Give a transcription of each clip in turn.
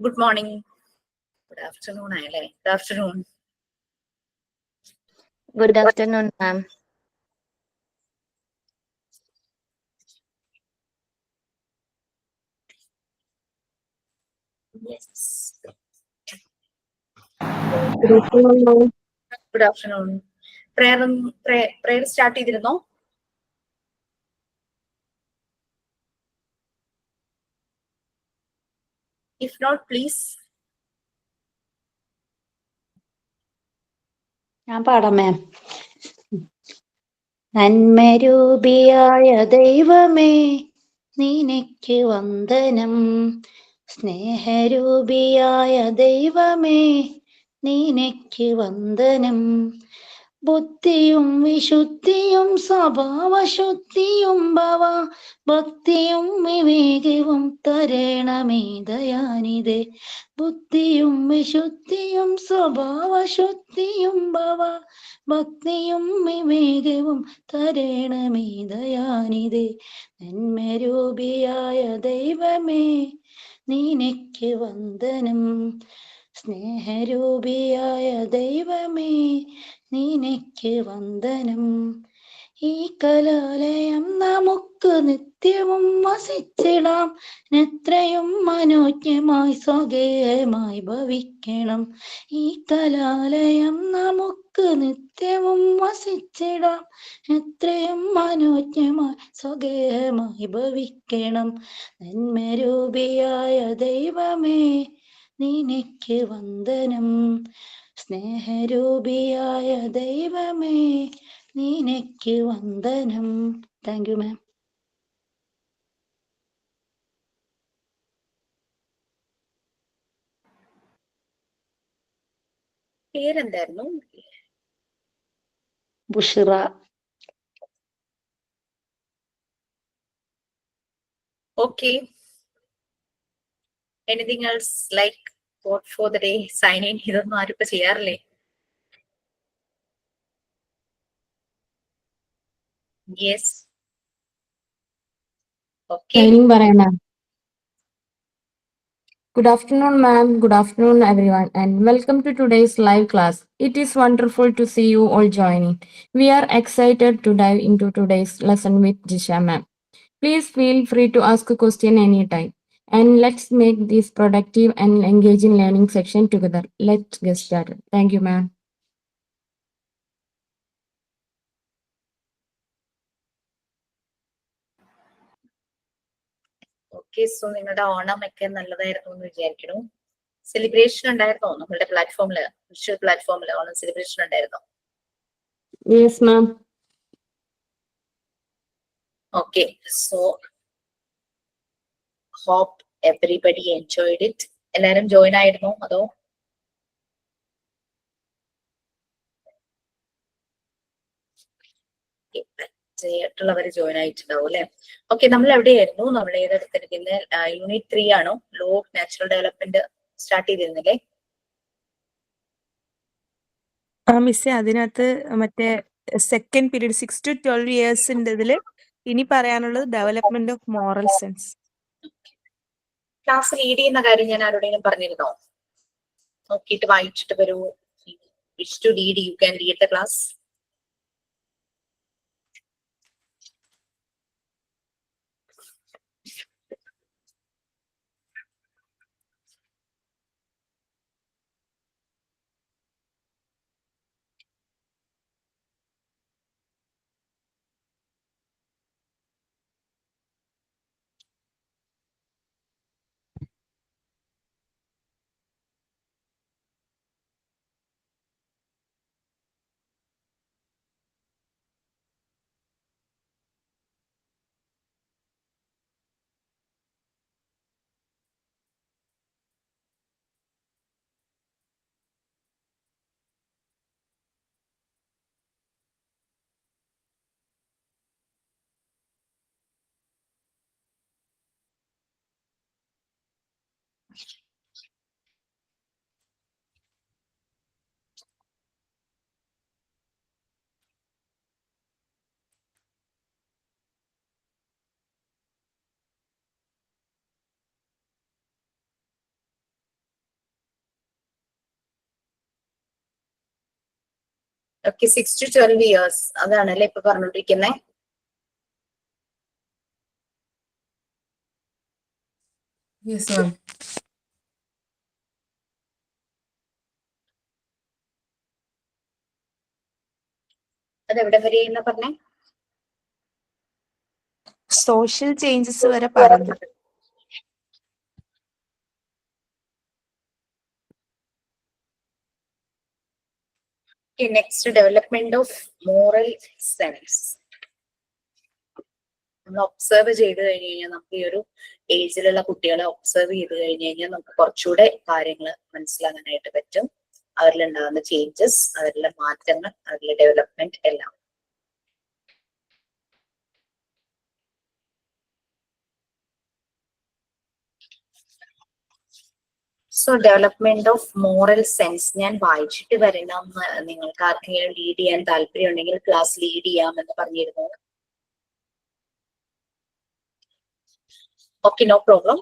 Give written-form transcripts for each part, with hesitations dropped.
Good morning. Good afternoon, Aile. Good afternoon. Good afternoon, ma'am. Yes. Good afternoon, ma'am. Good afternoon. Prayer start ചെയ്തിരുന്നോ? If not, please. ഞാൻ പാടാം മാം. നന്മരൂപിയായ ദൈവമേ നിനക്ക് വന്ദനം. സ്നേഹരൂപിയായ ദൈവമേ നിനക്ക് വന്ദനം. ബുദ്ധിയും വിശുദ്ധിയും സ്വഭാവശുദ്ധിയും ഭക്തിയും വിവേകവും തരണമേ ദയാനിധേ. ബുദ്ധിയും വിശുദ്ധിയും സ്വഭാവശുദ്ധിയും ഭക്തിയും വിവേകവും തരണമേ ദയാനിധേ. നന്മരൂപിയായ ദൈവമേ നിനക്ക് വന്ദനം. സ്നേഹരൂപിയായ ദൈവമേ നിനക്ക് വന്ദനം. ഈ കലാലയം നമുക്ക് നിത്യവും വസിച്ചിടാം. എത്രയും മനോജ്ഞമായി സ്വകേയമായി ഭവിക്കണം. ഈ കലാലയം നമുക്ക് നിത്യവും വസിച്ചിടാം. എത്രയും മനോജ്ഞമായി സ്വകേയമായി ഭവിക്കണം. നന്മരൂപിയായ ദൈവമേ നിനക്ക് വന്ദനം. സ്നേഹരൂപിയായ ദൈവമേ നിനക്ക് വന്ദനം. Thank you ma'am. പേരെന്തായിരുന്നു? Bushira. Okay. Anything else like vote for the day? Sign in. ഇതൊന്നും ആരും ഇപ്പൊ ചെയ്യാറില്ലേ? Yes. Okay. Signing പറയാം ma'am. Good afternoon, ma'am. Good afternoon, everyone, and welcome to today's live class. It is wonderful to see you all joining. We are excited to dive into today's lesson with Jisha ma'am. Please feel free to ask a question anytime. And let's make this productive and engaging learning section together. Let's get started. Thank you, ma'am. Okay, so നിങ്ങളുടെ ഓണം ഒക്കെ നല്ലതായിരുന്നു എന്ന് വിചാരിക്കുന്നു. Celebration ഉണ്ടായിരുന്നോ നമ്മളുടെ പ്ലാറ്റ്ഫോമില്, virtual പ്ലാറ്റ്ഫോമില് Onam celebration ഉണ്ടായിരുന്നോ? Yes, ma'am. Okay, so hope everybody enjoyed it. എല്ലാരും ജോയിൻ ആയിരുന്നോ അതോ? ായിട്ടുള്ളവര് ജോയിൻ ആയിട്ടുണ്ടാവും അല്ലെ. ഓക്കെ, നമ്മൾ എവിടെയായിരുന്നു? നമ്മൾ ഏതെടുത്തിരിക്കുന്ന യൂണിറ്റ് 3 ആണോ? Law of natural development start ചെയ്തിരുന്നില്ലേ? മിസ്സേ അതിനകത്ത് മറ്റേ സെക്കൻഡ് പീരീഡ് 6 to 12 ഇയേഴ്സിന്റെ ഇതില് ഇനി പറയാനുള്ളത് development of moral sense. Class lead ചെയ്യുന്ന കാര്യം ഞാൻ ആരോടെങ്കിലും പറഞ്ഞിരുന്നോ? നോക്കിയിട്ട് വായിച്ചിട്ട് വരൂ. Wish to lead, you can lead the class. Okay 6 to 12 years അതാണല്ലേ ഇപ്പൊ പറഞ്ഞോണ്ടിരിക്കുന്നത്. Yes, ma'am. അതെവിടെ വരെയെന്ന് പറഞ്ഞേ? സോഷ്യൽ ചേഞ്ചസ് വരെ പറഞ്ഞു. Next development of moral sense. നമ്മൾ ഒബ്സർവ് ചെയ്ത് കഴിഞ്ഞ് കഴിഞ്ഞാൽ നമുക്ക് ഈ ഒരു ഏജിലുള്ള കുട്ടികളെ ഒബ്സർവ് ചെയ്ത് കഴിഞ്ഞ് കഴിഞ്ഞാൽ നമുക്ക് കുറച്ചുകൂടെ കാര്യങ്ങൾ മനസ്സിലാക്കാനായിട്ട് പറ്റും. അവരിലുണ്ടാകുന്ന ചേഞ്ചസ്, അവരിലെ മാറ്റങ്ങൾ, അവരിലെ ഡെവലപ്മെന്റ് എല്ലാം. So development of moral sense ഞാൻ വായിച്ചിട്ട് വരണം. നിങ്ങൾക്ക് ആർക്കെങ്കിലും ലീഡ് ചെയ്യാൻ താല്പര്യം ഉണ്ടെങ്കിൽ ക്ലാസ് ലീഡ് ചെയ്യാമെന്ന് പറഞ്ഞിരുന്നു. Okay, no problem.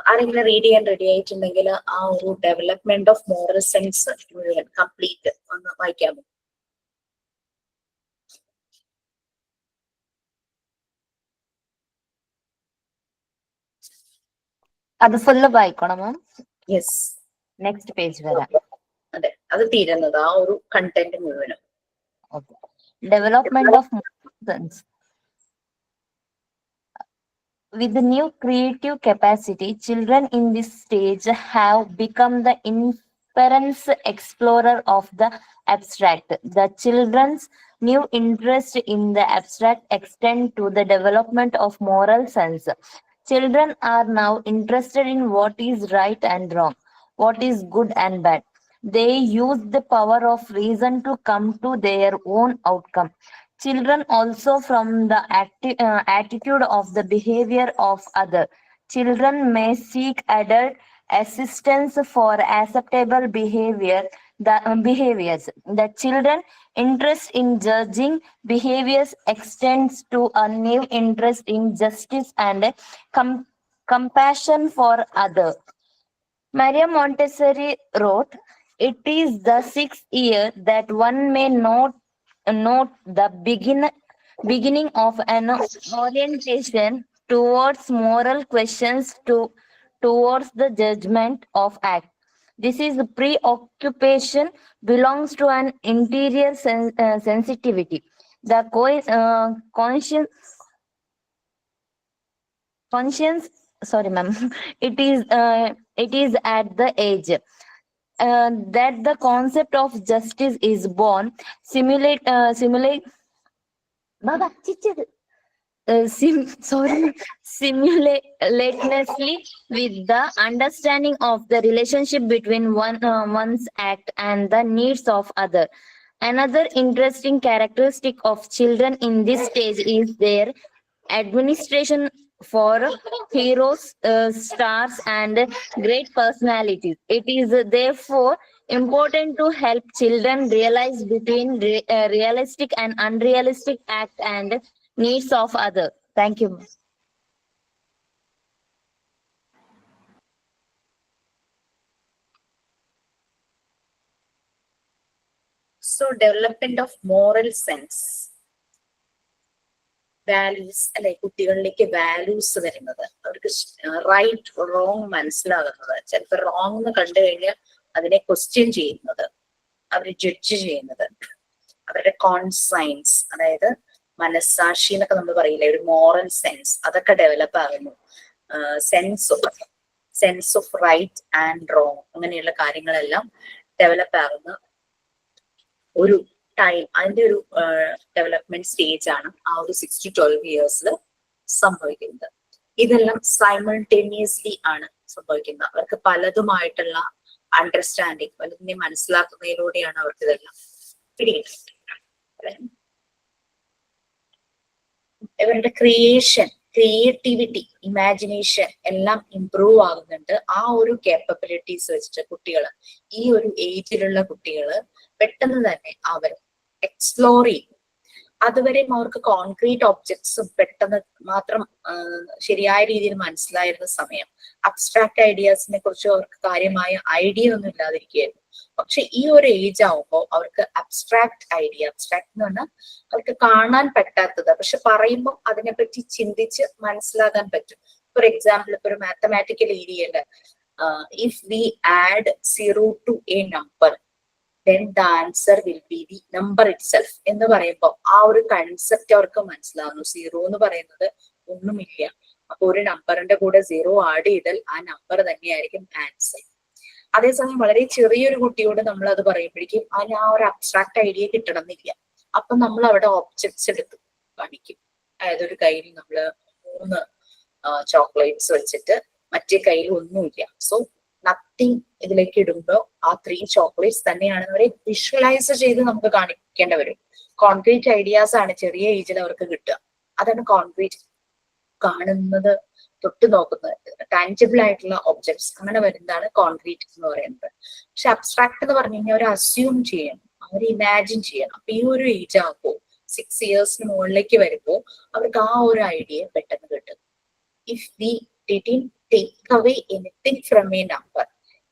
ആരെങ്കിലും റീഡ് ചെയ്യാൻ റെഡി ആയിട്ടുണ്ടെങ്കിൽ ആ ഒരു ഡെവലപ്മെന്റ് ഓഫ് മോറൽ സെൻസ് മുഴുവൻ കംപ്ലീറ്റ് ഒന്ന് വായിക്കാമോ? അത് ഫുള്ള് വായിക്കണം മാം. യെസ്, നെക്സ്റ്റ് പേജ് വരാം. അതെ, അത് തീരുന്നത് ആ ഒരു കണ്ടന്റ് മുഴുവനും. Okay. Development of sense. With the new creative capacity, children in this stage have become the inference explorer of the abstract. The children's new interest in the abstract extend to the development of moral sense. Children are now interested in what is right and wrong, what is good and bad. They use the power of reason to come to their own outcome. Children also from the attitude of the behavior of other. Children may seek adult assistance for acceptable behaviors. The children interest in judging behaviors extends to a new interest in justice and compassion for others. Maria Montessori wrote, "It is the 6th year that one may note the beginning of an orientation towards moral questions towards the judgment of act. This is preoccupation belongs to an interior sensitivity. The conscience, sorry ma'am, it is at the age that the concept of justice is born, simultaneously with the understanding of the relationship between one's act and the needs of other. Another interesting characteristic of children in this stage is their administration for heroes, stars, and great personalities. It is therefore important to help children realize between realistic and unrealistic act and needs of others. Thank you. So development of moral sense, values അല്ലെ, കുട്ടികളിലേക്ക് values വരുന്നത്, അവർക്ക് right wrong മനസ്സിലാകുന്നത്, ചിലപ്പോൾ wrong എന്ന് കണ്ടു കഴിഞ്ഞാൽ അതിനെ ക്വസ്റ്റ്യൻ ചെയ്യുന്നത്, അവരെ ജഡ്ജ് ചെയ്യുന്നത്, അവരുടെ കോൺസൈൻസ്, അതായത് മനസ്സാക്ഷി എന്നൊക്കെ നമ്മൾ പറയില്ലേ, ഒരു മോറൽ സെൻസ്, അതൊക്കെ ഡെവലപ്പ് ആകുന്നു. Sense of right and wrong, അങ്ങനെയുള്ള കാര്യങ്ങളെല്ലാം ഡെവലപ്പ് ആകുന്ന ഒരു ടൈം, അതിന്റെ ഒരു ഡെവലപ്മെന്റ് സ്റ്റേജ് ആണ് ആ ഒരു 6 to 12 ഇയേഴ്സിൽ സംഭവിക്കുന്നത്. ഇതെല്ലാം സൈമൾട്ടേനിയസ്ലി ആണ് സംഭവിക്കുന്നത്. അവർക്ക് പലതുമായിട്ടുള്ള അണ്ടർസ്റ്റാൻഡിങ്, പലതിനെ മനസ്സിലാക്കുന്നതിലൂടെയാണ് അവർക്ക് ഇതെല്ലാം പിടികിട്ടുന്നത്. ഇവരുടെ ക്രിയേറ്റിവിറ്റി, ഇമാജിനേഷൻ എല്ലാം ഇംപ്രൂവ് ആകുന്നുണ്ട്. ആ ഒരു കേപ്പബിലിറ്റീസ് വെച്ചിട്ട് കുട്ടികൾ, ഈ ഒരു ഏജിലുള്ള കുട്ടികൾ പെട്ടെന്ന് തന്നെ അവർ എക്സ്പ്ലോർ ചെയ്യും. അതുവരെയും അവർക്ക് കോൺക്രീറ്റ് ഒബ്ജക്ട്സും പെട്ടെന്ന് മാത്രം ശരിയായ രീതിയിൽ മനസ്സിലായിരുന്ന സമയം. അബ്സ്ട്രാക്ട് ഐഡിയാസിനെ കുറിച്ച് അവർക്ക് കാര്യമായ ഐഡിയ ഒന്നും ഇല്ലാതിരിക്കുകയായിരുന്നു. പക്ഷെ ഈ ഒരു ഏജ് ആവുമ്പോൾ അവർക്ക് അബ്സ്ട്രാക്ട് എന്ന് പറഞ്ഞാൽ അവർക്ക് കാണാൻ പറ്റാത്തത്, പക്ഷെ പറയുമ്പോൾ അതിനെപ്പറ്റി ചിന്തിച്ച് മനസ്സിലാക്കാൻ പറ്റും. ഫോർ എക്സാമ്പിൾ, ഇപ്പൊ ഒരു മാത്തമാറ്റിക്കൽ ഏരിയയില് if we add 0 to a number then the answer will be the number itself എന്ന് പറയുമ്പോൾ ആ ഒരു കൺസെപ്റ്റ് അവർക്ക് മനസ്സിലാവുന്നു. 0 എന്ന് പറയുന്നത് ഒന്നുമില്ല, അപ്പൊ ഒരു നമ്പറിന്റെ കൂടെ 0 ആഡ് ചെയ്താൽ ആ നമ്പർ തന്നെയായിരിക്കും ആൻസർ. അതേസമയം വളരെ ചെറിയൊരു കുട്ടിയോട് നമ്മൾ അത് പറയുമ്പോഴേക്കും അതിന് ആ ഒരു അബ്സ്ട്രാക്ട് ഐഡിയ കിട്ടണമെന്നില്ല. അപ്പൊ നമ്മൾ അവിടെ ഓബ്ജക്ട്സ് എടുത്ത് കാണിക്കും. അതായത് ഒരു കയ്യിൽ നമ്മൾ 3 ചോക്ലേറ്റ്സ് വെച്ചിട്ട് മറ്റേ കയ്യിൽ ഒന്നുമില്ല, സോ നത്തിങ് ഇതിലേക്ക് ഇടുമ്പോൾ ആ 3 ചോക്ലേറ്റ്സ് തന്നെയാണെന്ന് അവരെ വിഷ്വലൈസ് ചെയ്ത് നമുക്ക് കാണിക്കേണ്ട വരും. കോൺക്രീറ്റ് ഐഡിയാസ് ആണ് ചെറിയ ഏജിൽ അവർക്ക് കിട്ടുക. അതാണ് കോൺക്രീറ്റ്, കാണുന്നത്, തൊട്ട് നോക്കുന്നത്, ടാൻജിബിൾ ആയിട്ടുള്ള ഒബ്ജക്ട്സ് അങ്ങനെ വരുന്നതാണ് കോൺക്രീറ്റ് എന്ന് പറയുന്നത്. പക്ഷെ അബ്സ്ട്രാക്ട് എന്ന് പറഞ്ഞു കഴിഞ്ഞാൽ അവർ അസ്യൂം ചെയ്യണം, അവർ ഇമാജിൻ ചെയ്യണം. അപ്പൊ ഈ ഒരു ഏജ് ആകുമ്പോൾ 6 years മുകളിലേക്ക് വരുമ്പോൾ അവർക്ക് ആ ഒരു ഐഡിയ പെട്ടെന്ന് കിട്ടും. If we didn't take away anything from a number,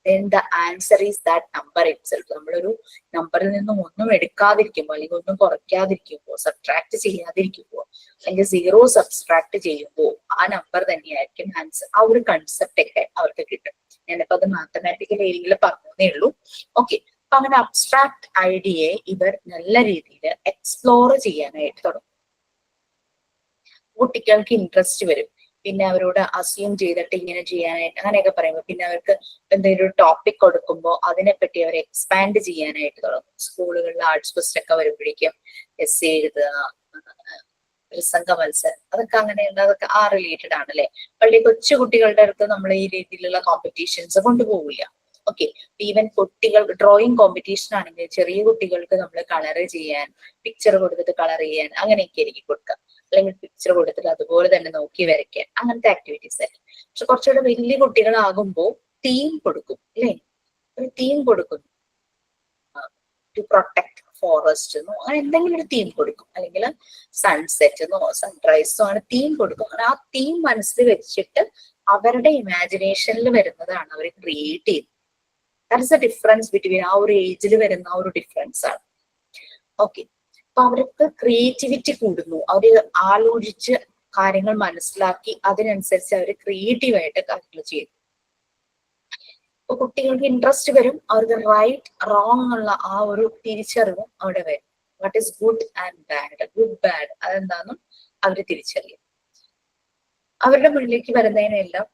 then the answer is that number itself. നമ്മളൊരു നമ്പറിൽ നിന്നും ഒന്നും എടുക്കാതിരിക്കുമ്പോൾ അല്ലെങ്കിൽ ഒന്നും കുറയ്ക്കാതിരിക്കുമ്പോൾ, സബ്ട്രാക്ട് ചെയ്യാതിരിക്കുമ്പോൾ, അല്ലെങ്കിൽ 0 സബ്ട്രാക്ട് ചെയ്യുമ്പോൾ ആ നമ്പർ തന്നെയായിരിക്കും ആൻസർ. ആ ഒരു കൺസെപ്റ്റ് ഒക്കെ അവർക്ക് കിട്ടും. ഞാനിപ്പോ അത് മാത്തമാറ്റിക്കൽ ഏരിയയിൽ പറഞ്ഞതേ ഉള്ളൂ. ഓക്കെ, അപ്പൊ അങ്ങനെ അബ്സ്ട്രാക്ട് ഐഡിയയെ ഇവർ നല്ല രീതിയിൽ എക്സ്പ്ലോർ ചെയ്യാനായിട്ട് തുടങ്ങും. കുട്ടികൾക്ക് ഇൻട്രസ്റ്റ് വരും. പിന്നെ അവരോട് അസ്യൂം ചെയ്തിട്ട് ഇങ്ങനെ ചെയ്യാനായിട്ട് അങ്ങനെയൊക്കെ പറയുമ്പോൾ പിന്നെ അവർക്ക് എന്തെങ്കിലും ഒരു ടോപ്പിക് കൊടുക്കുമ്പോൾ അതിനെപ്പറ്റി അവർ എക്സ്പാൻഡ് ചെയ്യാനായിട്ട് തുടങ്ങും. സ്കൂളുകളിൽ ആർട്സ് ഫെസ്റ്റ് ഒക്കെ വരുമ്പോഴേക്കും എസ്സേ എഴുതുക, പ്രസംഗ മത്സരം, അതൊക്കെ അങ്ങനെയുള്ള അതൊക്കെ ആ റിലേറ്റഡ് ആണ് അല്ലെ. വളരെ കൊച്ചു കുട്ടികളുടെ അടുത്ത് നമ്മൾ ഈ രീതിയിലുള്ള കോമ്പറ്റീഷൻസ് കൊണ്ടുപോകില്ല. ഓക്കെ, ഈവൻ കുട്ടികൾ ഡ്രോയിങ് കോമ്പറ്റീഷൻ ആണെങ്കിൽ ചെറിയ കുട്ടികൾക്ക് നമ്മൾ കളർ ചെയ്യാൻ, പിക്ചർ കൊടുത്തിട്ട് കളർ ചെയ്യാൻ അങ്ങനെയൊക്കെ ആയിരിക്കും കൊടുക്കുക. അല്ലെങ്കിൽ പിക്ചർ കൊടുത്തിട്ട് അതുപോലെ തന്നെ നോക്കി വരയ്ക്കാൻ, അങ്ങനത്തെ ആക്ടിവിറ്റീസ് ആയിരിക്കും. പക്ഷെ കുറച്ചുകൂടെ വലിയ കുട്ടികളാകുമ്പോൾ തീം കൊടുക്കും അല്ലെ, ഒരു തീം കൊടുക്കുന്നു, ടു പ്രൊട്ടക്ട് ഫോറസ്റ്റ് എന്നോ അങ്ങനെ എന്തെങ്കിലും ഒരു തീം കൊടുക്കും, അല്ലെങ്കിൽ സൺസെറ്റ് എന്നോ സൺറൈസോ ആണ് തീം കൊടുക്കും. അങ്ങനെ ആ തീം മനസ്സിൽ വെച്ചിട്ട് അവരുടെ ഇമാജിനേഷനിൽ വരുന്നതാണ് അവർ ക്രിയേറ്റ് ചെയ്യുന്നത്. That is A difference between ആ ഒരു ഏജിൽ വരുന്ന ആ ഒരു ഡിഫറൻസ് ആണ്. ഓക്കെ, അപ്പൊ അവർക്ക് ക്രിയേറ്റിവിറ്റി കൂടുന്നു. അവര് ആലോചിച്ച് കാര്യങ്ങൾ മനസ്സിലാക്കി അതിനനുസരിച്ച് അവർ ക്രിയേറ്റീവായിട്ട് കാര്യങ്ങൾ ചെയ്യുന്നു. അപ്പൊ കുട്ടികൾക്ക് ഇൻട്രസ്റ്റ് വരും, അവർക്ക് റൈറ്റ് റോങ് എന്നുള്ള ആ ഒരു തിരിച്ചറിവും അവിടെ വരും. What is good and bad, good bad അതെന്താണെന്നും അവര് തിരിച്ചറിയും. അവരുടെ മുന്നിലേക്ക് വരുന്നതിനെല്ലാം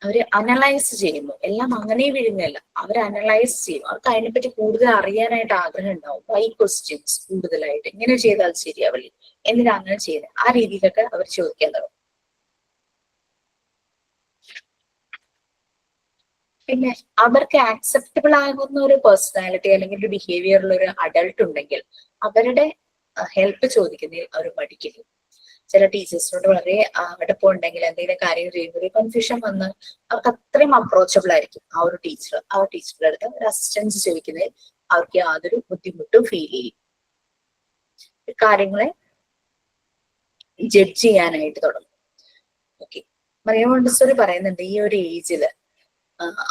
അവര് അനലൈസ് ചെയ്യുന്നു. എല്ലാം അങ്ങനെ വിഴുങ്ങല്ല, അവർ അനലൈസ് ചെയ്യും. അവർക്ക് അതിനെപ്പറ്റി കൂടുതൽ അറിയാനായിട്ട് ആഗ്രഹം ഉണ്ടാവും. വൈ ക്വസ്റ്റ്യൻസ് കൂടുതലായിട്ട്, ഇങ്ങനെ ചെയ്താൽ ശരിയാവില്ലേ, എന്തിനാ അങ്ങനെ ചെയ്യുന്നത്, ആ രീതിയിലൊക്കെ അവർ ചോദിക്കാൻ തുടങ്ങും. പിന്നെ അവർക്ക് ആക്സെപ്റ്റബിൾ ആകുന്ന ഒരു പേഴ്സണാലിറ്റി അല്ലെങ്കിൽ ഒരു ബിഹേവിയറിൽ ഒരു അഡൾട്ട് ഉണ്ടെങ്കിൽ അവരുടെ ഹെൽപ്പ് ചോദിക്കുന്നതിൽ അവർ മടിക്കില്ല. ചില ടീച്ചേഴ്സിനോട് വളരെ അടുപ്പമുണ്ടെങ്കിൽ എന്തെങ്കിലും കാര്യങ്ങൾ ചെയ്യുമ്പോൾ ഒരു കൺഫ്യൂഷൻ വന്ന് അവർക്ക് അത്രയും അപ്രോച്ചബിൾ ആയിരിക്കും ആ ഒരു ടീച്ചർ. ആ ടീച്ചറുടെ അടുത്ത് ഒരു അസിസ്റ്റൻസ് ചോദിക്കുന്നതിൽ അവർക്ക് യാതൊരു ബുദ്ധിമുട്ടും ഫീൽ ചെയ്യും. കാര്യങ്ങളെ ജഡ്ജ് ചെയ്യാനായിട്ട് തുടങ്ങും. ഓക്കെ, മറിയം മോണ്ടിസോറി പറയുന്നുണ്ട് ഈ ഒരു ഏജില്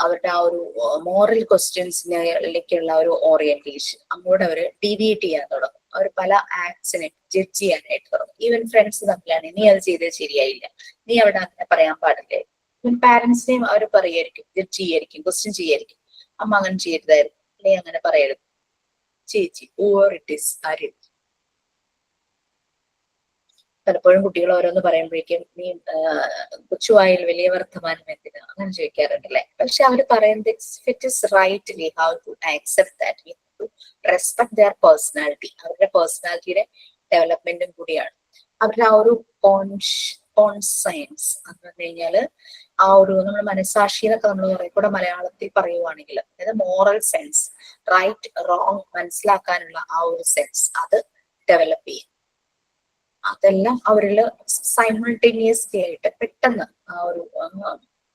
അവരുടെ ആ ഒരു മോറൽ ക്വസ്റ്റ്യൻസിലേക്കുള്ള ഒരു ഓറിയന്റേഷൻ അങ്ങോട്ട് അവർ ഡീവിയേറ്റ് ചെയ്യാൻ തുടങ്ങും. അവർ പല ആക്ട്സിനെ ജഡ്ജ് ചെയ്യാനായിട്ട് തുടങ്ങും. ഈവൻ ഫ്രണ്ട്സ് തമ്മിലാണ്, നീ അത് ചെയ്തത് ശരിയായില്ല, നീ അവിടെ അങ്ങനെ പറയാൻ പാടില്ലേ. ഈവൻ പാരന്റ്സിനെയും അവർ പറയായിരിക്കും, ജഡ്ജ് ചെയ്യായിരിക്കും, ക്വസ്റ്റ്യൻ ചെയ്യായിരിക്കും. അമ്മ അങ്ങനെ ചെയ്തതായിരുന്നു, അല്ലെ അങ്ങനെ പറയരുത്, ചേച്ചി ഓവർ ഇറ്റ് ഈസ് ആര്. പലപ്പോഴും കുട്ടികൾ ഓരോന്ന് പറയുമ്പോഴേക്കും നീ കൊച്ചുവായിൽ വലിയ വർത്തമാനം എന്തിനാ അങ്ങനെ ചോദിക്കാറുണ്ടല്ലേ. പക്ഷെ അവർ പറയുന്നത് it is right, we have to accept that, we have to respect their personality. അവരുടെ പേഴ്സണാലിറ്റിയുടെ ഡെവലപ്മെന്റും കൂടിയാണ്. അവരുടെ ആ ഒരു കോൺസയൻസ് എന്ന് പറഞ്ഞു കഴിഞ്ഞാല് ആ ഒരു നമ്മുടെ മനസാക്ഷി എന്നൊക്കെ നമ്മൾ കുറെ കൂടെ മലയാളത്തിൽ പറയുവാണെങ്കിൽ അതായത് മോറൽ സെൻസ്, റൈറ്റ് റോങ് മനസ്സിലാക്കാനുള്ള ആ ഒരു സെൻസ് അത് ഡെവലപ്പ് ചെയ്യും. അതെല്ലാം അവരിൽ സൈമൾട്ടേനിയസ്ലി ആയിട്ട് പെട്ടെന്ന് ആ ഒരു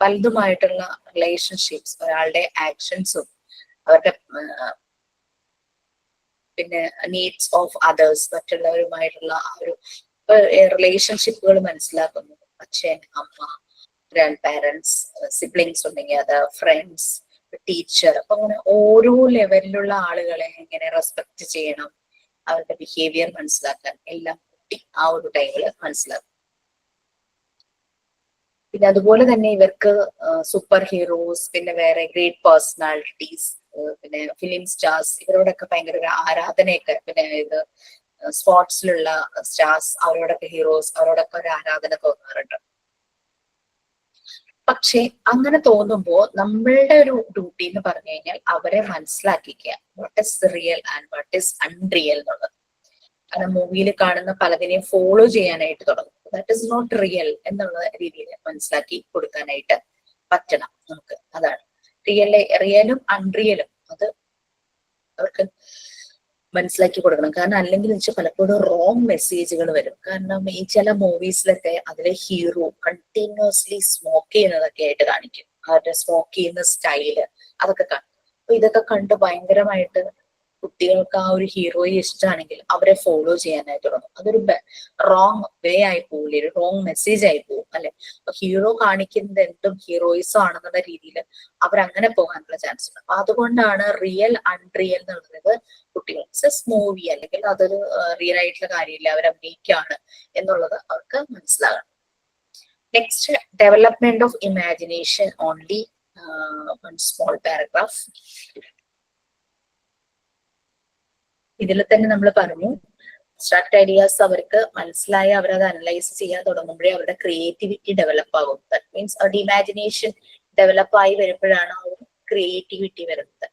പലതുമായിട്ടുള്ള റിലേഷൻഷിപ്സ്, ഒരാളുടെ ആക്ഷൻസും അവരുടെ പിന്നെ നീഡ്സ് ഓഫ് അതേഴ്സ്, മറ്റുള്ളവരുമായിട്ടുള്ള ആ ഒരു റിലേഷൻഷിപ്പുകൾ മനസ്സിലാക്കുന്നു. അച്ഛൻ, അമ്മ, ഗ്രാൻഡ് പാരന്റ്സ്, സിബ്ലിങ്സ് ഉണ്ടെങ്കിൽ അത്, ഫ്രണ്ട്സ്, ടീച്ചർ. അപ്പൊ അങ്ങനെ ഓരോ ലെവലിലുള്ള ആളുകളെ എങ്ങനെ റെസ്പെക്ട് ചെയ്യണം, അവരുടെ ബിഹേവിയർ മനസ്സിലാക്കാൻ എല്ലാം കുട്ടി ആ ഒരു ടൈമിൽ മനസ്സിലാക്കും. പിന്നെ അതുപോലെ തന്നെ ഇവർക്ക് സൂപ്പർ ഹീറോസ്, പിന്നെ വേറെ ഗ്രേറ്റ് പേഴ്സണാലിറ്റീസ്, പിന്നെ ഫിലിം സ്റ്റാർസ്, ഇവരോടൊക്കെ ഭയങ്കര ഒരു ആരാധനയൊക്കെ, പിന്നെ ഇത് സ്പോർട്സിലുള്ള സ്റ്റാർസ്, അവരോടൊക്കെ ഹീറോസ്, അവരോടൊക്കെ ഒരു ആരാധന തോന്നാറുണ്ട്. പക്ഷെ അങ്ങനെ തോന്നുമ്പോൾ നമ്മളുടെ ഒരു ഡ്യൂട്ടി എന്ന് പറഞ്ഞു കഴിഞ്ഞാൽ അവരെ മനസ്സിലാക്കിക്കുക what is real and what is unreal എന്നുള്ളത്. കാരണം മൂവിയിൽ കാണുന്ന പലതിനെയും ഫോളോ ചെയ്യാനായിട്ട് തുടങ്ങും. ദാറ്റ് ഇസ് നോട്ട് റിയൽ എന്നുള്ള രീതിയിൽ മനസ്സിലാക്കി കൊടുക്കാനായിട്ട് പറ്റണം നമുക്ക്. അതാണ് റിയലും അൺറിയലും അത് അവർക്ക് മനസ്സിലാക്കി കൊടുക്കണം. കാരണം അല്ലെങ്കിൽ വെച്ചാൽ പലപ്പോഴും റോങ് മെസ്സേജുകൾ വരും. കാരണം ഈ ചില മൂവീസിലൊക്കെ അതിലെ ഹീറോ കണ്ടിന്യൂസ്ലി സ്മോക്ക് ചെയ്യുന്നതൊക്കെ ആയിട്ട് കാണിക്കും. അവരുടെ സ്മോക്ക് ചെയ്യുന്ന സ്റ്റൈല് അതൊക്കെ കാണും. അപ്പൊ ഇതൊക്കെ കണ്ട് ഭയങ്കരമായിട്ട് കുട്ടികൾക്ക് ആ ഒരു ഹീറോയെ ഇഷ്ടമാണെങ്കിൽ അവരെ ഫോളോ ചെയ്യാനായിട്ട് തുടങ്ങും. അതൊരു റോങ് വേ ആയി പോകില്ലേ, ഒരു റോങ് മെസ്സേജ് ആയി പോകും അല്ലെ. അപ്പൊ ഹീറോ കാണിക്കുന്നത് എന്തും ഹീറോയിസം ആണെന്നുള്ള രീതിയിൽ അവരങ്ങനെ പോകാനുള്ള ചാൻസ് ഉണ്ട്. അപ്പൊ അതുകൊണ്ടാണ് റിയൽ അൺറിയൽ എന്ന് പറയുന്നത് കുട്ടികൾ മൂവി അല്ലെങ്കിൽ അതൊരു റിയൽ ആയിട്ടുള്ള കാര്യമില്ല, അവർ അഭിനയിക്കുകയാണ് എന്നുള്ളത് അവർക്ക് മനസ്സിലാകണം. Next, development of imagination only one small paragraph. ഇതിൽ തന്നെ നമ്മൾ പറഞ്ഞു അബ്സ്ട്രാക്ട് ഐഡിയാസ് അവർക്ക് മനസ്സിലായി അവരത് അനലൈസ് ചെയ്യാൻ തുടങ്ങുമ്പോഴേ അവരുടെ ക്രിയേറ്റിവിറ്റി ഡെവലപ്പ് ആകും. ദാറ്റ് മീൻസ് അവരുടെ ഇമാജിനേഷൻ ഡെവലപ്പ് ആയി വരുമ്പോഴാണ് ആ ഒരു ക്രിയേറ്റിവിറ്റി വരുന്നത്.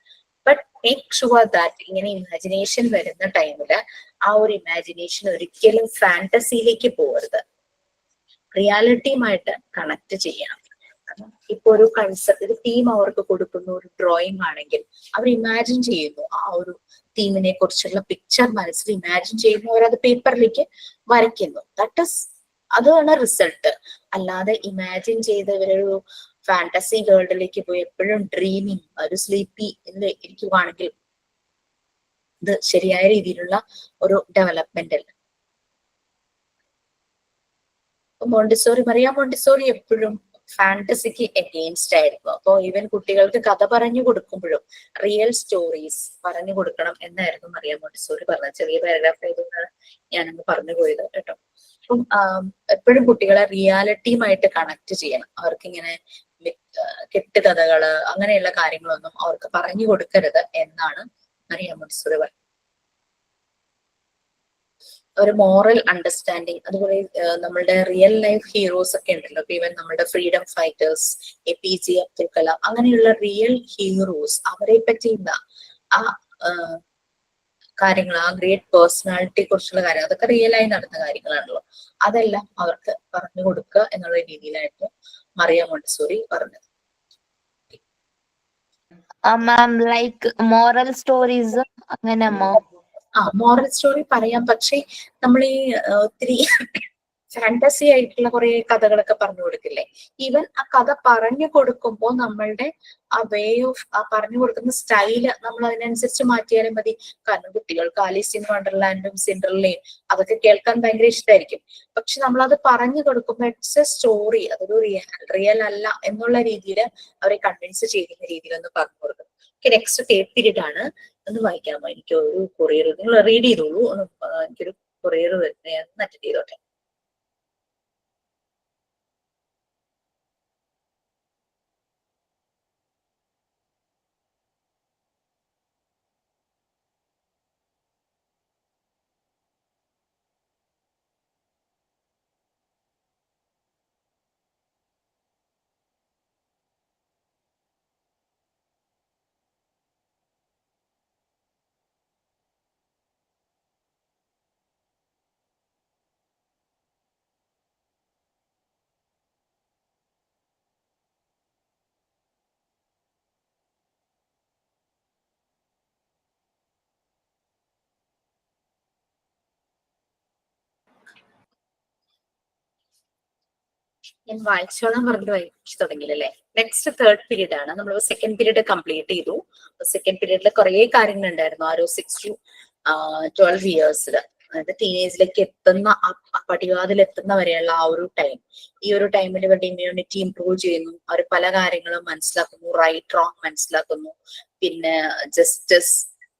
ബട്ട് മേക്ക് ഷുവർ ദാറ്റ് ഇങ്ങനെ ഇമാജിനേഷൻ വരുന്ന ടൈമില് ആ ഒരു ഇമാജിനേഷൻ ഒരിക്കലും ഫാന്റസിയിലേക്ക് പോകരുത്, റിയാലിറ്റിയുമായിട്ട് കണക്ട് ചെയ്യണം. ഇപ്പൊ ഒരു കൺസെപ്റ്റ്, ഒരു തീം അവർക്ക് കൊടുക്കുന്ന ഒരു ഡ്രോയിങ് ആണെങ്കിൽ അവർ ഇമാജിൻ ചെയ്യുന്നു, ആ ഒരു തീമിനെ കുറിച്ചുള്ള പിക്ചർ മനസ്സിൽ ഇമാജിൻ ചെയ്യുന്നു, അവരത് പേപ്പറിലേക്ക് വരയ്ക്കുന്നു. അതാണ് റിസൾട്ട്. അല്ലാതെ ഇമാജിൻ ചെയ്ത് ഇവരൊരു ഫാന്റസി വേൾഡിലേക്ക് പോയി എപ്പോഴും ഡ്രീമിങ്, ഒരു സ്ലീപ്പി ഇരിക്കുവാണെങ്കിൽ ഇത് ശരിയായ രീതിയിലുള്ള ഒരു ഡെവലപ്മെന്റ് അല്ല. മറിയ മോണ്ടിസോറി എപ്പോഴും ഫാന്റസിക്ക് എഗെയിൻസ്റ്റ് ആയിരുന്നു. അപ്പോ ഈവൻ കുട്ടികൾക്ക് കഥ പറഞ്ഞു കൊടുക്കുമ്പോഴും റിയൽ സ്റ്റോറീസ് പറഞ്ഞു കൊടുക്കണം എന്നായിരുന്നു മറിയ മോണ്ടിസോറി പറഞ്ഞത്. ചെറിയ പാരഗ്രാഫ് ആയതുകൊണ്ടാണ് ഞാനങ്ങ് പറഞ്ഞു പോയത് കേട്ടോ. അപ്പം എപ്പോഴും കുട്ടികളെ റിയാലിറ്റിയുമായിട്ട് കണക്ട് ചെയ്യണം. അവർക്കിങ്ങനെ കെട്ടുകഥകള് അങ്ങനെയുള്ള കാര്യങ്ങളൊന്നും അവർക്ക് പറഞ്ഞു കൊടുക്കരുത് എന്നാണ് മറിയ മോണ്ടിസോറി പറഞ്ഞത്. ഒരു മോറൽ അണ്ടർസ്റ്റാൻഡിങ്, അതുപോലെ നമ്മളുടെ റിയൽ ലൈഫ് ഹീറോസ് ഒക്കെ ഉണ്ടല്ലോ. ഇപ്പൊ ഈവൻ നമ്മുടെ freedom fighters, APJ Abdul Kalam, അങ്ങനെയുള്ള റിയൽ ഹീറോസ്, അവരെ പറ്റിയുള്ള ആ കാര്യങ്ങൾ, ആ ഗ്രേറ്റ് പേഴ്സണാലിറ്റിയെ കുറിച്ചുള്ള കാര്യം, അതൊക്കെ റിയൽ ആയി നടന്ന കാര്യങ്ങളാണല്ലോ. അതെല്ലാം അവർക്ക് പറഞ്ഞു കൊടുക്കുക എന്നുള്ള രീതിയിലായിരുന്നു മറിയ മോണ്ടിസോറി പറഞ്ഞത്. മാം ലൈക്ക് മോറൽ സ്റ്റോറീസ് അങ്ങനെ മോറൽ സ്റ്റോറി പറയാം. പക്ഷെ നമ്മൾ ഈ ഒത്തിരി ഫാന്റസി ആയിട്ടുള്ള കുറെ കഥകളൊക്കെ പറഞ്ഞു കൊടുക്കില്ലേ, ഈവൻ ആ കഥ പറഞ്ഞു കൊടുക്കുമ്പോൾ നമ്മളുടെ ആ വേ ഓഫ് ആ പറഞ്ഞു കൊടുക്കുന്ന സ്റ്റൈല് നമ്മൾ അതിനനുസരിച്ച് മാറ്റിയാലും മതി. കാരണം കുട്ടികൾക്ക് ആലീസ് ഇൻ വണ്ടർലാൻഡും സിൻഡ്രല്ലയും അതൊക്കെ കേൾക്കാൻ ഭയങ്കര ഇഷ്ടമായിരിക്കും. പക്ഷെ നമ്മളത് പറഞ്ഞു കൊടുക്കുമ്പോൾ ഇറ്റ്സ് എ സ്റ്റോറി, അതൊരു റിയൽ അല്ല എന്നുള്ള രീതിയിൽ അവരെ കൺവിൻസ് ചെയ്യുന്ന രീതിയിൽ ഒന്ന് പറഞ്ഞു കൊടുക്കും. നെക്സ്റ്റ് തേർഡ് പീരീഡ് ആണ്. ഒന്ന് വായിക്കാമോ? എനിക്ക് ഒരു കൊറിയർ, നിങ്ങൾ റീഡ് ചെയ്തോളൂ. എനിക്കൊരു കൊറിയർ വരുന്നത്, ഞാൻ അറ്റൻഡ് ചെയ്തോട്ടെ. ഞാൻ വായിച്ചോളാൻ പറഞ്ഞിട്ട് വായിച്ചു തുടങ്ങിയില്ലേ. നെക്സ്റ്റ് തേർഡ് പീരീഡ് ആണ്. നമ്മൾ സെക്കൻഡ് പീരീഡ് കംപ്ലീറ്റ് ചെയ്തു. സെക്കൻഡ് പീരീഡിൽ കുറെ കാര്യങ്ങൾ ഉണ്ടായിരുന്നു. ആ ഒരു 6 to 12 ഇയേഴ്സിൽ, അതായത് ടീനേജിലേക്ക് എത്തുന്ന പടിവാതിൽ എത്തുന്ന വരെയുള്ള ആ ഒരു ടൈം, ഈ ഒരു ടൈമിൽ ഇവരുടെ ഇമ്മ്യൂണിറ്റി ഇംപ്രൂവ് ചെയ്യുന്നു, അവർ പല കാര്യങ്ങളും മനസ്സിലാക്കുന്നു, റൈറ്റ് റോങ് മനസ്സിലാക്കുന്നു, പിന്നെ ജസ്റ്റിസ്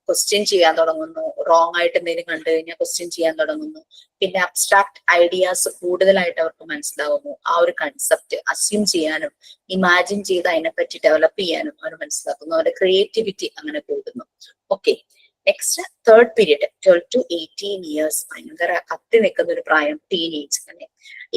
ക്വസ്റ്റ്യൻ ചെയ്യാൻ തുടങ്ങുന്നു, റോങ് ആയിട്ട് എന്തെങ്കിലും കണ്ടു കഴിഞ്ഞാൽ ക്വസ്റ്റ്യൻ ചെയ്യാൻ തുടങ്ങുന്നു, പിന്നെ അബ്സ്ട്രാക്ട് ഐഡിയാസ് കൂടുതലായിട്ട് അവർക്ക് മനസ്സിലാവുന്നു, ആ ഒരു കൺസെപ്റ്റ് അസ്യൂം ചെയ്യാനും ഇമാജിൻ ചെയ്ത് അതിനെപ്പറ്റി ഡെവലപ്പ് ചെയ്യാനും അവർ മനസ്സിലാക്കുന്നു, അവരുടെ ക്രിയേറ്റിവിറ്റി അങ്ങനെ കൂടുന്നു. Okay, next third period 12 to 18 years, ഭയങ്കര കത്തി നിൽക്കുന്ന ഒരു പ്രായം, ടീനേജ്. അങ്ങനെ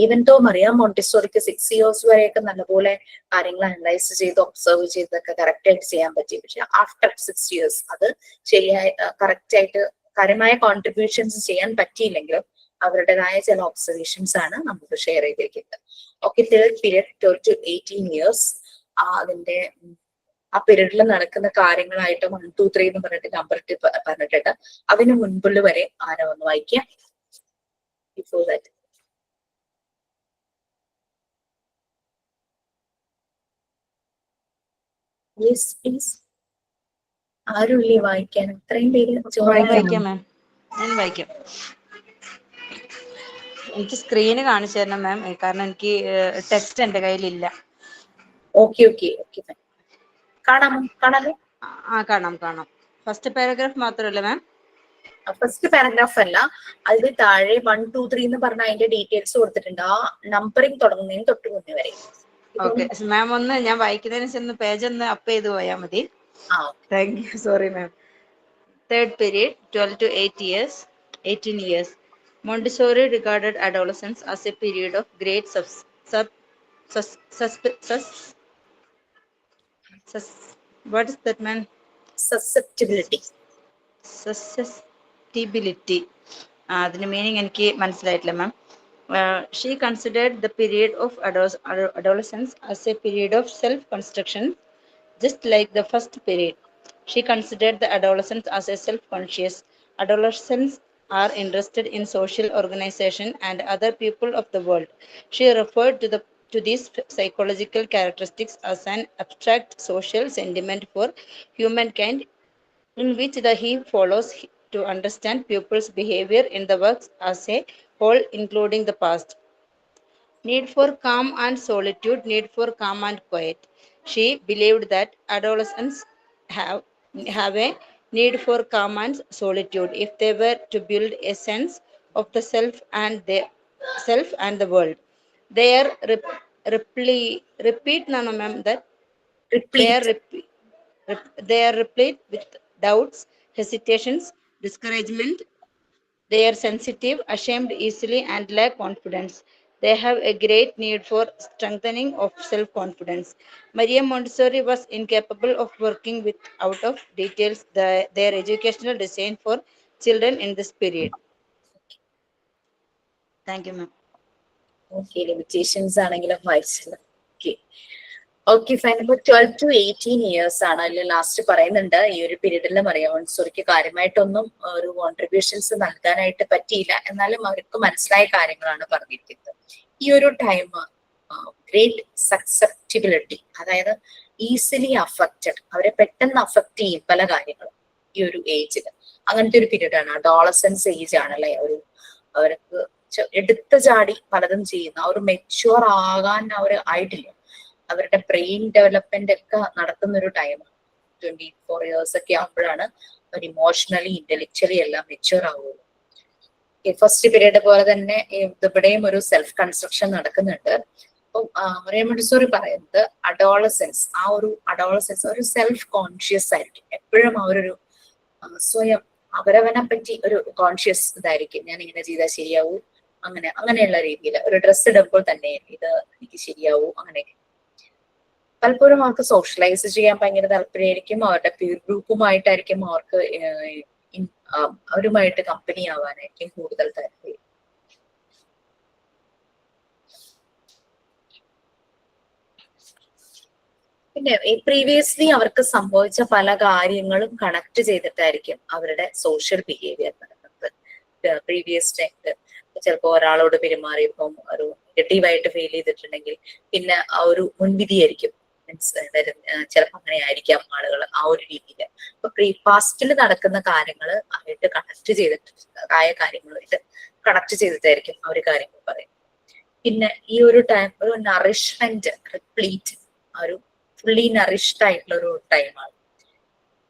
ഈവൻ തോ മറിയ മോണ്ടിസോറിക്ക് 6 ഇയേഴ്സ് വരെയൊക്കെ നല്ലപോലെ കാര്യങ്ങൾ അനലൈസ് ചെയ്ത് ഒബ്സർവ് ചെയ്തൊക്കെ കറക്റ്റ് ആയിട്ട് ചെയ്യാൻ പറ്റി. പക്ഷെ ആഫ്റ്റർ 6 ഇയേഴ്സ് അത് ശരിയായി കറക്റ്റ് ആയിട്ട് കാര്യമായ കോൺട്രിബ്യൂഷൻസ് ചെയ്യാൻ പറ്റിയില്ലെങ്കിലും അവരുടേതായ ചില ഒബ്സർവേഷൻസ് ആണ് നമുക്ക് ഷെയർ ചെയ്തിരിക്കുന്നത്. Okay, third period 12 to 18 years, അതിന്റെ ആ പീരീഡിൽ നടക്കുന്ന കാര്യങ്ങളായിട്ട് 1, 2, 3 എന്ന് പറഞ്ഞിട്ട് നമ്പർ പറഞ്ഞിട്ടുണ്ട്. അതിന് മുൻപുള്ള വരെ ആരോ ഒന്ന് വായിക്കാം. ബിഫോർ ദാറ്റ് യെസ് പ്ലീസ്, ആരുമില്ലേ വായിക്കാൻ? ഇത്രയും പേര് വായിക്കാം മാം, ഞാൻ വായിക്കാം. എനിക്ക് സ്ക്രീന് കാണിച്ചു തരണം മാം, കാരണം എനിക്ക് ടെക്സ്റ്റ് എന്റെ കയ്യിലില്ല. ഓക്കെ ഓക്കെ ഓക്കെ, കാണാമോ? കാണാമോ? കാണാം. ഫസ്റ്റ് പാരഗ്രാഫ് മാത്രമല്ല മാം? ഫസ്റ്റ് പാരഗ്രാഫ് അല്ല, അതിൽ താഴെ 1, 2, 3 എന്ന് പറഞ്ഞ അതിന്റെ ഡീറ്റെയിൽസ് കൊടുത്തിട്ടുണ്ട്. ആ നമ്പറിംഗ് തുടങ്ങുന്നതിന് തൊട്ട് മുന്നേ വരെ. ഓക്കെ മാം, ഒന്ന് ഞാൻ വായിക്കുന്നതിന് ചെന്ന് പേജ് ഒന്ന് അപ്പ് ചെയ്ത് പോയാൽ മതി. Thank you, sorry ma'am. Third period 12 to 18 years. Montessori regarded adolescence as a period of great what is that man? Susceptibility. അതിന്റെ മീനിങ് എനിക്ക് മനസ്സിലായിട്ടില്ല മാം. She considered the period of adolescence as a period of self-construction, just like the first period. She considered the adolescents as a self-conscious. Adolescents are interested in social organization and other people of the world. She referred to these psychological characteristics as an abstract social sentiment for humankind, in which the he follows to understand people's behavior in the works as a whole, including the past. Need for calm and solitude, need for calm and quiet. She believed that adolescents have a need for calm and solitude if they were to build a sense of the self and the world. They are repeat no ma'am, that they are replete with doubts, hesitations, discouragement. They are sensitive, ashamed easily, and lack confidence. They have a great need for strengthening of self-confidence. Maria Montessori was incapable of working with out of details their educational design for children in this period. Thank you, ma'am. Okay, limitations ആണെങ്കിലും വായിച്ചത്. Okay fine. ഇപ്പൊ 12 to 18 years ആണ് അതിൽ last പറയുന്നുണ്ട്. ഈ ഒരു പീരീഡിൽ മറിയ മോണ്ടിസോറിക്ക് കാര്യമായിട്ടൊന്നും ഒരു കോൺട്രിബ്യൂഷൻസ് നൽകാനായിട്ട് പറ്റിയില്ല, എന്നാലും അവർക്ക് മനസ്സിലായ കാര്യങ്ങളാണ് പറഞ്ഞിരിക്കുന്നത്. ഈ ഒരു ടൈം ഗ്രേറ്റ് സക്സെപ്റ്റിബിലിറ്റി, അതായത് ഈസിലി അഫക്റ്റഡ്, അവരെ പെട്ടെന്ന് അഫക്റ്റ് ചെയ്യും പല കാര്യങ്ങളും ഈ ഒരു ഏജിൽ. അങ്ങനത്തെ ഒരു പീരീഡ് ആണ്, അഡോളസൻസ് ഏജ് ആണല്ലേ. അവർക്ക് എടുത്തു ചാടി പലതും ചെയ്യുന്ന, അവർ മെച്യൂർ ആകാൻ അവർ ആയിട്ടില്ല. അവരുടെ ബ്രെയിൻ ഡെവലപ്മെന്റ് ഒക്കെ നടക്കുന്ന ഒരു ടൈമാണ്. 24 ഇയേഴ്സ് ഒക്കെ ആകുമ്പോഴാണ് അവർ ഇമോഷണലി ഇന്റലക്ച്വലി എല്ലാം മെച്യൂർ ആവുള്ളൂ. ഫസ്റ്റ് പീരീഡ് പോലെ തന്നെ ഇവിടെയും ഒരു സെൽഫ് കൺസ്ട്രക്ഷൻ നടക്കുന്നുണ്ട്. അപ്പം മറിയ മോണ്ടിസോറി പറയുന്നത് അഡോളസൻസ്, ഒരു സെൽഫ് കോൺഷ്യസ് ആയിരിക്കും എപ്പോഴും. അവരൊരു സ്വയം അവരവനെ പറ്റി ഒരു കോൺഷ്യസ് ഇതായിരിക്കും. ഞാൻ ഇങ്ങനെ ചെയ്താൽ ശരിയാവൂ, അങ്ങനെയുള്ള രീതിയിൽ ഒരു ഡ്രസ്സ് ഇടുമ്പോൾ തന്നെ ഇത് എനിക്ക് ശരിയാവൂ, അങ്ങനെയൊക്കെ. പലപ്പോഴും അവർക്ക് സോഷ്യലൈസ് ചെയ്യാൻ ഭയങ്കര താല്പര്യമായിരിക്കും. അവരുടെ പീർ ഗ്രൂപ്പുമായിട്ടായിരിക്കും അവർക്ക് അവരുമായിട്ട് കമ്പനി ആവാനായിരിക്കും കൂടുതൽ താല്പര്യം. പിന്നെ പ്രീവിയസ്ലി അവർക്ക് സംഭവിച്ച പല കാര്യങ്ങളും കണക്ട് ചെയ്തിട്ടായിരിക്കും അവരുടെ സോഷ്യൽ ബിഹേവിയർ നടക്കുന്നത്. പ്രീവിയസ് ടൈമില് ചിലപ്പോൾ ഒരാളോട് പെരുമാറിയപ്പം ഒരു നെഗറ്റീവായിട്ട് ഫീൽ ചെയ്തിട്ടുണ്ടെങ്കിൽ പിന്നെ ആ ഒരു മുൻവിധിയായിരിക്കും മീൻസ് ചിലപ്പോൾ അങ്ങനെ ആയിരിക്കാം ആളുകൾ ആ ഒരു രീതിയിൽ. അപ്പൊ പ്രീ പാസ്റ്റിൽ നടക്കുന്ന കാര്യങ്ങൾ ആയിട്ട് കണക്ട് ചെയ്തിട്ട് ആയ കാര്യങ്ങളുമായിട്ട് കണക്ട് ചെയ്തിട്ടായിരിക്കും അവർ കാര്യങ്ങൾ പറയും. പിന്നെ ഈ ഒരു ടൈം ഒരു നറിഷ്മെന്റ് റിപ്ലീറ്റ്, ഒരു ഫുള്ളി നറിഷ്ഡ് ആയിട്ടുള്ള ഒരു ടൈമാണ്.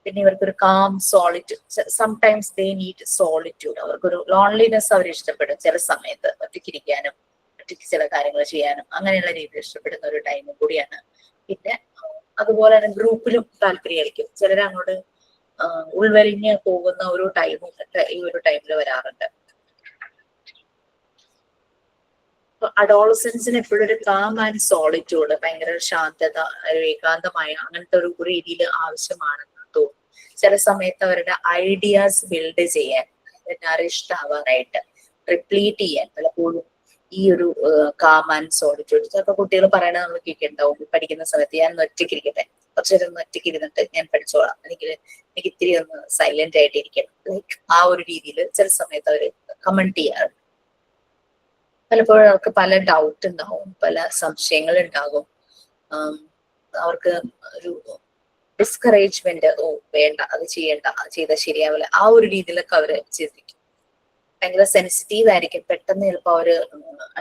പിന്നെ ഇവർക്കൊരു calm solitude, sometimes they need solitude, അവർക്കൊരു ലോൺലിനെസ് അവർ ഇഷ്ടപ്പെടും ചില സമയത്ത്, ഒറ്റയ്ക്കിരിക്കാനും ഒറ്റയ്ക്ക് ചില കാര്യങ്ങൾ ചെയ്യാനും അങ്ങനെയുള്ള രീതിയിൽ ഇഷ്ടപ്പെടുന്ന ഒരു ടൈം കൂടിയാണ്. പിന്നെ അതുപോലെ തന്നെ ഗ്രൂപ്പിലും താല്പര്യമായിരിക്കും, ചിലർ അങ്ങോട്ട് ഉൾവലിഞ്ഞ് പോകുന്ന ഒരു ടൈമും ഈ ഒരു ടൈമിൽ വരാറുണ്ട്. അഡോളസൻസിന് എപ്പോഴും ഒരു കാം ആൻഡ് സോളിറ്റ്യൂഡ്, ഭയങ്കര ശാന്തത, ഒരു ഏകാന്തമായ അങ്ങനത്തെ ഒരു രീതിയിൽ ആവശ്യമാണെന്ന് തോന്നും. ചില സമയത്ത് അവരുടെ ഐഡിയാസ് ബിൽഡ് ചെയ്യാൻ, നറിഷ്ഡ് ആവാനായിട്ട്, റിപ്ലീറ്റ് ചെയ്യാൻ പലപ്പോഴും ഈ ഒരു കാം ആൻഡ് സോളിറ്റ്യൂഡ്. ചിലപ്പോൾ കുട്ടികൾ പറയണത് നമ്മൾ കേൾക്കുന്നുണ്ടാവും, പഠിക്കുന്ന സമയത്ത് ഞാൻ ഒറ്റയ്ക്ക് ഇരിക്കട്ടെ, കുറച്ചു നേരം ഒന്ന് ഒറ്റയ്ക്ക് ഇരുന്നിട്ട് ഞാൻ പഠിച്ചോളാം, എനിക്ക് ഇത്തിരി ഒന്ന് സൈലന്റ് ആയിട്ട് ഇരിക്കണം, ലൈക്ക് ആ ഒരു രീതിയിൽ ചില സമയത്ത് അവർ കമന്റ് ചെയ്യാറുണ്ട്. പലപ്പോഴും അവർക്ക് പല ഡൗട്ട് ഉണ്ടാവും, പല സംശയങ്ങൾ ഉണ്ടാകും, അവർക്ക് ഒരു ഡിസ്കറേജ്മെന്റ്, ഓ വേണ്ട, അത് ചെയ്യണ്ട, അത് ചെയ്താൽ ശരിയാവില്ല, ആ ഒരു രീതിയിലൊക്കെ അവര് ചിന്തിക്കും. ഭയങ്കര സെൻസിറ്റീവ് ആയിരിക്കും, പെട്ടെന്ന് ചിലപ്പോൾ അവര്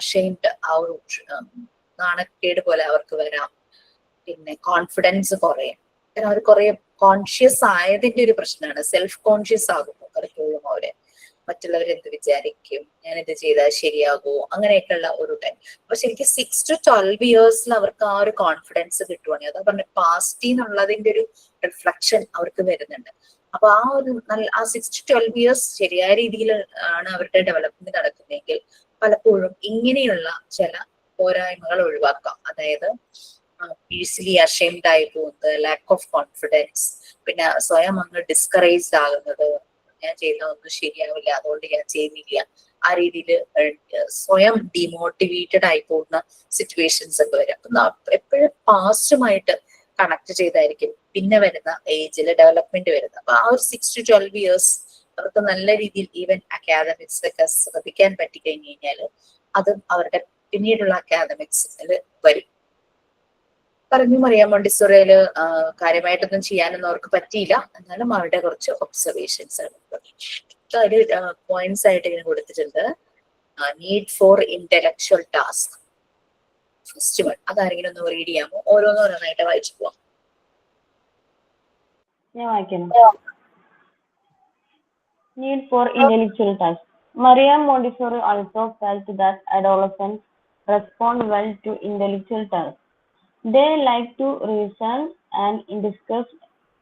അഷെയിംഡ്, ആ ഒരു നാണക്കേട് പോലെ അവർക്ക് വരാം. പിന്നെ കോൺഫിഡൻസ് കുറയും, കാരണം അവർ കുറെ കോൺഷ്യസ് ആയതിന്റെ ഒരു പ്രശ്നമാണ്. സെൽഫ് കോൺഷ്യസ് ആകുമ്പോൾ പലപ്പോഴും അവര് മറ്റുള്ളവരെന്ത് വിചാരിക്കും, ഞാനിത് ചെയ്താൽ ശരിയാകുമോ, അങ്ങനെയൊക്കെയുള്ള ഒരു ടൈം. അപ്പൊ ശരിക്കും 6 to 12 years അവർക്ക് ആ ഒരു കോൺഫിഡൻസ് കിട്ടുവാണെങ്കിൽ, അതാ പറഞ്ഞ പാസ്റ്റ് എന്നുള്ളതിന്റെ ഒരു റിഫ്ലക്ഷൻ അവർക്ക് വരുന്നുണ്ട്. അപ്പൊ ആ ഒരു ആ 6 to 12 years ശരിയായ രീതിയിൽ ആണ് അവരുടെ ഡെവലപ്മെന്റ് നടക്കുന്നതെങ്കിൽ പലപ്പോഴും ഇങ്ങനെയുള്ള ചില പോരായ്മകൾ ഒഴിവാക്കാം. അതായത് ഈസിലി അഷെയിംഡ് ആയി പോകുന്നത്, ലാക്ക് ഓഫ് കോൺഫിഡൻസ്, പിന്നെ സ്വയം അങ്ങ് ഡിസ്കറേജ്ഡ് ആകുന്നത്, ഞാൻ ചെയ്യുന്നതൊന്നും ശരിയാവില്ല അതുകൊണ്ട് ഞാൻ ചെയ്യുന്നില്ല, ആ രീതിയിൽ സ്വയം ഡിമോട്ടിവേറ്റഡ് ആയി പോകുന്ന സിറ്റുവേഷൻസ് ഒക്കെ വരും. അപ്പൊ എപ്പോഴും പാസ്റ്റുമായിട്ട് കണക്ട് ചെയ്തായിരിക്കും പിന്നെ വരുന്ന ഏജിൽ ഡെവലപ്മെന്റ് വരുന്നത്. അപ്പൊ ആ ഒരു 6 to 12 years അവർക്ക് നല്ല രീതിയിൽ ഈവൻ അക്കാദമിക്സ് ഒക്കെ ശ്രദ്ധിക്കാൻ പറ്റിക്കഴിഞ്ഞു കഴിഞ്ഞാല് അത് അവരുടെ പിന്നീടുള്ള അക്കാദമിക്സിൽ വരും. പറഞ്ഞു മറിയാം മോണ്ടിസോറിയില് കാര്യമായിട്ടൊന്നും ചെയ്യാനൊന്നും അവർക്ക് പറ്റിയില്ല, എന്നാലും അവരുടെ കുറച്ച് ഒബ്സർവേഷൻസ് ആണ്. അതിൽ പോയിന്റ്സ് ആയിട്ട് ഇങ്ങനെ കൊടുത്തിട്ടുണ്ട്. Need for intellectual task, first one, അതാരെങ്കിലും ഒന്ന് റീഡ് ചെയ്യാമോ? ഓരോന്നായിട്ട് വായിച്ചു പോവാം. ഞാൻ വായിക്കണം. Need for intellectual task. Maria Montessori also felt that adolescents respond well to intellectual tasks. They like to reason and discuss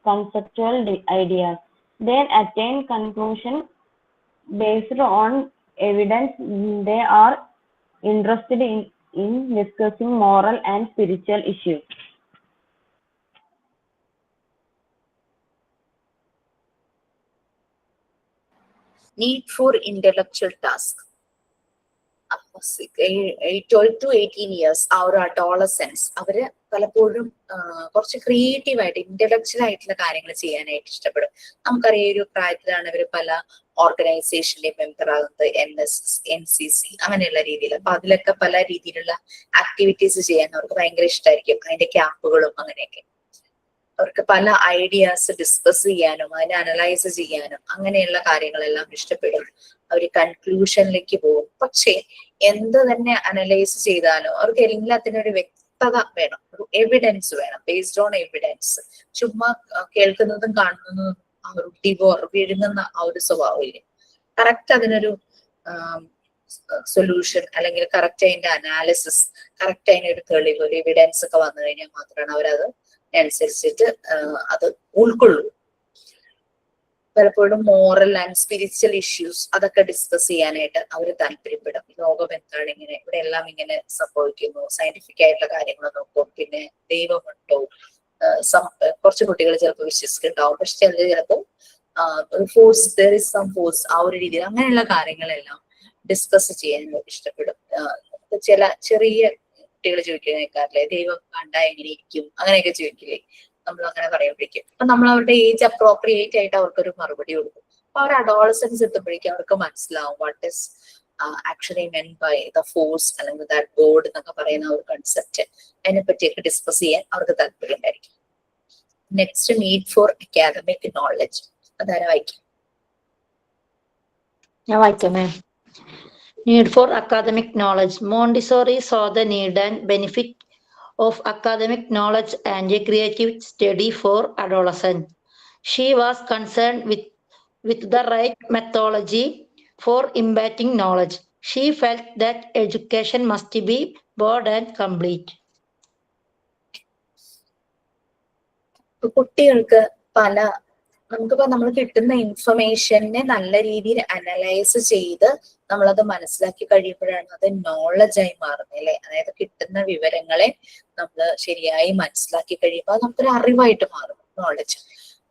conceptual ideas, then attain conclusion based on evidence. They are interested in discussing moral and spiritual issues. Need for intellectual task. 12 to 18 years ആ ഒരു adolescence അവര് പലപ്പോഴും കുറച്ച് creative ആയിട്ട് intellectual ആയിട്ടുള്ള കാര്യങ്ങൾ ചെയ്യാനായിട്ട് ഇഷ്ടപ്പെടും. നമുക്കറിയാം ഈ ഒരു പ്രായത്തിലാണ് ഇവർ പല ഓർഗനൈസേഷനിലെ മെമ്പർ ആകുന്നത്, NSS, NCC അങ്ങനെയുള്ള രീതിയിൽ. അപ്പൊ അതിലൊക്കെ പല രീതിയിലുള്ള ആക്ടിവിറ്റീസ് ചെയ്യാൻ അവർക്ക് ഭയങ്കര ഇഷ്ടമായിരിക്കും, അതിന്റെ ക്യാമ്പുകളും അങ്ങനെയൊക്കെ. അവർക്ക് പല ഐഡിയാസ് ഡിസ്കസ് ചെയ്യാനും അതിനെ അനലൈസ് ചെയ്യാനും അങ്ങനെയുള്ള കാര്യങ്ങളെല്ലാം ഇഷ്ടപ്പെടും. അവർ കൺക്ലൂഷനിലേക്ക് പോകും. പക്ഷെ എന്ത് തന്നെ അനലൈസ് ചെയ്താലും അവർക്ക് എല്ലാത്തിനും ഒരു വ്യക്തത വേണം, ഒരു എവിഡൻസ് വേണം, ബേസ്ഡ് ഓൺ എവിഡൻസ്. ചുമ്മാ കേൾക്കുന്നതും കാണുന്നതും അവർ വിഴുങ്ങുന്ന ആ ഒരു സ്വഭാവമില്ല. കറക്റ്റ് അതിനൊരു സൊല്യൂഷൻ അല്ലെങ്കിൽ കറക്റ്റ് അതിന്റെ അനാലിസിസ്, കറക്റ്റ് അതിനൊരു തെളിവ്, ഒരു എവിഡൻസ് ഒക്കെ വന്നു കഴിഞ്ഞാൽ മാത്രമാണ് അവരത് അനുസരിച്ചിട്ട് അത് ഉൾക്കൊള്ളൂ. പലപ്പോഴും മോറൽ ആൻഡ് സ്പിരിച്വൽ ഇഷ്യൂസ് അതൊക്കെ ഡിസ്കസ് ചെയ്യാനായിട്ട് അവർ താല്പര്യപ്പെടും. ലോകം എന്താണ്, ഇങ്ങനെ ഇവിടെ എല്ലാം ഇങ്ങനെ സംഭവിക്കുന്നു, സയന്റിഫിക് ആയിട്ടുള്ള കാര്യങ്ങൾ നോക്കും. പിന്നെ ദൈവമുണ്ടോ, കുറച്ച് കുട്ടികൾ ചിലപ്പോൾ വിശ്വസിക്കുന്നുണ്ടാവും, പക്ഷെ ചിലർ ചിലപ്പോൾ ഒരു force, there is some force, ആ ഒരു രീതിയിൽ അങ്ങനെയുള്ള കാര്യങ്ങളെല്ലാം ഡിസ്കസ് ചെയ്യാൻ ഇഷ്ടപ്പെടും. ചില ചെറിയ കുട്ടികൾ ചോദിക്കുന്നേക്കാറില്ലേ, ദൈവം കണ്ടാ എങ്ങനെ ഇരിക്കും, അങ്ങനെയൊക്കെ ചോദിക്കില്ലേ, നമ്മൾ അങ്ങനെ പറയുമ്പോഴേക്കും അപ്പൊ നമ്മൾ അവരുടെ ഏജ് അപ്രോപ്രിയേറ്റ് ആയിട്ട് അവർക്കൊരു മറുപടി കൊടുക്കും. അപ്പൊ അവർ അഡോളസൻസ് എത്തുമ്പോഴേക്കും അവർക്ക് മനസ്സിലാവും what is actually meant by the force അല്ലെങ്കിൽ ദാറ്റ് ഗോഡ് എന്നൊക്കെ പറയുന്ന ഒരു കൺസെപ്റ്റ്, അതിനെ പറ്റിയൊക്കെ ഡിസ്കസ് ചെയ്യാൻ അവർക്ക് താല്പര്യം ഉണ്ടായിരിക്കും. Next, need for academic knowledge. അതാരാ വായിക്കും? ഞാൻ വായിക്കാം മാം. Need for academic knowledge. Montessori saw the need and benefit of academic knowledge and a creative study for adolescents. She was concerned with the right methodology for imparting knowledge. She felt that education must be broad and complete. കുട്ടികൾക്ക് നമുക്കിപ്പോ നമ്മൾ കിട്ടുന്ന ഇൻഫർമേഷനെ നല്ല രീതിയിൽ analyse ചെയ്ത് നമ്മളത് മനസ്സിലാക്കി കഴിയുമ്പോഴാണ് അത് നോളജായി മാറുന്നത് അല്ലെ. അതായത് കിട്ടുന്ന വിവരങ്ങളെ നമ്മൾ ശരിയായി മനസ്സിലാക്കി കഴിയുമ്പോൾ നമുക്കൊരു അറിവായിട്ട് മാറും നോളജ്.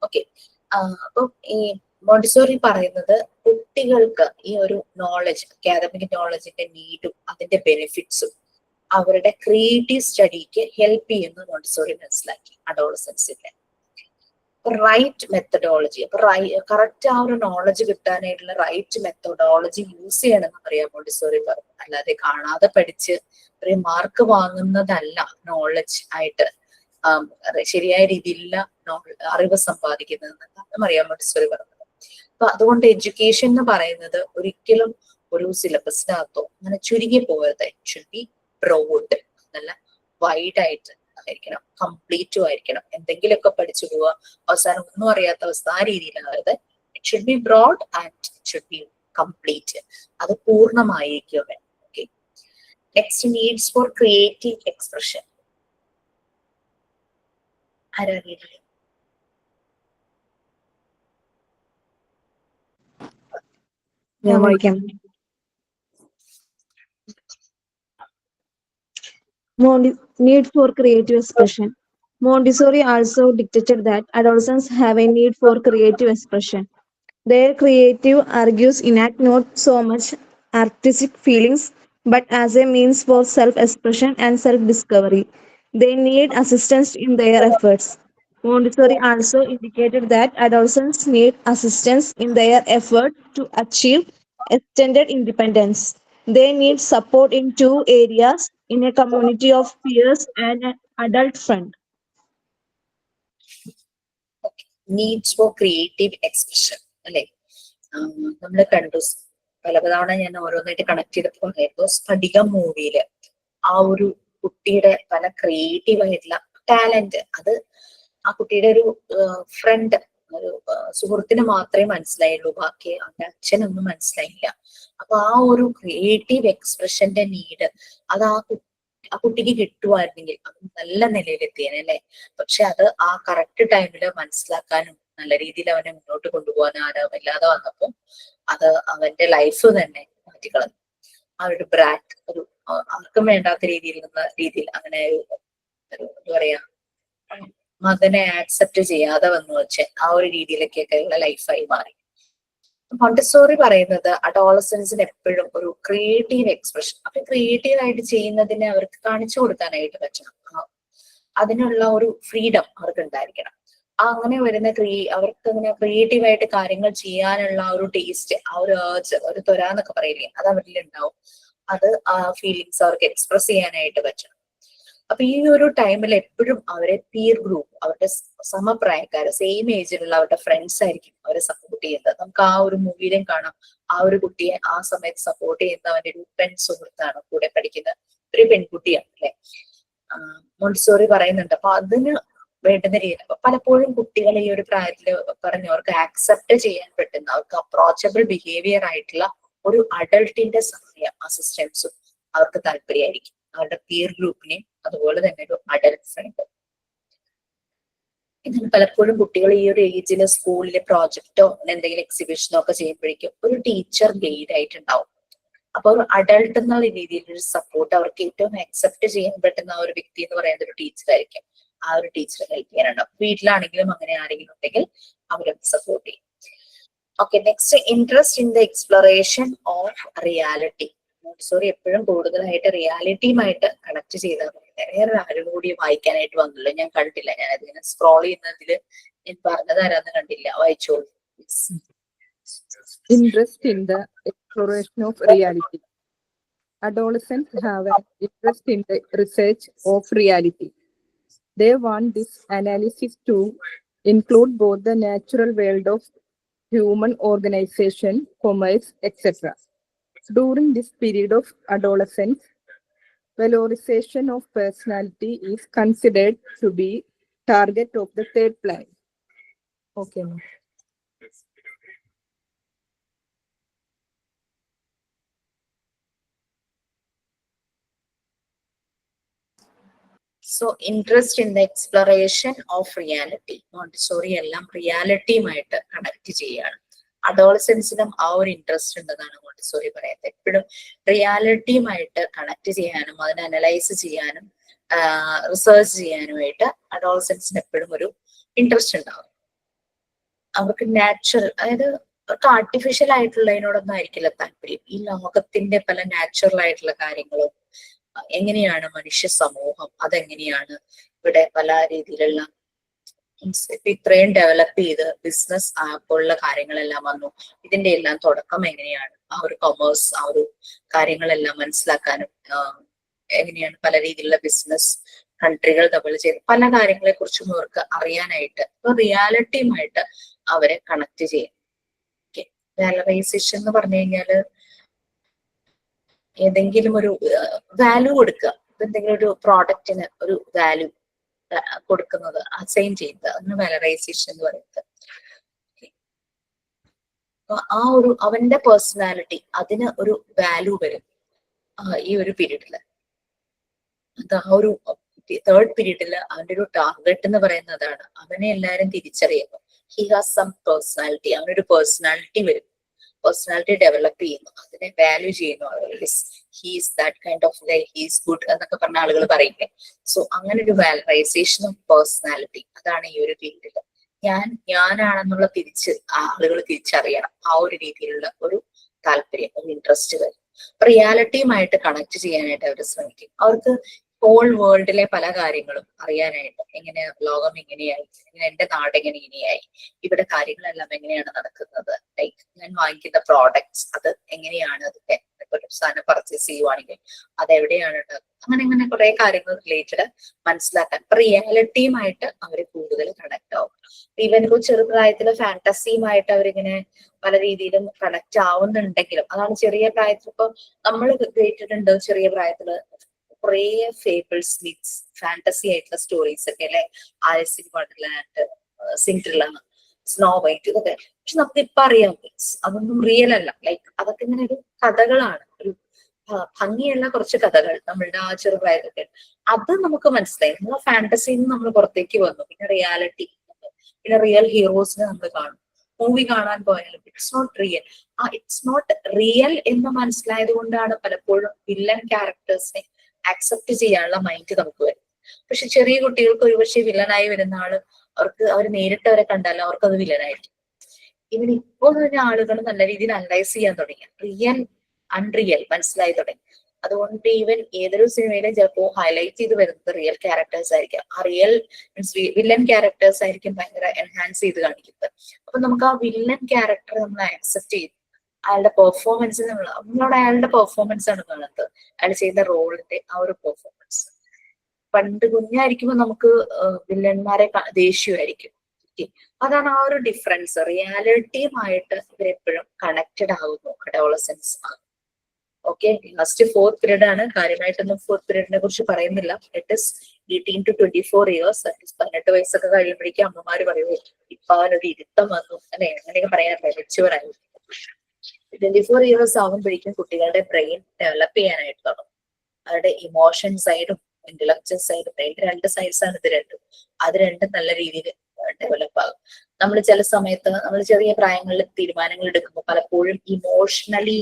ഓക്കെ, അപ്പൊ ഈ മോണ്ടിസോറി പറയുന്നത് കുട്ടികൾക്ക് ഈ ഒരു നോളജ്, അക്കാദമിക് നോളജിന്റെ നീഡും അതിന്റെ ബെനിഫിറ്റ്സും അവരുടെ ക്രിയേറ്റീവ് സ്റ്റഡിക്ക് ഹെൽപ്പ് ചെയ്യുന്നു മോണ്ടിസോറി മനസ്സിലാക്കി അഡോളസൻസിന്റെ. റൈറ്റ് മെത്തഡോളജി, അപ്പൊ കറക്റ്റ് ആ ഒരു നോളജ് കിട്ടാനായിട്ടുള്ള റൈറ്റ് മെത്തഡോളജി യൂസ് ചെയ്യണമെന്ന് അറിയാം മോണ്ടിസോറി പറഞ്ഞു. അല്ലാതെ കാണാതെ പഠിച്ച് ഒരു മാർക്ക് വാങ്ങുന്നതല്ല നോളജ് ആയിട്ട് ശരിയായ രീതിയിലുള്ള അറിവ് സമ്പാദിക്കുന്നതെന്ന് അറിയാൻ മോണ്ടിസോറി പറഞ്ഞത്. അപ്പൊ അതുകൊണ്ട് എഡ്യൂക്കേഷൻ എന്ന് പറയുന്നത് ഒരിക്കലും ഒരു സിലബസിനകത്തോ അങ്ങനെ ചുരുങ്ങി പോകരുത്. ഇറ്റ് ഷുഡ് ബി ബ്രോഡ്, നല്ല വൈഡ് ആയിട്ട് ആയിരിക്കണം, കംപ്ലീറ്റും ആയിരിക്കണം. എന്തെങ്കിലുമൊക്കെ പഠിച്ചു പോവുക, അവസാനം ഒന്നും അറിയാത്ത അവസ്ഥ, ആ രീതിയിലാകരുത്. It should be broad and it should be complete. അത് പൂർണ്ണമായിരിക്കും. Okay, next, needs for creative expression. ആരാ രീതിയിൽ? ഞാൻ വായിക്കാം. Need for creative expression. Montessori also dictated that adolescents have a need for creative expression. Their creative urges enact not so much artistic feelings, but as a means for self-expression and self-discovery. They need assistance in their efforts. Montessori also indicated that adolescents need assistance in their effort to achieve extended independence. They need support in two areas: in a community of peers and an adult friend. Needs for creative expression അല്ലെ. നമ്മൾ കണ്ടു പലതവണ, ഞാൻ ഓരോന്നായിട്ട് connect ചെയ്തപ്പോൾ പറയുമ്പോൾ സ്ഫടികം മൂവിയില് ആ ഒരു കുട്ടിയുടെ പല ക്രിയേറ്റീവ് ആയിട്ടുള്ള ടാലന്റ്, അത് ആ കുട്ടിയുടെ ഒരു ഫ്രണ്ട്, ഒരു സുഹൃത്തിന് മാത്രമേ മനസ്സിലായുള്ളൂ, ബാക്കി അവന്റെ അച്ഛനൊന്നും മനസ്സിലായില്ല. അപ്പൊ ആ ഒരു ക്രിയേറ്റീവ് എക്സ്പ്രഷന്റെ നീഡ് അത് ആ കുട്ടിക്ക് കിട്ടുമായിരുന്നെങ്കിൽ അത് നല്ല നിലയിലെത്തിയേനെ അല്ലെ. പക്ഷെ അത് ആ കറക്റ്റ് ടൈമില് മനസ്സിലാക്കാനും നല്ല രീതിയിൽ അവനെ മുന്നോട്ട് കൊണ്ടുപോകാനും ആരാമില്ലാതെ വന്നപ്പോ അത് അവന്റെ ലൈഫ് തന്നെ മാറ്റിക്കളഞ്ഞു. ആ ഒരു ബ്രാറ്റ്, ഒരു ആർക്കും വേണ്ടാത്ത രീതിയിൽ അങ്ങനെ ഒരു എന്താ പറയാ, മകനെ ആക്സെപ്റ്റ് ചെയ്യാതെ വന്നു വെച്ച് ആ ഒരു രീതിയിലേക്കൊക്കെ ഉള്ള ലൈഫായി മാറി. മോണ്ടിസോറി പറയുന്നത് അഡോളസൻസിന് എപ്പോഴും ഒരു ക്രിയേറ്റീവ് എക്സ്പ്രഷൻ, അപ്പൊ ക്രിയേറ്റീവ് ആയിട്ട് ചെയ്യുന്നതിനെ അവർക്ക് കാണിച്ചു കൊടുക്കാനായിട്ട് പറ്റണം. അതിനുള്ള ഒരു ഫ്രീഡം അവർക്ക് ഉണ്ടായിരിക്കണം. അങ്ങനെ വരുന്ന അവർക്ക് അങ്ങനെ ക്രിയേറ്റീവ് ആയിട്ട് കാര്യങ്ങൾ ചെയ്യാനുള്ള ഒരു ടേസ്റ്റ്, ആ ഒരു ഏർജ്, ഒരു ത്വര എന്നൊക്കെ പറയില്ലേ, അത് അവരിൽ ഉണ്ടാവും. അത് ആ ഫീലിങ്സ് അവർക്ക് എക്സ്പ്രസ് ചെയ്യാനായിട്ട് പറ്റണം. അപ്പൊ ഈ ഒരു ടൈമിൽ എപ്പോഴും അവരെ പീർ ഗ്രൂപ്പ്, അവരുടെ സമപ്രായക്കാര്, സെയിം ഏജിലുള്ള അവരുടെ ഫ്രണ്ട്സ് ആയിരിക്കും അവരെ സപ്പോർട്ട് ചെയ്യുന്നത്. നമുക്ക് ആ ഒരു മൂവിയിലും കാണാം, ആ ഒരു കുട്ടിയെ ആ സമയത്ത് സപ്പോർട്ട് ചെയ്യുന്ന അവന്റെ ഒരു പെൺ സുഹൃത്താണ്, കൂടെ പഠിക്കുന്ന ഒരു പെൺകുട്ടിയാണ് അല്ലെ. മോണ്ടിസോറി പറയുന്നുണ്ട്. അപ്പൊ അതിന് വേണ്ടുന്ന രീതി, അപ്പൊ പലപ്പോഴും കുട്ടികൾ ഈ ഒരു പ്രായത്തില് പറഞ്ഞവർക്ക് ആക്സെപ്റ്റ് ചെയ്യാൻ പറ്റുന്ന, അവർക്ക് അപ്രോച്ചബിൾ ബിഹേവിയർ ആയിട്ടുള്ള ഒരു അഡൾട്ടിന്റെ സഹായം, അസിസ്റ്റൻസും അവർക്ക് താല്പര്യമായിരിക്കും. അവരുടെ പീർ ഗ്രൂപ്പിനെയും അതുപോലെ തന്നെ ഒരു അഡൽട്ട് ഫ്രണ്ട്. ഇതിന് പലപ്പോഴും കുട്ടികൾ ഈ ഒരു ഏജില് സ്കൂളിലെ പ്രോജക്റ്റോ എന്തെങ്കിലും എക്സിബിഷനോ ഒക്കെ ചെയ്യുമ്പോഴേക്കും ഒരു ടീച്ചർ ഗൈഡ് ആയിട്ടുണ്ടാവും. അപ്പൊ ഒരു അഡൾട്ട് എന്നുള്ള രീതിയിൽ ഒരു സപ്പോർട്ട് അവർക്ക് ഏറ്റവും അക്സെപ്റ്റ് ചെയ്യാൻ പറ്റുന്ന ആ ഒരു വ്യക്തി എന്ന് പറയുന്നത് ഒരു ടീച്ചറായിരിക്കും. ആ ഒരു ടീച്ചറെ ഹെൽപ്പ് ചെയ്യാനുണ്ടാവും. വീട്ടിലാണെങ്കിലും അങ്ങനെ ആരെങ്കിലും ഉണ്ടെങ്കിൽ അവരെ സപ്പോർട്ട് ചെയ്യും. Okay, next, interest in the exploration of reality. Montessori എപ്പോഴും കൂടുതലായിട്ട് റിയാലിറ്റിയുമായിട്ട് കണക്ട് ചെയ്താൽ പറയുന്നത്. വേറെ ആരും കൂടി വായിക്കാനായിട്ട് വന്നല്ലോ, ഞാൻ കണ്ടില്ല. ഞാൻ അതിങ്ങനെ സ്ക്രോൾ ചെയ്യുന്നതില് ഞാൻ പറഞ്ഞത് ആരാന്ന് കണ്ടില്ല, വായിച്ചോളൂ. Interest in the exploration of reality. Adolescents have an interest in the research of reality. They want this analysis to include both the natural world of human organization, commerce, etc. During this period of adolescence, valorization of personality is considered to be target of the third plan. Okay, ma'am. So interest in the exploration of reality. Montessori എല്ലാം റിയാലിറ്റിയുമായിട്ട് connect ചെയ്യാണ്. അഡോളസൻസിനും ആ ഒരു interest ഉണ്ടെന്നാണ് Montessori പറയുന്നത്. എപ്പോഴും റിയാലിറ്റിയുമായിട്ട് connect ചെയ്യാനും അതിനെ analyse ചെയ്യാനും റിസർച്ച് ചെയ്യാനുമായിട്ട് അഡോളസൻസിന് എപ്പോഴും ഒരു ഇൻട്രസ്റ്റ് ഉണ്ടാവും. അവർക്ക് നാച്ചുറൽ, അതായത് അവർക്ക് ആർട്ടിഫിഷ്യൽ ആയിട്ടുള്ളതിനോടൊന്നും ആയിരിക്കില്ല താല്പര്യം. ഈ ലോകത്തിന്റെ പല നാച്ചുറൽ ആയിട്ടുള്ള കാര്യങ്ങളും എങ്ങനെയാണ് മനുഷ്യ സമൂഹം, അതെങ്ങനെയാണ് ഇവിടെ പല രീതിയിലുള്ള ഇത്രയും ഡെവലപ്പ് ചെയ്ത് ബിസിനസ് പോലുള്ള കാര്യങ്ങളെല്ലാം വന്നു. ഇതിന്റെ എല്ലാം തുടക്കം എങ്ങനെയാണ്, ആ ഒരു കൊമേഴ്സ്, ആ ഒരു കാര്യങ്ങളെല്ലാം മനസ്സിലാക്കാനും എങ്ങനെയാണ് പല രീതിയിലുള്ള ബിസിനസ് കൺട്രികൾ തമ്മിൽ ചെയ്ത് പല കാര്യങ്ങളെ കുറിച്ചും അവർക്ക് അറിയാനായിട്ട് റിയാലിറ്റിയുമായിട്ട് അവരെ കണക്ട് ചെയ്യാം. ഓക്കെ, വാലറൈസേഷൻ എന്ന് പറഞ്ഞു കഴിഞ്ഞാല് ഏതെങ്കിലും ഒരു വാല്യൂ കൊടുക്കുക, എന്തെങ്കിലും ഒരു പ്രോഡക്റ്റിന് ഒരു വാല്യൂ കൊടുക്കുന്നത്, അസൈൻ ചെയ്യുന്നത്, അതിന് വാലറൈസേഷൻ എന്ന് പറയുന്നത്. ആ ഒരു അവന്റെ പേഴ്സണാലിറ്റി അതിന് ഒരു വാല്യൂ വരും ഈ ഒരു പീരീഡില്. അത് ആ ഒരു തേർഡ് പീരീഡില് അവന്റെ ഒരു ടാർഗറ്റ് എന്ന് പറയുന്നതാണ് അവനെ എല്ലാരും തിരിച്ചറിയുന്നു. ഹി ഹാസ് സം പേഴ്സണാലിറ്റി, അവനൊരു പേഴ്സണാലിറ്റി വരും, പേഴ്സണാലിറ്റി ഡെവലപ്പ് ചെയ്യുന്നു, അതിനെ വാല്യൂ ചെയ്യുന്നു. He's that kind of Guy, he's good എന്നൊക്കെ പറഞ്ഞ ആളുകൾ പറയില്ലേ. സോ അങ്ങനെ ഒരു വാലറൈസേഷൻ ഓഫ് പേഴ്സണാലിറ്റി, അതാണ് ഈ ഒരു പീരീഡില് ഞാനാണെന്നുള്ള ആളുകൾ തിരിച്ചറിയണം. ആ ഒരു രീതിയിലുള്ള ഒരു താല്പര്യം, ഒരു ഇൻട്രസ്റ്റ് വരും. റിയാലിറ്റിയുമായിട്ട് കണക്ട് ചെയ്യാനായിട്ട് അവർ ശ്രമിക്കും. അവർക്ക് ഹോൾ വേൾഡിലെ പല കാര്യങ്ങളും അറിയാനായിട്ട്, എങ്ങനെ ലോകം എങ്ങനെയായി, എന്റെ നാട് ഇങ്ങനെയായി, ഇവിടെ കാര്യങ്ങളെല്ലാം എങ്ങനെയാണ് നടക്കുന്നത്, ലൈക്ക് ഞാൻ വാങ്ങിക്കുന്ന പ്രോഡക്ട്സ് അത് എങ്ങനെയാണ്, അതിന്റെ ഒരു സാധനം പർച്ചേസ് ചെയ്യുവാണെങ്കിൽ അതെവിടെയാണ് അങ്ങനെ കുറെ കാര്യങ്ങൾ റിലേറ്റഡ് മനസ്സിലാക്കാൻ റിയാലിറ്റിയുമായിട്ട് അവർ കൂടുതൽ കണക്ട് ആവും. ഈവൻ ഇപ്പോൾ ചെറുപ്രായത്തില് ഫാന്റസിയുമായിട്ട് അവരിങ്ങനെ പല രീതിയിലും കണക്ട് ആവുന്നുണ്ടെങ്കിലും, അതാണ് ചെറിയ പ്രായത്തിൽ ഇപ്പൊ നമ്മൾ കേട്ടിട്ടുണ്ട് ചെറിയ പ്രായത്തില് കുറേ ഫേബിൾസ് മീൻസ് ഫാന്റസി ആയിട്ടുള്ള സ്റ്റോറീസ് ഒക്കെ അല്ലെ, Alice in Wonderland, Cinderella, snow white, ഇതൊക്കെ. പക്ഷെ നമുക്ക് ഇപ്പൊ അറിയാം അതൊന്നും റിയൽ അല്ല. ലൈക്ക് അതൊക്കെ ഇങ്ങനെ ഒരു കഥകളാണ്, ഒരു ഭംഗിയുള്ള കുറച്ച് കഥകൾ നമ്മളുടെ ആ ചെറുപ്രായത്തൊക്കെ. അത് നമുക്ക് മനസ്സിലായി, നമ്മൾ ഫാന്റസിയിൽ നിന്ന് നമ്മൾ പുറത്തേക്ക് വന്നു. പിന്നെ റിയാലിറ്റി, പിന്നെ റിയൽ ഹീറോസിനെ നമ്മൾ കാണും. മൂവി കാണാൻ പോയാലും it's not real. It's not real എന്ന് മനസ്സിലായത് കൊണ്ടാണ് പലപ്പോഴും വില്ലൻ ക്യാരക്ടേഴ്സിനെ ആക്സെപ്റ്റ് ചെയ്യാനുള്ള മൈൻഡ് നമുക്ക് വരും. പക്ഷെ ചെറിയ കുട്ടികൾക്ക് ഒരുപക്ഷെ വില്ലനായി വരുന്ന ആള് അവർ നേരിട്ട് അവരെ കണ്ടാലും അവർക്ക് അത് വില്ലനായിരിക്കും. ഇവിടെ ഇപ്പോൾ തന്നെ ആളുകൾ നല്ല രീതിയിൽ അനലൈസ് ചെയ്യാൻ തുടങ്ങി, റിയൽ അൺറിയൽ മനസ്സിലായി തുടങ്ങി. അതുകൊണ്ട് ഈവൻ ഏതൊരു സിനിമയിലും ചിലപ്പോൾ ഹൈലൈറ്റ് ചെയ്ത് വരുന്നത് റിയൽ ക്യാരക്ടേഴ്സ് ആയിരിക്കും. ആ റിയൽ മീൻസ് വില്ലൻ ക്യാരക്ടേഴ്സ് ആയിരിക്കും ഭയങ്കര എൻഹാൻസ് ചെയ്ത് കാണിക്കുന്നത്. അപ്പൊ നമുക്ക് ആ വില്ലൻ ക്യാരക്ടർ നമ്മൾ ആക്സെപ്റ്റ് ചെയ്യും. അയാളുടെ പെർഫോമൻസ് നമ്മളോട് അയാളുടെ പെർഫോമൻസ് ആണ് കാണുന്നത്, അയാൾ ചെയ്യുന്ന റോളിന്റെ ആ ഒരു പെർഫോമൻസ്. പണ്ട് കുഞ്ഞായിരിക്കുമ്പോൾ നമുക്ക് വില്ലന്മാരെ ദേഷ്യമായിരിക്കും. അതാണ് ആ ഒരു ഡിഫറൻസ്. റിയാലിറ്റിയുമായിട്ട് ഇവരെപ്പോഴും കണക്റ്റഡ് ആകുന്നു adolescence. Okay, last fourth period ആണ്. കാര്യമായിട്ടൊന്നും ഫോർത്ത് പീരീഡിനെ കുറിച്ച് പറയുന്നില്ല. It is 18 to 24 years. 18 വയസ്സൊക്കെ കഴിയുമ്പോഴേക്കും അമ്മമാര് പറയുമോ ഇപ്പൊ അവനൊരു ഇരുത്തം വന്നു അല്ലെ, അങ്ങനെയൊക്കെ പറയാറില്ല, മെച്യൂർ ആയി. 24 years ആകുമ്പോഴേക്കും കുട്ടികളുടെ ബ്രെയിൻ ഡെവലപ്പ് ചെയ്യാനായിട്ട് തുടങ്ങും. അവരുടെ ഇമോഷൻ സൈഡും ഇന്റലക്ച്വൽ സൈഡും, അതിന്റെ രണ്ട് സൈഡ്സ് ആണ് ഇത് രണ്ടും. അത് രണ്ടും നല്ല രീതിയിൽ ഡെവലപ്പ് ആകും. നമ്മൾ ചില സമയത്ത് നമ്മൾ ചെറിയ പ്രായങ്ങളിൽ തീരുമാനങ്ങൾ എടുക്കുമ്പോൾ പലപ്പോഴും ഇമോഷണലി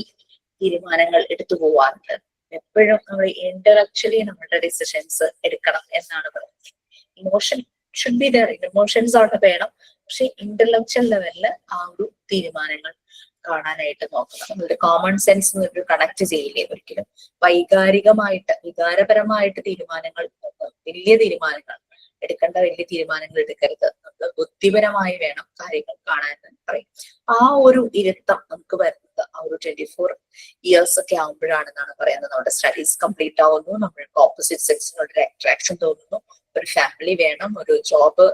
തീരുമാനങ്ങൾ എടുത്തു പോവാറുണ്ട്. എപ്പോഴും നമ്മൾ ഇന്റലക്ച്വലി നമ്മളുടെ ഡിസിഷൻസ് എടുക്കണം എന്നാണ് പറയുന്നത്. Emotion should be there, emotions അവിടെ വേണം. പക്ഷെ ഇന്റലക്ച്വൽ ലെവലില് ആ ഒരു തീരുമാനങ്ങൾ കാണാനായിട്ട് നോക്കണം. നമ്മളുടെ കോമൺ സെൻസ് ഒരു കണക്ട് ചെയ്യില്ലേ ഒരിക്കലും. വൈകാരികമായിട്ട് വികാരപരമായിട്ട് തീരുമാനങ്ങൾ, വലിയ തീരുമാനങ്ങൾ എടുക്കേണ്ട വലിയ തീരുമാനങ്ങൾ എടുക്കരുത്. നമ്മൾ ബുദ്ധിപരമായി വേണം കാര്യങ്ങൾ കാണാൻ പറയും. ആ ഒരു ഇരുത്തം നമുക്ക് വരുന്നത് ആവുന്നത് ആ ഒരു 24 ഇയേഴ്സ് ഒക്കെ ആവുമ്പോഴാണെന്നാണ് പറയുന്നത്. നമ്മുടെ സ്റ്റഡീസ് കംപ്ലീറ്റ് ആവുന്നു, നമ്മൾക്ക് ഓപ്പോസിറ്റ് സെക്സിനോട് ഒരു അട്രാക്ഷൻ തോന്നുന്നു, ഒരു ഫാമിലി വേണം, ഒരു ജോബ്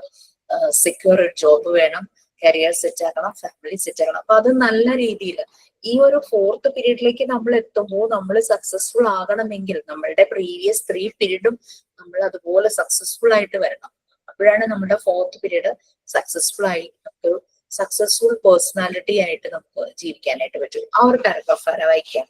സെക്യൂർ ഒരു ജോബ് വേണം, കരിയർ സെറ്റ് ആക്കണം, ഫാമിലി സെറ്റ് ആക്കണം. അപ്പൊ അത് നല്ല രീതിയിൽ ഈ ഒരു 4th പീരീഡിലേക്ക് നമ്മൾ എത്തുമ്പോൾ നമ്മൾ സക്സസ്ഫുൾ ആകണമെങ്കിൽ നമ്മളുടെ പ്രീവിയസ് 3 പീരീഡും നമ്മൾ അതുപോലെ സക്സസ്ഫുൾ ആയിട്ട് വരണം. അപ്പോഴാണ് നമ്മുടെ 4th പീരീഡ് സക്സസ്ഫുൾ ആയി നമുക്ക് സക്സസ്ഫുൾ പേഴ്സണാലിറ്റി ആയിട്ട് നമുക്ക് ജീവിക്കാനായിട്ട് പറ്റും. ആ ഒരു പാരഗ്രാഫ് ആരാ വായിക്കാം?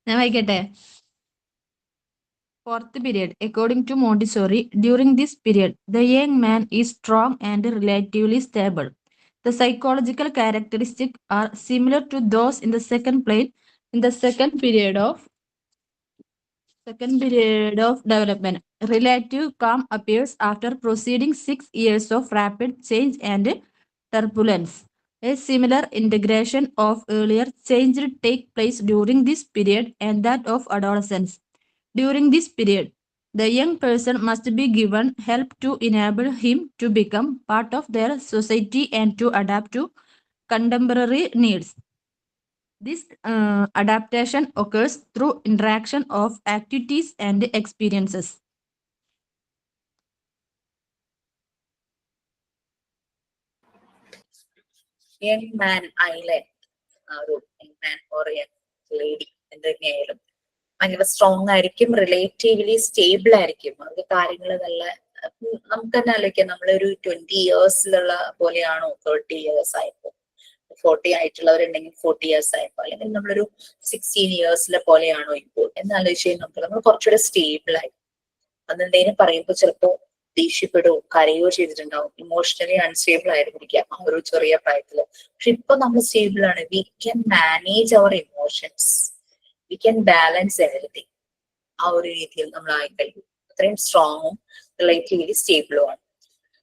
ഞാൻ വായിക്കട്ടെ. 4th period. According to Montessori, during this period, the young man is strong and relatively stable. The psychological characteristics are similar to those in the second plane. In the second period of development, relative calm appears after proceeding 6 years of rapid change and turbulence. A similar integration of earlier change take place during this period and that of adolescence. During this period, the young person must be given help to enable him to become part of their society and to adapt to contemporary needs. This adaptation occurs through interaction of activities and experiences. Young man island, ആ ഒരു young man or young lady എന്തുതന്നെയായാലും ഭയങ്കര strong ആയിരിക്കും, relatively stable ആയിരിക്കും. അത് കാര്യങ്ങൾ നല്ല നമുക്ക് തന്നെ ആലോചിക്കാം, നമ്മളൊരു 20 ഇയേഴ്സിലുള്ള പോലെയാണോ 30 ഇയേഴ്സ് ആയപ്പോ, 40 ആയിട്ടുള്ളവരുണ്ടെങ്കിൽ 40 ഇയേഴ്സ് ആയപ്പോ, അല്ലെങ്കിൽ നമ്മളൊരു 16 ഇയേഴ്സിലെ പോലെയാണോ ഇപ്പോൾ എന്നാലോചിച്ച് കഴിഞ്ഞാൽ നമ്മൾ കുറച്ചുകൂടെ സ്റ്റേബിൾ ആയി. അതെന്തേലും പറയുമ്പോൾ ചിലപ്പോ ദേഷ്യപ്പെടുകയോ കരയോ ചെയ്തിട്ടുണ്ടാവും, ഇമോഷണലി അൺസ്റ്റേബിൾ ആയിരുന്നിരിക്കാം ആ ഒരു ചെറിയ പ്രായത്തില്. പക്ഷെ ഇപ്പൊ നമ്മൾ സ്റ്റേബിൾ ആണ്, we can manage our emotions, we can balance everything. ആ ഒരു രീതിയിൽ നമ്മൾ ആയി കഴിയും. അത്രയും സ്ട്രോങ്ങും റിലേറ്റീവ്ലി സ്റ്റേബിളും ആണ്.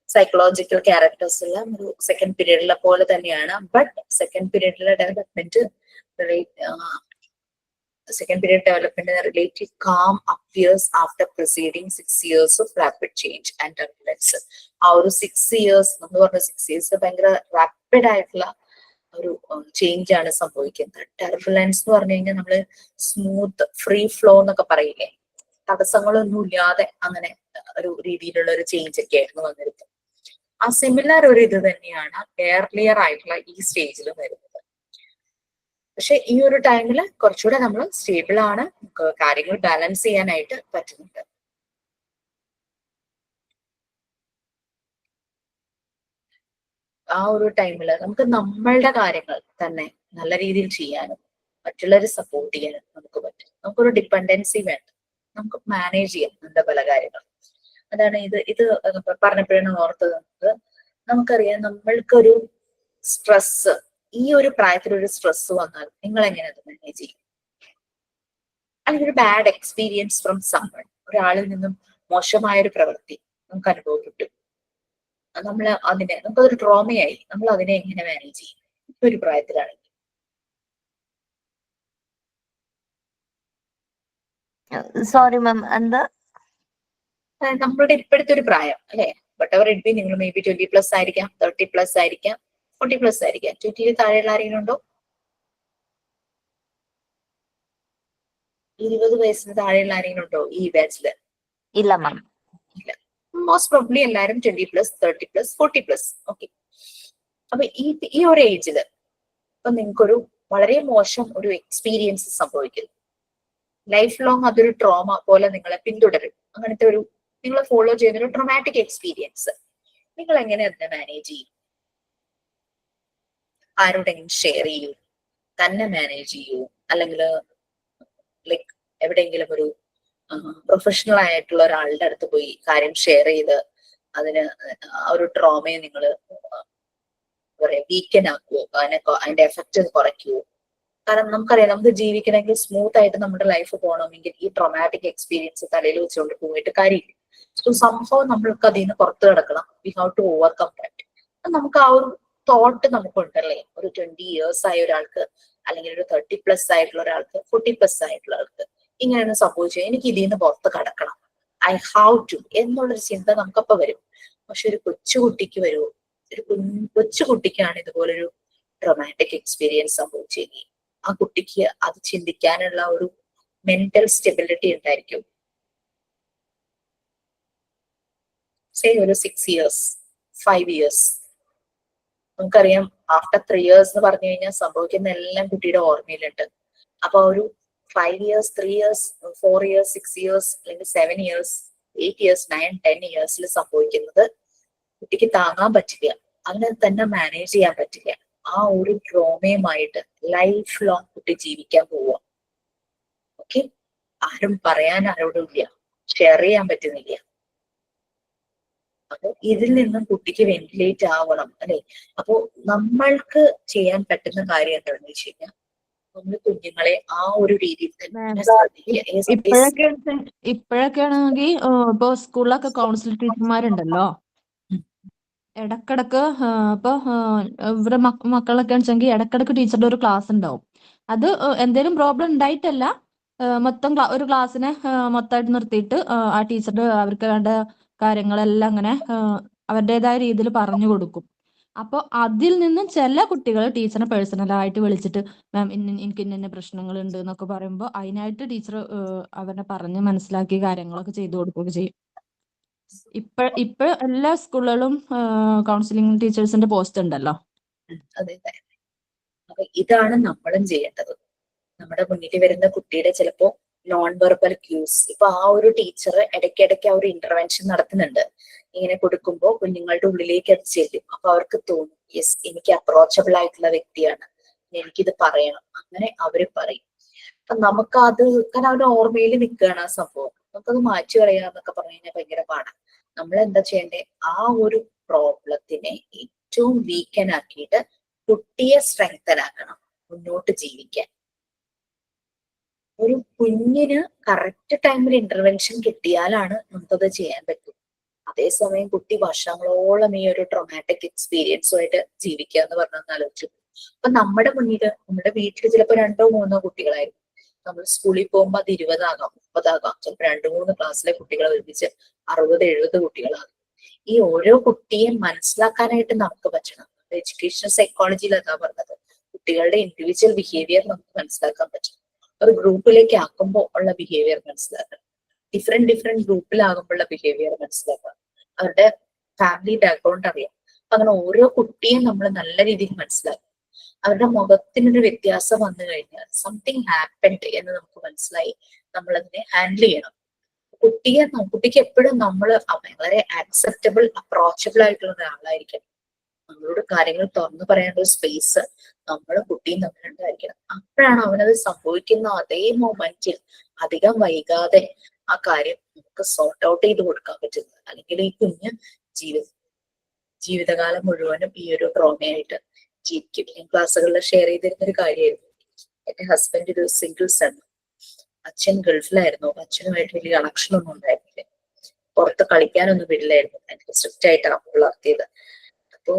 സൈക്കോളജിക്കൽ ക്യാരക്ടേഴ്സ് എല്ലാം ഒരു സെക്കൻഡ് പീരീഡിലെ പോലെ തന്നെയാണ്. ബട്ട് സെക്കൻഡ് പീരീഡിലെ development relative calm appears after preceding 6 years of rapid change and turbulence. ആ ഒരു 6 ഇയേഴ്സ് നമ്മൾ പറഞ്ഞ 6 ഇയേഴ്സ് ഭയങ്കര റാപ്പിഡ് ആയിട്ടുള്ള ഒരു ചേഞ്ച് ആണ് സംഭവിക്കുന്നത്. ടർബുലൻസ് എന്ന് പറഞ്ഞു കഴിഞ്ഞാൽ നമ്മള് സ്മൂത്ത് ഫ്രീ ഫ്ലോ എന്നൊക്കെ പറയില്ലേ, തടസ്സങ്ങളൊന്നും ഇല്ലാതെ അങ്ങനെ ഒരു രീതിയിലുള്ള ഒരു ചേഞ്ച് ഒക്കെ ആയിരുന്നു വന്നിരുന്നത്. ആ സിമിലർ ഒരു ഇത് തന്നെയാണ് എയർലിയർ ആയിട്ടുള്ള ഈ സ്റ്റേജിൽ വരുന്നത്. പക്ഷെ ഈ ഒരു ടൈമില് കുറച്ചുകൂടെ നമ്മൾ സ്റ്റേബിൾ ആണ്, കാര്യങ്ങൾ ബാലൻസ് ചെയ്യാനായിട്ട് പറ്റുന്നുണ്ട്. ആ ഒരു ടൈമില് നമുക്ക് നമ്മളുടെ കാര്യങ്ങൾ തന്നെ നല്ല രീതിയിൽ ചെയ്യാനും മറ്റുള്ളവരെ സപ്പോർട്ട് ചെയ്യാനും നമുക്ക് പറ്റും. നമുക്കൊരു ഡിപ്പെൻഡൻസി വേണ്ട, നമുക്ക് മാനേജ് ചെയ്യാം നമ്മുടെ പല കാര്യങ്ങൾ. അതാണ് ഇത് പറഞ്ഞപ്പോഴാണ് ഓർത്തത്. നമുക്കറിയാം നമ്മൾക്കൊരു സ്ട്രെസ്, ഈ ഒരു പ്രായത്തിലൊരു സ്ട്രെസ് വന്നാൽ നിങ്ങൾ എങ്ങനെ അത് മാനേജ് ചെയ്യും? അല്ലെങ്കിൽ ഒരു ബാഡ് എക്സ്പീരിയൻസ് ഫ്രം സമ്മൺ, ഒരാളിൽ നിന്നും മോശമായൊരു പ്രവൃത്തി നമുക്ക് അനുഭവപ്പെട്ടു, നമുക്കതൊരു ട്രോമയായി, നമ്മൾ അതിനെ എങ്ങനെ മാനേജ് ചെയ്യും ഈ ഒരു പ്രായത്തിലാണെങ്കിൽ? സോറി മാം, എന്താ? നമ്മളുടെ ഇപ്പോഴത്തെ ഒരു പ്രായം അല്ലെ, വട്ട് എവർ ഇറ്റ് ബി, നിങ്ങൾ മേ ബി 20+ ആയിരിക്കാം, 30+ ആയിരിക്കാം, 40+ ആയിരിക്കാം. 20 താഴെയുള്ള ആരെങ്കിലും ഉണ്ടോ? 20 വയസ്സിന് താഴെയുള്ള ആരെങ്കിലും ഉണ്ടോ ഈ ബാച്ചില്? ഇല്ല മാം. ഇല്ല. മോസ്റ്റ് പ്രോബ്ലി എല്ലാവരും 20+, 30+, 40+. ഓക്കെ. അപ്പൊ ഈ ഒരു ഏജില് ഇപ്പൊ നിങ്ങൾക്കൊരു വളരെ മോശം ഒരു എക്സ്പീരിയൻസ് സംഭവിക്കുന്നു, ലൈഫ് ലോങ് അതൊരു ട്രോമ പോലെ നിങ്ങളെ പിന്തുടരും. അങ്ങനത്തെ ഒരു നിങ്ങളെ ഫോളോ ചെയ്യുന്ന ഒരു ട്രോമാറ്റിക് എക്സ്പീരിയൻസ്, നിങ്ങൾ എങ്ങനെ അതിനെ മാനേജ് ചെയ്യും? ആരോടെങ്കിലും ഷെയർ ചെയ്യൂ, തന്നെ മാനേജ് ചെയ്യൂ, അല്ലെങ്കിൽ ലൈക്ക് എവിടെയെങ്കിലും ഒരു പ്രൊഫഷണൽ ആയിട്ടുള്ള ഒരാളുടെ അടുത്ത് പോയി കാര്യം ഷെയർ ചെയ്ത് അതിന് ആ ഒരു ട്രോമയെ നിങ്ങൾ പറയാ വീക്കൻ ആക്കുവോ, അതിന്റെ എഫക്റ്റ് കുറയ്ക്കുവോ? കാരണം നമുക്കറിയാം, നമുക്ക് ജീവിക്കണമെങ്കിൽ സ്മൂത്ത് ആയിട്ട് നമ്മുടെ ലൈഫ് പോകണമെങ്കിൽ ഈ ട്രോമാറ്റിക് എക്സ്പീരിയൻസ് തലയിൽ വെച്ചുകൊണ്ട് പോയിട്ട് കാര്യമില്ല. സോ സംഭവം നമ്മൾക്ക് അതിൽ നിന്ന് പുറത്തു കിടക്കണം. We have to overcome that. നമുക്ക് ആ ഒരു തോട്ട് നമുക്കുണ്ടല്ലേ, ഒരു 20 ഇയേഴ്സ് ആയ ഒരാൾക്ക്, അല്ലെങ്കിൽ ഒരു 30+ ആയിട്ടുള്ള ഒരാൾക്ക്, 40+ ആയിട്ടുള്ള ആൾക്ക് ഇങ്ങനെയൊന്നും സംഭവിച്ചു, എനിക്ക് ഇതിൽ നിന്ന് പുറത്ത് കടക്കണം, ഐ ഹാവ് ടു എന്നുള്ളൊരു ചിന്ത നമുക്കപ്പോ വരും. പക്ഷെ ഒരു കൊച്ചുകുട്ടിക്ക് വരുമോ? ഒരു കൊച്ചുകുട്ടിക്കാണ് ഇതുപോലൊരു ട്രോമാറ്റിക് എക്സ്പീരിയൻസ് സംഭവിച്ചെങ്കിൽ ആ കുട്ടിക്ക് അത് ചിന്തിക്കാനുള്ള ഒരു മെന്റൽ സ്റ്റെബിലിറ്റി ഉണ്ടായിരിക്കും. ഒരു 6 years 5 years നമുക്കറിയാം. ആഫ്റ്റർ 3 years എന്ന് പറഞ്ഞു കഴിഞ്ഞാൽ സംഭവിക്കുന്ന എല്ലാം കുട്ടിയുടെ ഓർമ്മയിലുണ്ട്. അപ്പൊ ഒരു 5 years 3 years 4 years 6 years അല്ലെങ്കിൽ 7 years 8 years 9 10 yearsൽ സംഭവിക്കുന്നത് കുട്ടിക്ക് താങ്ങാൻ പറ്റില്ല, അങ്ങനെ തന്നെ മാനേജ് ചെയ്യാൻ പറ്റില്ല. ആ ഒരു ട്രോമയുമായിട്ട് ലൈഫ് ലോങ് കുട്ടി ജീവിക്കാൻ പോവുക. ഓക്കെ, ആരും പറയാൻ ആരോടും ഇല്ല, ഷെയർ ചെയ്യാൻ പറ്റുന്നില്ല. അപ്പൊ ഇതിൽ നിന്നും കുട്ടിക്ക് വെന്റിലേറ്റ് ആവണം അല്ലെ. അപ്പോ നമ്മൾക്ക് ചെയ്യാൻ പറ്റുന്ന കാര്യം എന്താണെന്ന് വെച്ച് കഴിഞ്ഞാൽ നമ്മൾ കുഞ്ഞുങ്ങളെ ആ ഒരു രീതിയിൽ തന്നെ ശ്രദ്ധിക്കുക. ഇപ്പോഴൊക്കെ ആണെങ്കിൽ ഇപ്പൊ സ്കൂളിലൊക്കെ കൗൺസിൽ ടീച്ചർമാരുണ്ടല്ലോ, ഇടക്കിടക്ക് ഇപ്പൊ ഇവരെ മക്കളൊക്കെ വെച്ചെങ്കിൽ ഇടക്കിടക്ക് ടീച്ചറുടെ ഒരു ക്ലാസ് ഉണ്ടാവും. അത് എന്തെങ്കിലും പ്രോബ്ലം ഉണ്ടായിട്ടല്ല, മൊത്തം ഒരു ക്ലാസ്സിനെ മൊത്തമായിട്ട് നിർത്തിയിട്ട് ആ ടീച്ചറുടെ അവർക്ക് വേണ്ട കാര്യങ്ങളെല്ലാം അങ്ങനെ അവരുടേതായ രീതിയിൽ പറഞ്ഞു കൊടുക്കും. അപ്പോൾ അതിൽ നിന്നും ചില കുട്ടികൾ ടീച്ചറിനെ പേഴ്സണലായിട്ട് വിളിച്ചിട്ട് മാം എനിക്ക് ഇന്ന പ്രശ്നങ്ങൾ ഉണ്ട് എന്നൊക്കെ പറയുമ്പോൾ അതിനായിട്ട് ടീച്ചർ അവരെ പറഞ്ഞ് മനസ്സിലാക്കി കാര്യങ്ങളൊക്കെ ചെയ്തു കൊടുക്കുകയൊക്കെ ചെയ്യും. ഇപ്പൊ എല്ലാ സ്കൂളുകളും കൗൺസിലിംഗ് ടീച്ചേഴ്സിന്റെ പോസ്റ്റ് ഉണ്ടല്ലോ. അതെ, അപ്പൊ ഇതാണ് നമ്മളും ചെയ്യേണ്ടത്. നമ്മുടെ മുന്നിൽ വരുന്ന കുട്ടിയുടെ ചിലപ്പോ നോൺ വെർബൽ ക്യൂസ്, ഇപ്പൊ ആ ഒരു ടീച്ചർ ഇടയ്ക്കിടയ്ക്ക് ആ ഒരു ഇന്റർവെൻഷൻ നടത്തുന്നുണ്ട്. ഇങ്ങനെ കൊടുക്കുമ്പോൾ കുഞ്ഞുങ്ങളുടെ ഉള്ളിലേക്ക് അത് ചെല്ലും. അപ്പൊ അവർക്ക് തോന്നും യെസ് എനിക്ക് അപ്രോച്ചബിൾ ആയിട്ടുള്ള വ്യക്തിയാണ്, എനിക്കിത് പറയണം. അങ്ങനെ അവര് പറയും. അപ്പൊ നമുക്കത് കാരണം അവരുടെ ഓർമ്മയിൽ നിൽക്കുകയാണ് ആ സംഭവം. നമുക്കത് മാറ്റി കളയാന്നൊക്കെ പറഞ്ഞു കഴിഞ്ഞാൽ ഭയങ്കര പാടാണ്. നമ്മൾ എന്താ ചെയ്യേണ്ടത്? ആ ഒരു പ്രോബ്ലത്തിനെ ഏറ്റവും വീക്കൻ ആക്കിയിട്ട് കുട്ടിയെ സ്ട്രെങ്തൻ ആക്കണം മുന്നോട്ട് ജീവിക്കാൻ. ഒരു കുഞ്ഞിന് കറക്റ്റ് ടൈമിൽ ഇന്റർവെൻഷൻ കിട്ടിയാലാണ് നമുക്കത് ചെയ്യാൻ പറ്റും. അതേസമയം കുട്ടി വർഷങ്ങളോളം ഈ ഒരു ട്രോമാറ്റിക് എക്സ്പീരിയൻസുമായിട്ട് ജീവിക്കുക എന്ന് പറഞ്ഞാൽ ആലോചിച്ചു. അപ്പൊ നമ്മുടെ മുന്നിൽ നമ്മുടെ വീട്ടിൽ ചിലപ്പോൾ 2 or 3 കുട്ടികളായിരിക്കും. നമ്മൾ സ്കൂളിൽ പോകുമ്പോൾ അത് 20 ആകാം 30 ആകാം. ചിലപ്പോൾ 2-3 ക്ലാസ്സിലെ കുട്ടികളെ ഒരുമിച്ച് 60-70 കുട്ടികളാകും. ഈ ഓരോ കുട്ടിയെ മനസ്സിലാക്കാനായിട്ട് നമുക്ക് പറ്റണം. എഡ്യൂക്കേഷൻ സൈക്കോളജിയിൽ അതാ പറഞ്ഞത്, കുട്ടികളുടെ ഇൻഡിവിജ്വൽ ബിഹേവിയർ നമുക്ക് മനസ്സിലാക്കാൻ പറ്റും. ഒരു ഗ്രൂപ്പിലേക്ക് ആക്കുമ്പോൾ ഉള്ള ബിഹേവിയർ മനസ്സിലാക്കണം, ഡിഫറെന്റ് ഗ്രൂപ്പിലാകുമ്പോഴുള്ള ബിഹേവിയർ മനസ്സിലാക്കാം, അവരുടെ ഫാമിലി ബാക്ക്ഗ്രൗണ്ട് അറിയാം. അങ്ങനെ ഓരോ കുട്ടിയും നമ്മൾ നല്ല രീതിയിൽ മനസ്സിലാക്കും. അവരുടെ മുഖത്തിനൊരു വ്യത്യാസം വന്നു കഴിഞ്ഞാൽ സംതിങ് ഹാപ്പൻഡ് എന്ന് നമുക്ക് മനസ്സിലായി നമ്മൾ അതിനെ ഹാൻഡിൽ ചെയ്യണം. കുട്ടിക്ക് എപ്പോഴും നമ്മൾ വളരെ ആക്സെപ്റ്റബിൾ അപ്രോച്ചബിൾ ആയിട്ടുള്ള ഒരാളായിരിക്കണം. നമ്മളോട് കാര്യങ്ങൾ തുറന്നു പറയാനുള്ള സ്പേസ് നമ്മളും കുട്ടിയും തമ്മിലുണ്ടായിരിക്കണം. അപ്പോഴാണ് അവനത് സംഭവിക്കുന്ന അതേ മൊമെന്റിൽ അധികം വൈകാതെ ആ കാര്യം നമുക്ക് സോർട്ട് ഔട്ട് ചെയ്ത് കൊടുക്കാൻ പറ്റുന്നത്. അല്ലെങ്കിൽ ഈ കുഞ്ഞ് ജീവിതകാലം മുഴുവനും ഈ ഒരു ട്രോമയായിട്ട് ജീവിക്കും. ഞാൻ ക്ലാസ്സുകളിൽ ഷെയർ ചെയ്തിരുന്ന ഒരു കാര്യമായിരുന്നു. എന്റെ ഹസ്ബൻഡ് ഒരു സിംഗിൾ സൺ, അച്ഛൻ ഗൾഫിലായിരുന്നു. അച്ഛനുമായിട്ട് വലിയ കണക്ഷൻ ഒന്നും ഉണ്ടായിരുന്നില്ല. പുറത്ത് കളിക്കാനൊന്നും വിടില്ലായിരുന്നു. എനിക്ക് സ്ട്രിക്റ്റ് ആയിട്ടാണ് വളർത്തിയത്. അപ്പൊ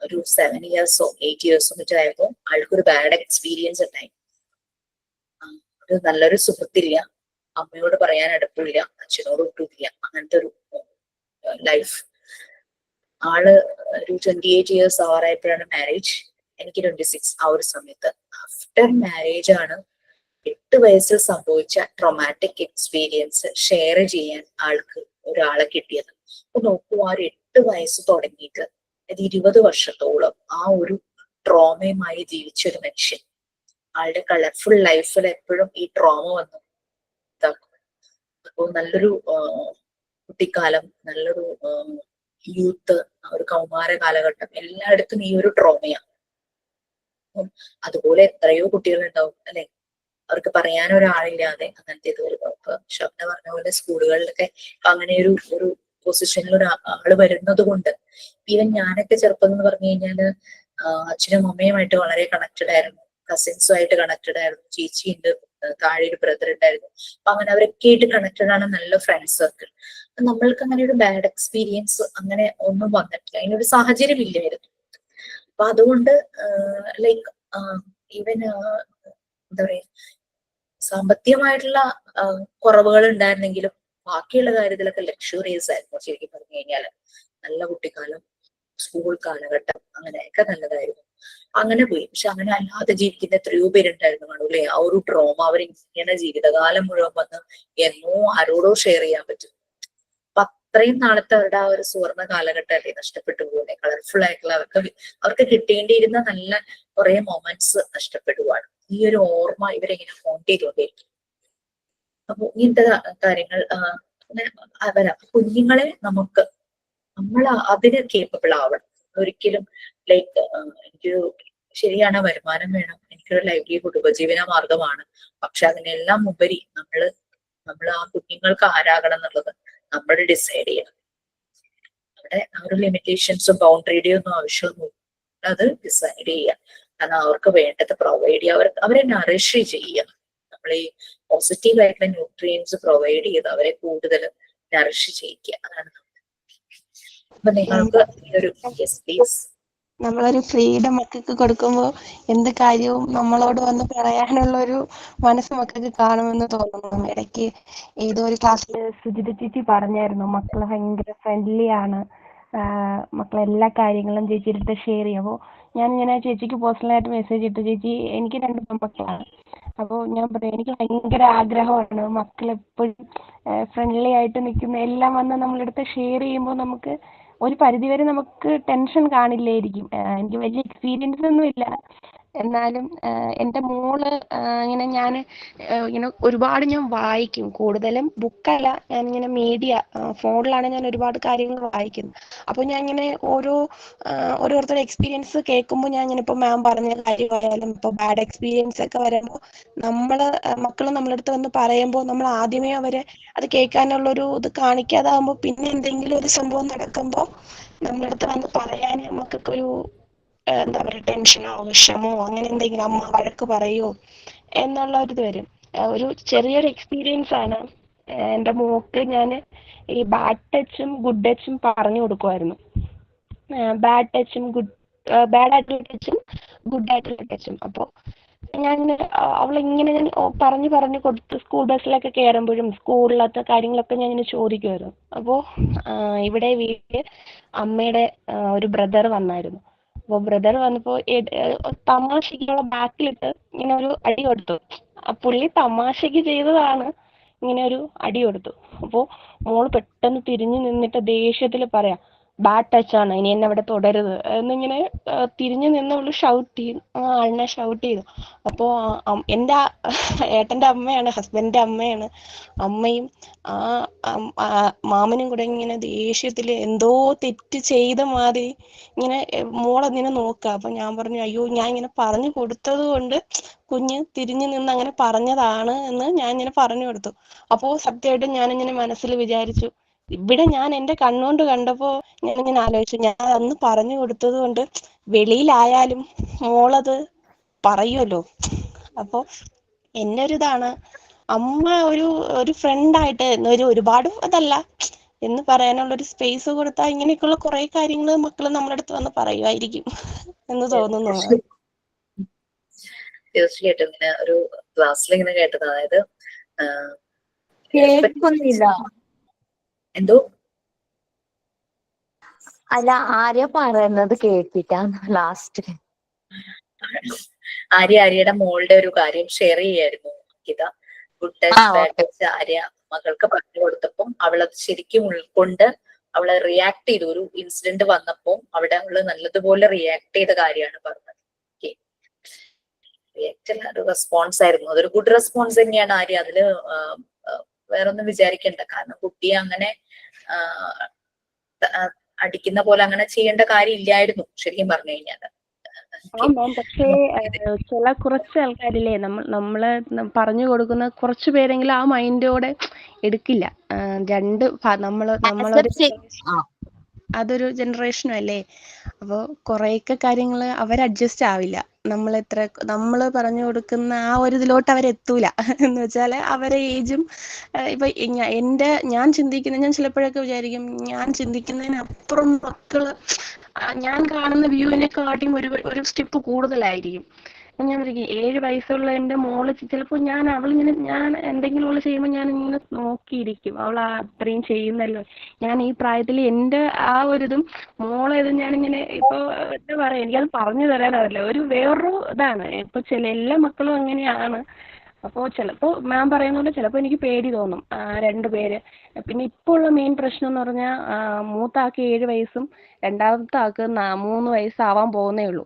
ഒരു 7 years or 8 years മറ്റോ ആയപ്പോ ആൾക്കൊരു ബാഡ് എക്സ്പീരിയൻസ് ഉണ്ടായി. ഒരു നല്ലൊരു സുഹൃത്തില്ല, അമ്മയോട് പറയാൻ അടുപ്പില്ല, അച്ഛനോട് ഒട്ടുമില്ല, അങ്ങനത്തെ ഒരു ലൈഫ്. ആള് ഒരു 28 years ആവാറായപ്പോഴാണ് മാരേജ്. എനിക്ക് 26 ആ ഒരു സമയത്ത്. ആഫ്റ്റർ മാരേജ് ആണ് 8 വയസ്സിൽ സംഭവിച്ച ട്രോമാറ്റിക് എക്സ്പീരിയൻസ് ഷെയർ ചെയ്യാൻ ആൾക്ക് ഒരാളെ കിട്ടിയത്. അപ്പൊ നോക്കൂ, ആ ഒരു 8 വയസ്സ് തുടങ്ങിയിട്ട് 20 വർഷത്തോളം ആ ഒരു ട്രോമയുമായി ജീവിച്ചൊരു മനുഷ്യൻ, ആളുടെ കളർഫുൾ ലൈഫിൽ എപ്പോഴും ഈ ട്രോമ വന്നു ഇതാക്കും. അപ്പോൾ നല്ലൊരു കുട്ടിക്കാലം, നല്ലൊരു യൂത്ത്, ഒരു കൗമാര കാലഘട്ടം എല്ലായിടത്തും ഈ ഒരു ട്രോമയാണ്. അതുപോലെ എത്രയോ കുട്ടികൾ ഉണ്ടാവും അല്ലെ, അവർക്ക് പറയാൻ ഒരാളില്ലാതെ അങ്ങനത്തെ ഇത് വരുമ്പോൾ. ഇപ്പൊ ഷബ്ന പറഞ്ഞ പോലെ സ്കൂളുകളിലൊക്കെ അങ്ങനെ ഒരു പൊസിഷനിൽ ഒരാള് വരുന്നത് കൊണ്ട്, ഈവൻ ഞാനൊക്കെ ചെറുപ്പം എന്ന് പറഞ്ഞു കഴിഞ്ഞാല് അച്ഛനും അമ്മയുമായിട്ട് വളരെ കണക്റ്റഡ് ആയിരുന്നു, കസിൻസുമായിട്ട് കണക്റ്റഡ് ആയിരുന്നു, ചേച്ചിയുണ്ട്, താഴെ ഒരു ബ്രദർ ഉണ്ടായിരുന്നു. അപ്പൊ അങ്ങനെ അവരൊക്കെ ആയിട്ട് കണക്റ്റഡ് ആണ്, നല്ല ഫ്രണ്ട് സർക്കിൾ. നമ്മൾക്ക് അങ്ങനെ ഒരു ബാഡ് എക്സ്പീരിയൻസ് അങ്ങനെ ഒന്നും വന്നിട്ടില്ല, അതിനൊരു സാഹചര്യം ഇല്ലായിരുന്നു. അപ്പൊ അതുകൊണ്ട് ലൈക്ക് ഈവൻ എന്താ പറയാ, സാമ്പത്തികമായിട്ടുള്ള കുറവുകൾ ഉണ്ടായിരുന്നെങ്കിലും ബാക്കിയുള്ള കാര്യത്തിലൊക്കെ ലക്ഷറീസ് ആയിരുന്നു ശരിക്കും പറഞ്ഞു കഴിഞ്ഞാല്. നല്ല കുട്ടിക്കാലം, സ്കൂൾ കാലഘട്ടം, അങ്ങനെയൊക്കെ നല്ലതായിരുന്നു. അങ്ങനെ പോയി. പക്ഷെ അങ്ങനെ അല്ലാതെ ജീവിക്കുന്ന എത്രയോ പേരുണ്ടായിരുന്നു കാണൂല്ലേ? ആ ഒരു ട്രോമ അവരിങ്ങനെ ജീവിതകാലം മുഴുവൻ വന്ന് എന്നോ ആരോടോ ഷെയർ ചെയ്യാൻ പറ്റും. അപ്പൊ അത്രയും നാളത്തെ അവരുടെ ആ ഒരു സുവർണ്ണ കാലഘട്ടമല്ലേ നഷ്ടപ്പെട്ടു പോകുന്നത്. കളർഫുൾ ആയിട്ടുള്ള അവർക്ക് കിട്ടേണ്ടിയിരുന്ന നല്ല കുറെ മൊമെന്റ്സ് നഷ്ടപ്പെടുവാണ്. ഈ ഒരു ഓർമ്മ ഇവരെങ്ങനെ ഹോണ്ട് ചെയ്തുകൊണ്ടേയിരിക്കും. അപ്പൊ ഇങ്ങനത്തെ കാര്യങ്ങൾ കുഞ്ഞുങ്ങളെ നമ്മൾ അതിന് കേപ്പബിൾ ആവണം. ഒരിക്കലും ലൈക്ക് എനിക്കൊരു ശരിയാണ്, വരുമാനം വേണം, എനിക്കൊരു ലൈവ്ലിഹുഡ് ഉപജീവന മാർഗമാണ്. പക്ഷെ അതിനെല്ലാം ഉപരി നമ്മൾ ആ കുഞ്ഞുങ്ങൾക്ക് ആരാകണം എന്നുള്ളത് നമ്മൾ ഡിസൈഡ് ചെയ്യണം. അവിടെ ആ ഒരു ലിമിറ്റേഷൻസും ബൗണ്ടറിയുടെയും ഒന്നും ആവശ്യമൊന്നും അത് ഡിസൈഡ് ചെയ്യുക. കാരണം അവർക്ക് വേണ്ടത് പ്രൊവൈഡ് ചെയ്യുക, അവരെ നറിഷ് ചെയ്യുക. നമ്മൾ ഈ പോസിറ്റീവ് ആയിട്ടുള്ള ന്യൂട്രിയൻസ് പ്രൊവൈഡ് ചെയ്ത് അവരെ കൂടുതൽ നറിഷ് ചെയ്യിക്കുക. അതാണ് അപ്പൊ നിങ്ങൾക്ക് ഈ ഒരു പ്ലീസ് നമ്മളൊരു ഫ്രീഡം മക്കൾക്ക് കൊടുക്കുമ്പോൾ എന്ത് കാര്യവും നമ്മളോട് വന്ന് പറയാനുള്ള ഒരു മനസ്സ് മക്കൾക്ക് കാണുമെന്ന് തോന്നുന്നു. ഇടയ്ക്ക് ഏതോ ഒരു ക്ലാസ്സിൽ സുജിത ചേച്ചി പറഞ്ഞായിരുന്നു, മക്കള് ഭയങ്കര ഫ്രണ്ട്ലി ആണ്, മക്കളെല്ലാ കാര്യങ്ങളും ചേച്ചിയുടെ അടുത്ത് ഷെയർ ചെയ്യും. അപ്പോൾ ഞാനിങ്ങനെ ചേച്ചിക്ക് പേഴ്സണലായിട്ട് മെസ്സേജ് ഇട്ടു, ചേച്ചി എനിക്ക് 2 പെൺമക്കളാണ്. അപ്പോൾ ഞാൻ പറയും, എനിക്ക് ഭയങ്കര ആഗ്രഹമാണ് മക്കളെപ്പോഴും ഫ്രണ്ട്ലി ആയിട്ട് നിൽക്കുന്ന, എല്ലാം വന്ന് നമ്മളെടുത്ത് ഷെയർ ചെയ്യുമ്പോൾ നമുക്ക് ഒരു പരിധിവരെ നമുക്ക് ടെൻഷൻ കാണില്ലായിരിക്കും. എനിക്ക് വലിയ എക്സ്പീരിയൻസ് ഒന്നും ഇല്ല, എന്നാലും എൻ്റെ മോള് ഇങ്ങനെ ഒരുപാട് ഞാൻ വായിക്കും. കൂടുതലും ബുക്കല്ല, ഞാനിങ്ങനെ മീഡിയ ഫോണിലാണ് ഞാൻ ഒരുപാട് കാര്യങ്ങൾ വായിക്കുന്നത്. അപ്പോൾ ഞാൻ ഇങ്ങനെ ഓരോരുത്തരുടെ എക്സ്പീരിയൻസ് കേൾക്കുമ്പോൾ ഞാൻ ഇങ്ങനെ ഇപ്പോൾ മാം പറഞ്ഞ കാര്യമായാലും ഇപ്പോൾ ബാഡ് എക്സ്പീരിയൻസ് ഒക്കെ വരുമ്പോൾ മക്കൾ നമ്മളടുത്ത് വന്ന് പറയുമ്പോൾ നമ്മൾ ആദ്യമേ അവരെ അത് കേൾക്കാനുള്ളൊരു ഇത് കാണിക്കാതാകുമ്പോൾ പിന്നെ എന്തെങ്കിലും ഒരു സംഭവം നടക്കുമ്പോൾ നമ്മളടുത്ത് വന്ന് പറയാൻ നമുക്കൊക്കെ ഒരു എന്താ പറയുക, ടെൻഷനോ വിഷമോ അങ്ങനെ എന്തെങ്കിലും, അമ്മ വഴക്ക് പറയോ എന്നുള്ള ഒരു ഇത് വരും. ഒരു ചെറിയൊരു എക്സ്പീരിയൻസ് ആണ്. എൻ്റെ മോക്ക് ഞാൻ ഈ ബാഡ് ടച്ചും ഗുഡ് ടച്ചും പറഞ്ഞു കൊടുക്കുമായിരുന്നു. ബാഡ് ആയിട്ടുള്ള ടച്ചും ഗുഡ് ആയിട്ടുള്ള ടച്ചും. അപ്പോൾ ഞാനിങ്ങനെ അവളിങ്ങനെ ഞാൻ പറഞ്ഞു കൊടുത്ത് സ്കൂൾ ബസ്സിലൊക്കെ കയറുമ്പോഴും സ്കൂളിലത്തെ കാര്യങ്ങളൊക്കെ ഞാൻ ഇങ്ങനെ ചോദിക്കുമായിരുന്നു. അപ്പോൾ ഇവിടെ വീട്ടിൽ അമ്മയുടെ ഒരു ബ്രദർ വന്നായിരുന്നു. അപ്പോൾ ബ്രദർ വന്നപ്പോൾ തമാശയ്ക്കുള്ള ബാക്കിലിട്ട് ഇങ്ങനെ ഒരു അടി കൊടുത്തു. പുള്ളി തമാശയ്ക്ക് ചെയ്തതാണ്, ഇങ്ങനെ ഒരു അടി കൊടുത്തു. അപ്പോൾ മോള് പെട്ടെന്ന് തിരിഞ്ഞു നിന്നിട്ട് ദേഷ്യത്തിൽ പറയാം, ബാഡ് ടച്ച് ആണ്, ഇനി എന്നെ അവിടെ തുടരുത് എന്നിങ്ങനെ തിരിഞ്ഞു നിന്ന് അവള് ആളിനെ ഷൗട്ട് ചെയ്തു. അപ്പോൾ എൻ്റെ ഏട്ടൻ്റെ അമ്മയാണ്, ഹസ്ബൻഡിൻ്റെ അമ്മയാണ്, അമ്മയും മാമനും കൂടെ ഇങ്ങനെ ദേഷ്യത്തിൽ എന്തോ തെറ്റ് ചെയ്ത മാതിരി ഇങ്ങനെ മോളെന്നിനെ നോക്കുക. അപ്പൊ ഞാൻ പറഞ്ഞു, അയ്യോ ഞാൻ ഇങ്ങനെ പറഞ്ഞു കൊടുത്തത് കൊണ്ട് കുഞ്ഞ് തിരിഞ്ഞു നിന്ന് അങ്ങനെ പറഞ്ഞതാണ് എന്ന് ഞാൻ ഇങ്ങനെ പറഞ്ഞു കൊടുത്തു. അപ്പോൾ സത്യമായിട്ടും ഞാനിങ്ങനെ മനസ്സിൽ വിചാരിച്ചു, ഇവിടെ ഞാൻ എൻ്റെ കണ്ണുകൊണ്ട് കണ്ടപ്പോ ഞാനിങ്ങനെ ആലോചിച്ചു, ഞാൻ അന്ന് പറഞ്ഞു കൊടുത്തത് കൊണ്ട് വെളിയിലായാലും മോളത് പറയുമല്ലോ. അപ്പോൾ എൻ്റെ ഒരു ഇതാണ്, അമ്മ ഒരു ഫ്രണ്ടായിട്ട് ഒരുപാട് അതല്ല എന്ന് പറയാനുള്ളൊരു സ്പേസ് കൊടുത്താൽ ഇങ്ങനെയൊക്കെയുള്ള കുറെ കാര്യങ്ങൾ മക്കൾ നമ്മുടെ അടുത്ത് വന്ന് പറയുമായിരിക്കും എന്ന് തോന്നുന്നു. തീർച്ചയായിട്ടും ഇങ്ങനെ ഒരു ക്ലാസ്സിൽ ഇങ്ങനെ കേട്ടത്, അതായത് കേൾക്കുന്നില്ല. എന്തോ അല്ല, ആര്യ പറയുന്നത് കേട്ടിട്ടാ ലാസ്റ്റ്. ആര്യയുടെ മോളുടെ ഒരു കാര്യം ഷെയർ ചെയ്യായിരുന്നു Geetha. Good touch bad touch Arya മകൾക്ക് പറഞ്ഞു കൊടുത്തപ്പം അവളത് ശരിക്കും ഉൾക്കൊണ്ട് അവള് റിയാക്ട് ചെയ്തു. ഒരു ഇൻസിഡന്റ് വന്നപ്പോൾ അവിടെ അവള് നല്ലതുപോലെ റിയാക്ട് ചെയ്ത കാര്യമാണ് പറഞ്ഞത്. റിയാക്ട് ഒരു റെസ്പോൺസ് ആയിരുന്നു, അതൊരു ഗുഡ് റെസ്പോൺസ് തന്നെയാണ് ആര്യ. അതില് വേറൊന്നും വിചാരിക്കണ്ട. കാരണം കുട്ടിയെ അങ്ങനെ അടിക്കുന്ന പോലെ അങ്ങനെ ചെയ്യേണ്ട കാര്യം ഇല്ലായിരുന്നു ശരിക്കും പറഞ്ഞു കഴിഞ്ഞാൽ. പക്ഷേ കുറച്ച് ആൾക്കാരില്ലേ, നമ്മള് പറഞ്ഞു കൊടുക്കുന്ന കുറച്ചു പേരെങ്കിലും ആ മൈൻഡോടെ എടുക്കില്ല. അതൊരു ജനറേഷനും അല്ലേ. അപ്പോൾ കുറേയൊക്കെ കാര്യങ്ങൾ അവർ അഡ്ജസ്റ്റ് ആവില്ല. നമ്മൾ പറഞ്ഞു കൊടുക്കുന്ന ആ ഒരു ഇതിലോട്ട് അവരെത്തൂല. എന്ന് വെച്ചാൽ അവരെ ഏജും ഇപ്പൊ ഞാൻ ചിലപ്പോഴൊക്കെ വിചാരിക്കും, ഞാൻ ചിന്തിക്കുന്നതിനപ്പുറം മക്കള് ഞാൻ കാണുന്ന വ്യൂവിനെക്കാട്ടിയും ഒരു സ്റ്റെപ്പ് കൂടുതലായിരിക്കും. ഞാൻ വിചാരിക്കും 7 വയസ്സുള്ള എൻ്റെ മോള് ചിലപ്പോൾ ഞാൻ എന്തെങ്കിലും അവള് ചെയ്യുമ്പോൾ ഞാൻ ഇങ്ങനെ നോക്കിയിരിക്കും. അവൾ അത്രയും ചെയ്യുന്നല്ലോ. ഞാൻ ഈ പ്രായത്തിൽ എൻ്റെ ആ ഒരിതും മോളേതും ഞാനിങ്ങനെ ഇപ്പോൾ എന്താ പറയാ, എനിക്കത് പറഞ്ഞു തരാനാവില്ല. ഒരു വേറൊരു ഇതാണ്. ഇപ്പൊ എല്ലാ മക്കളും അങ്ങനെയാണ്. അപ്പോൾ ചിലപ്പോൾ മാം പറയുന്ന പോലെ ചിലപ്പോൾ എനിക്ക് പേടി തോന്നും. 2 പേര്. പിന്നെ ഇപ്പോൾ ഉള്ള മെയിൻ പ്രശ്നം എന്ന് പറഞ്ഞാൽ മൂത്ത ആൾക്ക് 7 വയസ്സും രണ്ടാമത്തെ ആൾക്ക് 3 വയസ്സാവാൻ പോകുന്നേ ഉള്ളൂ.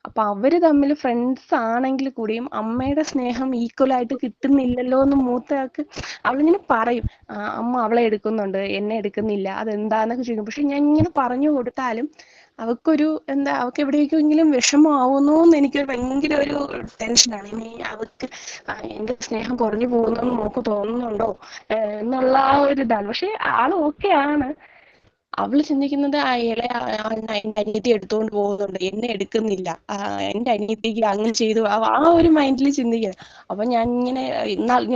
അപ്പൊ അവര് തമ്മിൽ ഫ്രണ്ട്സ് ആണെങ്കിൽ കൂടിയും അമ്മയുടെ സ്നേഹം ഈക്വൽ ആയിട്ട് കിട്ടുന്നില്ലല്ലോ എന്ന് മൂത്തയാൾക്ക് അവളിങ്ങനെ പറയും. അമ്മ അവളെ എടുക്കുന്നുണ്ട്, എന്നെ എടുക്കുന്നില്ല, അതെന്താന്നൊക്കെ ചോദിക്കും. പക്ഷെ ഞാൻ ഇങ്ങനെ പറഞ്ഞു കൊടുത്താലും അവൾക്ക് എവിടേക്കെങ്കിലും വിഷമമാവുന്നു എന്ന് എനിക്കൊരു ഭയങ്കര ഒരു ടെൻഷനാണ്. ഇനി അവൾക്ക് എന്റെ സ്നേഹം കുറഞ്ഞു പോകുന്നു മോക്ക് തോന്നുന്നുണ്ടോ എന്നുള്ള ആ ഒരു ഇതാണ്. പക്ഷെ ആള് ഓക്കെ ആണ്. അവള് ചിന്തിക്കുന്നത് എന്റെ അനിയത്തി എടുത്തോണ്ട് പോകുന്നുണ്ട്, എന്നെ എടുക്കുന്നില്ല, എന്റെ അനിയത്തിക്ക് അങ്ങനെ ചെയ്തു, ആ ഒരു മൈൻഡിൽ ചിന്തിക്കുന്നത്. അപ്പൊ ഞാൻ ഇങ്ങനെ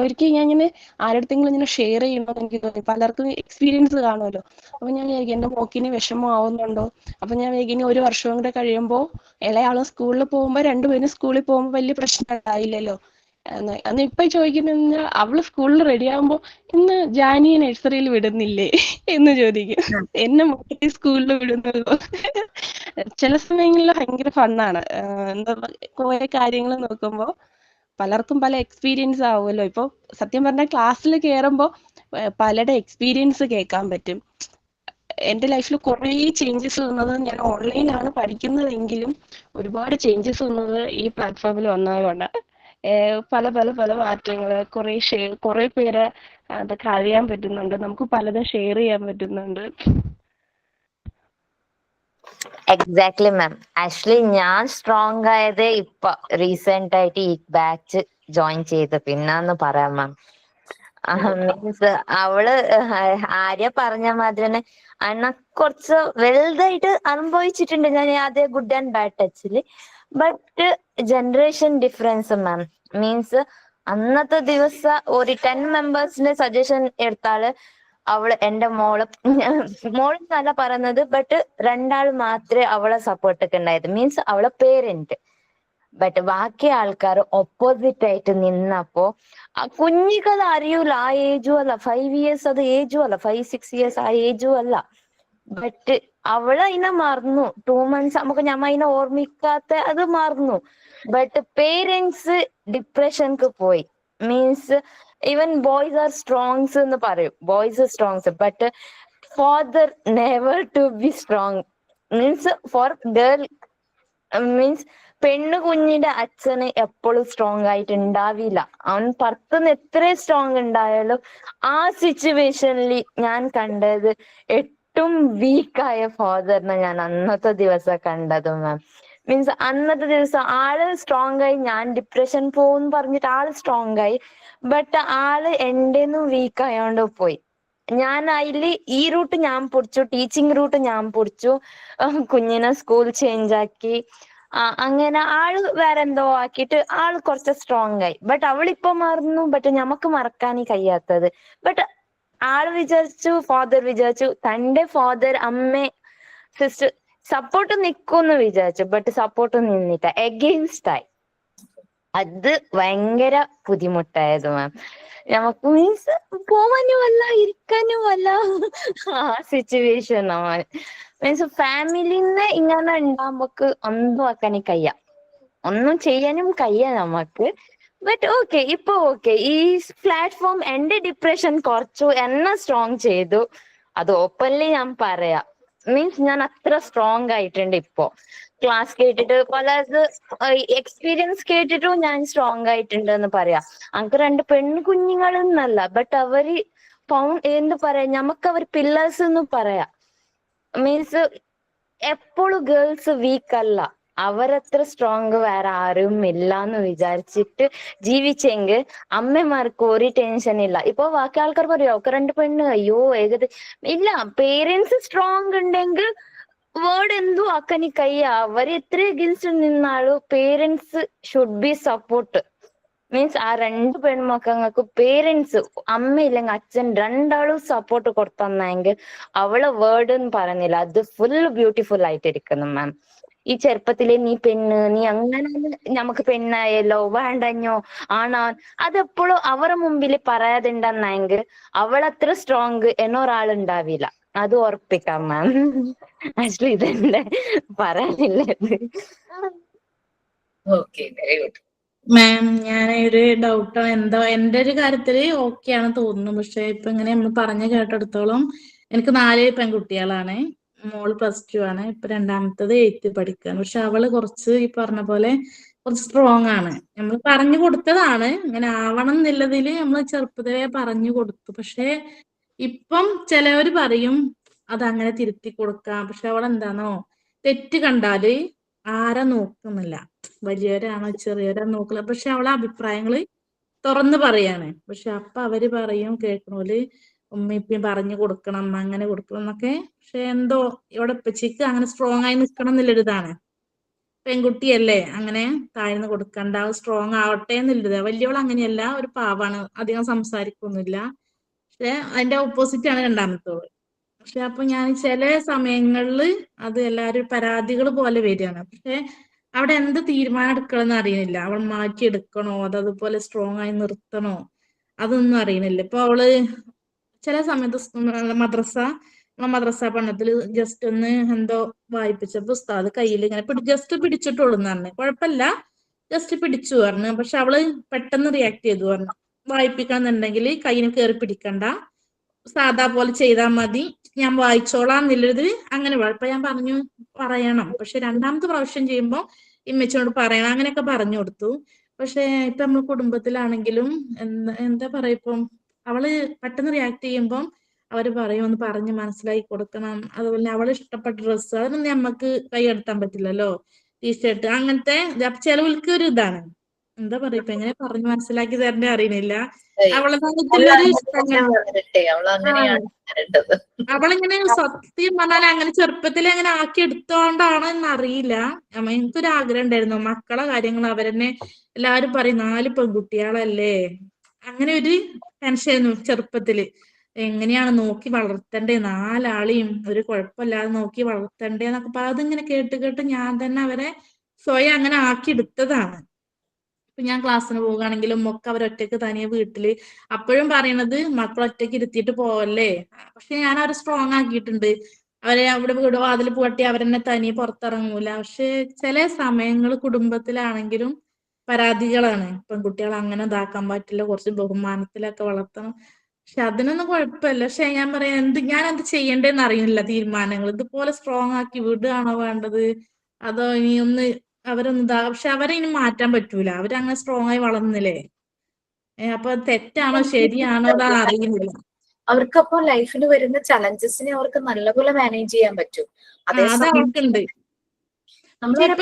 ഒരിക്കലും ഞാൻ ഇങ്ങനെ ആരുടെങ്കിലും ഇങ്ങനെ ഷെയർ ചെയ്യണമെന്ന് എനിക്ക് തോന്നി. പലർക്കും എക്സ്പീരിയൻസ് കാണുമല്ലോ. അപ്പൊ ഞാൻ വിചാരിക്കും എന്റെ മോക്കിന് വിഷമമാവുന്നുണ്ടോ. അപ്പൊ ഞാൻ വിചാരിക്കും ഇനി 1 വർഷവും കൂടെ കഴിയുമ്പോൾ ഇളയാളും സ്കൂളിൽ പോകുമ്പോ രണ്ടുപേരും സ്കൂളിൽ പോകുമ്പോൾ വലിയ പ്രശ്നം ഉണ്ടായില്ലല്ലോ. അന്ന് ഇപ്പൊ ചോദിക്കുന്ന അവള് സ്കൂളിൽ റെഡി ആകുമ്പോ ഇന്ന് ജാനിയെ നഴ്സറിയിൽ വിടുന്നില്ലേ എന്ന് ചോദിക്കും. എന്നെ മൊത്തത്തിൽ സ്കൂളിൽ വിടുന്നല്ലോ. ചില സമയങ്ങളിൽ ഭയങ്കര ഫണ്ണാണ്. എന്താ കുറെ കാര്യങ്ങൾ നോക്കുമ്പോ പലർക്കും പല എക്സ്പീരിയൻസ് ആവുമല്ലോ. ഇപ്പൊ സത്യം പറഞ്ഞാൽ ക്ലാസ്സിൽ കയറുമ്പോ പലരുടെ എക്സ്പീരിയൻസ് കേൾക്കാൻ പറ്റും. എന്റെ ലൈഫിൽ കുറേ ചേഞ്ചസ് വന്നത്, ഞാൻ ഓൺലൈനിലാണ് പഠിക്കുന്നതെങ്കിലും ഒരുപാട് ചേഞ്ചസ് വന്നത് ഈ പ്ലാറ്റ്ഫോമിൽ വന്നതുകൊണ്ട്. പല പല പല മാറ്റങ്ങള്, കുറെ പേരെ അതൊക്കെ അറിയാൻ പറ്റുന്നുണ്ട്. നമുക്ക് പലതും ഷെയർ ചെയ്യാൻ പറ്റുന്നുണ്ട്. എക്സാക്ട്ലി മാം. ആക്ച്വലി ഞാൻ സ്ട്രോങ് ആയത് ഇപ്പൊ റീസെന്റ് ആയിട്ട് ഈ ബാച്ച് ജോയിൻ ചെയ്ത് പിന്നാന്ന് പറയാം മാം. മീൻസ് അവള് ആര്യ പറഞ്ഞ മാതിരി തന്നെ അണ്ണ കുറച്ച് വലുതായിട്ട് അനുഭവിച്ചിട്ടുണ്ട് ഞാൻ അതേ ഗുഡ് ആൻഡ് ബാഡ് ടച്ചില്. But generation difference ma'am. Means അന്നത്തെ ദിവസം ഒരു 10 മെമ്പേഴ്സിന്റെ സജഷൻ എടുത്താല് എന്റെ മോള് എന്നല്ല പറയുന്നത്, ബട്ട് 2 ആൾ മാത്രമേ അവളെ സപ്പോർട്ടൊക്കെ ഉണ്ടായത്. മീൻസ് അവളെ പേരന്റ്. ബട്ട് ബാക്കി ആൾക്കാർ ഓപ്പോസിറ്റ് ആയിട്ട് നിന്നപ്പോ കുഞ്ഞിക്കത് അറിയൂല. ആ ഏജും അല്ല 5 ഇയേഴ്സ്, അത് ഏജും അല്ല 5-6 ഇയേഴ്സ്, ആ ഏജും അല്ല. ബട്ട് അതിനെ മറന്നു. 2 months നമുക്ക് ഞമ്മ അതിനെ ഓർമ്മിക്കാത്ത അത് മറന്നു. ബട്ട് പേരൻസ് ഡിപ്രഷൻക്ക് പോയി. Means even boys are strongs എന്ന് പറയും, boys strongs, but father never to be strong. Means for girl means പെണ്ണു കുഞ്ഞിന്റെ അച്ഛന് എപ്പോഴും സ്ട്രോങ് ആയിട്ട് ഉണ്ടാവില്ല. അവൻ പുറത്തുനിന്ന് എത്ര സ്ട്രോങ് ഉണ്ടായാലും ആ സിറ്റുവേഷനിൽ ഞാൻ കണ്ടത് ഏറ്റവും വീക്കായ ഫാദറിനെ ഞാൻ അന്നത്തെ ദിവസം കണ്ടത് മാം. മീൻസ് അന്നത്തെ ദിവസം ആള് സ്ട്രോങ് ആയി, ഞാൻ ഡിപ്രഷൻ പോകും പറഞ്ഞിട്ട് ആള് സ്ട്രോങ് ആയി, ബട്ട് ആള് എന്റെന്നും വീക്ക് ആയോണ്ട് പോയി. ഞാൻ അതില് ഈ റൂട്ട് ഞാൻ പിടിച്ചു, ടീച്ചിങ് റൂട്ട് ഞാൻ പിടിച്ചു, കുഞ്ഞിനെ സ്കൂൾ ചേഞ്ച് ആക്കി, അങ്ങനെ ആള് വേറെ എന്തോ ആക്കിയിട്ട് ആള് കുറച്ച് സ്ട്രോങ് ആയി. ബട്ട് അവളിപ്പോ മറന്നു. ബട്ട് ഞമ്മക്ക് മറക്കാനേ കഴിയാത്തത്. ബട്ട് ആള് ഫാദർ വിചാരിച്ചു തന്റെ ഫാദർ അമ്മ സിസ്റ്റർ സപ്പോർട്ട് നിൽക്കുമെന്ന് വിചാരിച്ചു. ബട്ട് സപ്പോർട്ട് നിന്നിട്ട എഗെയിൻസ്റ്റ് ആയി. അത് ഭയങ്കര ബുദ്ധിമുട്ടായത് മാം. നമുക്ക് മീൻസ് പോവാനും അല്ല ഇരിക്കാനും അല്ല ആ സിറ്റുവേഷൻ ആണ്. മീൻസ് ഫാമിലിന്ന് ഇങ്ങനെ ഉണ്ടാകുമ്പോക്ക് ഒന്നും ആക്കാനും കഴിയാം, ഒന്നും ചെയ്യാനും കഴിയാം നമുക്ക്. ബട്ട് ഓക്കെ, ഇപ്പൊ ഓക്കെ. ഈ പ്ലാറ്റ്ഫോം എന്റെ ഡിപ്രഷൻ കുറച്ചു, എന്നെ സ്ട്രോങ് ചെയ്തു. അത് ഓപ്പൺലി ഞാൻ പറയാം. മീൻസ് ഞാൻ അത്ര സ്ട്രോങ് ആയിട്ടുണ്ട് ഇപ്പോ. ക്ലാസ് കേട്ടിട്ട് എക്സ്പീരിയൻസ് കേട്ടിട്ടും ഞാൻ സ്ട്രോങ് ആയിട്ടുണ്ട് എന്ന് പറയാം. നമുക്ക് 2 പെൺകുഞ്ഞുങ്ങളെന്നല്ല, ബട്ട് അവര് എന്ത് പറയാ, നമുക്ക് അവർ പില്ലേഴ്സ് എന്ന് പറയാം. മീൻസ് എപ്പോഴും ഗേൾസ് വീക്ക് അല്ല, അവരത്ര സ്ട്രോങ് വേറെ ആരും ഇല്ല എന്ന് വിചാരിച്ചിട്ട് ജീവിച്ചെങ്കിൽ അമ്മമാർക്ക് ഒരു ടെൻഷൻ ഇല്ല. ഇപ്പൊ ബാക്കി ആൾക്കാർ പറയോ ഒക്കെ 2 പെണ്ണ്, അയ്യോ ഇല്ല. പേരൻസ് സ്ട്രോങ് ഉണ്ടെങ്കിൽ വേർഡ് എന്തോ ആക്കാനി കയ്യ. അവർ എത്ര എഗൻസ്റ്റ് നിന്നാലും parents should be support. Means ആ 2 പെൺമക്കൾക്ക് പേരൻസ്, അമ്മയില്ലെങ്കിൽ അച്ഛൻ, 2 ആളും സപ്പോർട്ട് കൊടുത്തെന്നെങ്കിൽ അവളെ വേർഡ് എന്ന് പറയുന്നില്ല, അത് ഫുൾ ബ്യൂട്ടിഫുൾ ആയിട്ടിരിക്കുന്നു മാം. ഈ ചെറുപ്പത്തില് നീ അങ്ങനെ നമുക്ക് പെണ്ണായല്ലോ വേണ്ടഞ്ഞോ ആണോ അതെപ്പോഴും അവരുടെ മുമ്പിൽ പറയാതുണ്ടെന്നെങ്കിൽ അവളത്ര സ്ട്രോങ് എന്നൊരാളുണ്ടാവില്ല. അത് ഉറപ്പിക്കാം മാം. ആക്ച്വലി ഇതെന്റെ പറയാനില്ലത്. Okay, very good. മാം ഞാൻ ഒരു ഡൗട്ടാണ്, എന്താ എന്റെ ഒരു കാര്യത്തില് ഓക്കെയാണ് തോന്നുന്നു. പക്ഷെ ഇപ്പൊ ഇങ്ങനെ നമ്മൾ പറഞ്ഞു കേട്ടെടുത്തോളം എനിക്ക് 4 പെൺകുട്ടികളാണ്. മോള് +2 ആണ്, ഇപ്പൊ രണ്ടാമത്തത് 8th പഠിക്കാണ്. പക്ഷെ അവള് കുറച്ച് ഈ പറഞ്ഞ പോലെ കുറച്ച് സ്ട്രോങ് ആണ്. നമ്മൾ പറഞ്ഞു കൊടുത്തതാണ് ഇങ്ങനെ ആവണം എന്നുള്ളതില് നമ്മൾ ചെറുപ്പത്തിലേ പറഞ്ഞു കൊടുത്തു. പക്ഷെ ഇപ്പം ചിലവര് പറയും അതങ്ങനെ തിരുത്തി കൊടുക്കാം. പക്ഷെ അവളെന്താണോ തെറ്റ് കണ്ടാല് ആരെ നോക്കുന്നില്ല, വലിയവരാണോ ചെറിയവരാ നോക്കില്ല. പക്ഷെ അവളെ അഭിപ്രായങ്ങള് തുറന്ന് പറയാണ്. പക്ഷെ അപ്പൊ അവര് പറയും കേൾക്കണോല് ഉമ്മ ഇപ്പം പറഞ്ഞു കൊടുക്കണം, അങ്ങനെ കൊടുക്കണം എന്നൊക്കെ. പക്ഷെ എന്തോ ഇവിടെ ഉപ്പച്ചിക്ക് അങ്ങനെ സ്ട്രോങ് ആയി നിൽക്കണം എന്നുള്ളൊരിതാണ്. പെൺകുട്ടിയല്ലേ, അങ്ങനെ താഴ്ന്നു കൊടുക്കണ്ട, സ്ട്രോങ് ആവട്ടെ എന്നുള്ളത്. വലിയവൾ അങ്ങനെയല്ല, ഒരു പാവാണ്, അധികം സംസാരിക്കൊന്നുമില്ല. പക്ഷെ അതിന്റെ ഓപ്പോസിറ്റ് ആണ് രണ്ടാമത്തോള്. പക്ഷെ അപ്പൊ ഞാൻ ചില സമയങ്ങളില് അത് എല്ലാരും പരാതികൾ പോലെ വരികയാണ്. പക്ഷെ അവിടെ എന്ത് തീരുമാനം എടുക്കണമെന്ന് അറിയുന്നില്ല. അവൾ മാറ്റിയെടുക്കണോ അതുപോലെ സ്ട്രോങ് ആയി നിർത്തണോ അതൊന്നും അറിയുന്നില്ല. ഇപ്പൊ അവള് ചില സമയത്ത് മദ്രസ പഠനത്തില് ജസ്റ്റ് ഒന്ന് എന്തോ വായിപ്പിച്ചപ്പോ ഉസ്താദ് കയ്യിൽ ഇങ്ങനെ ജസ്റ്റ് പിടിച്ചിട്ടുള്ളൂ എന്ന് പറഞ്ഞു. കുഴപ്പമില്ല, ജസ്റ്റ് പിടിച്ചു പറഞ്ഞു. പക്ഷെ അവള് പെട്ടെന്ന് റിയാക്ട് ചെയ്തു പറഞ്ഞു, വായിപ്പിക്കണം എന്നുണ്ടെങ്കിൽ കയ്യിൽ കയറി പിടിക്കണ്ട, സാധാ പോലെ ചെയ്താൽ മതി, ഞാൻ വായിച്ചോളാം എന്നുള്ളത്. അങ്ങനെ അപ്പൊ ഞാൻ പറഞ്ഞു പറയണം, പക്ഷെ രണ്ടാമത്തെ പ്രാവശ്യം ചെയ്യുമ്പോ ഇമ്മച്ചിനോട് പറയണം, അങ്ങനെയൊക്കെ പറഞ്ഞു കൊടുത്തു. പക്ഷെ ഇപ്പൊ നമ്മൾ കുടുംബത്തിലാണെങ്കിലും എന്താ പറയാ, ഇപ്പം അവള് പെട്ടെന്ന് റിയാക്ട് ചെയ്യുമ്പം അവര് പറയും ഒന്ന് പറഞ്ഞ് മനസ്സിലാക്കി കൊടുക്കണം. അതുപോലെ അവള് ഇഷ്ടപ്പെട്ട ഡ്രസ്സ് അതൊന്നും നമുക്ക് കൈയെടുത്താൻ പറ്റില്ലല്ലോ, ടീഷർട്ട് അങ്ങനത്തെ. ചിലവൾക്ക് ഒരു ഇതാണ്, എന്താ പറയാ, ഇപ്പൊ എങ്ങനെ പറഞ്ഞു മനസ്സിലാക്കി തരേണ്ട അറിയുന്നില്ല. അവളതായിട്ടുള്ളൊരു ഇഷ്ടങ്ങൾ. അവൾ അങ്ങനെയാണ് വരേണ്ടത്. അവളിങ്ങനെ സത്യം പറഞ്ഞാൽ അങ്ങനെ ചെറുപ്പത്തിൽ അങ്ങനെ ആക്കി എടുത്തോണ്ടാണോ എന്നറിയില്ല. എനിക്കൊരു ആഗ്രഹം ഉണ്ടായിരുന്നു മക്കളെ കാര്യങ്ങൾ അവരെന്നെ എല്ലാരും പറയും 4 പെൺകുട്ടികളല്ലേ, അങ്ങനെ ഒരു ടെൻഷനായിരുന്നു ചെറുപ്പത്തില്. എങ്ങനെയാണ് നോക്കി വളർത്തണ്ടേ, 4 ആളെയും ഒരു കുഴപ്പമില്ലാതെ നോക്കി വളർത്തണ്ടേ എന്നൊക്കെ അതിങ്ങനെ കേട്ട് കേട്ട് ഞാൻ തന്നെ അവരെ സ്വയം അങ്ങനെ ആക്കി എടുത്തതാണ്. ഇപ്പൊ ഞാൻ ക്ലാസ്സിന് പോവുകയാണെങ്കിലും ഒക്കെ അവരൊറ്റക്ക് തനിയെ വീട്ടില്, അപ്പോഴും പറയണത് മക്കൾ ഒറ്റയ്ക്ക് ഇരുത്തിയിട്ട് പോവല്ലേ. പക്ഷെ ഞാൻ അവരെ സ്ട്രോങ് ആക്കിയിട്ടുണ്ട്. അവരെ അവിടെ വീട് വാതിൽ പൂട്ടി അവരെന്നെ തനിയെ പുറത്തിറങ്ങൂല. പക്ഷെ ചില സമയങ്ങൾ കുടുംബത്തിലാണെങ്കിലും പരാതികളാണ്, പെൺകുട്ടികൾ അങ്ങനെ ഇതാക്കാൻ പറ്റില്ല, കുറച്ച് ബഹുമാനത്തിലൊക്കെ വളർത്തണം. പക്ഷെ അതിനൊന്നും കുഴപ്പമില്ല. പക്ഷെ ഞാൻ പറയാം ഞാൻ എന്ത് ചെയ്യണ്ടേന്ന് അറിയില്ല തീരുമാനങ്ങൾ. ഇതുപോലെ സ്ട്രോങ് ആക്കി വിടുകയാണോ വേണ്ടത്, അതോ ഇനി ഒന്ന് അവരൊന്നും പക്ഷെ അവരെ ഇനി മാറ്റാൻ പറ്റൂല, അവരങ്ങനെ സ്ട്രോങ് ആയി വളർന്നില്ലേ. അപ്പൊ തെറ്റാണോ ശരിയാണോ അതാണ് അറിയുന്നില്ല. അവർക്കപ്പോ ലൈഫിൽ വരുന്ന ചലഞ്ചസിനെ അവർക്ക് നല്ലപോലെ മാനേജ് ചെയ്യാൻ പറ്റും. അത് അതേസമയം അവർക്കുണ്ട്. നമ്മളൊരു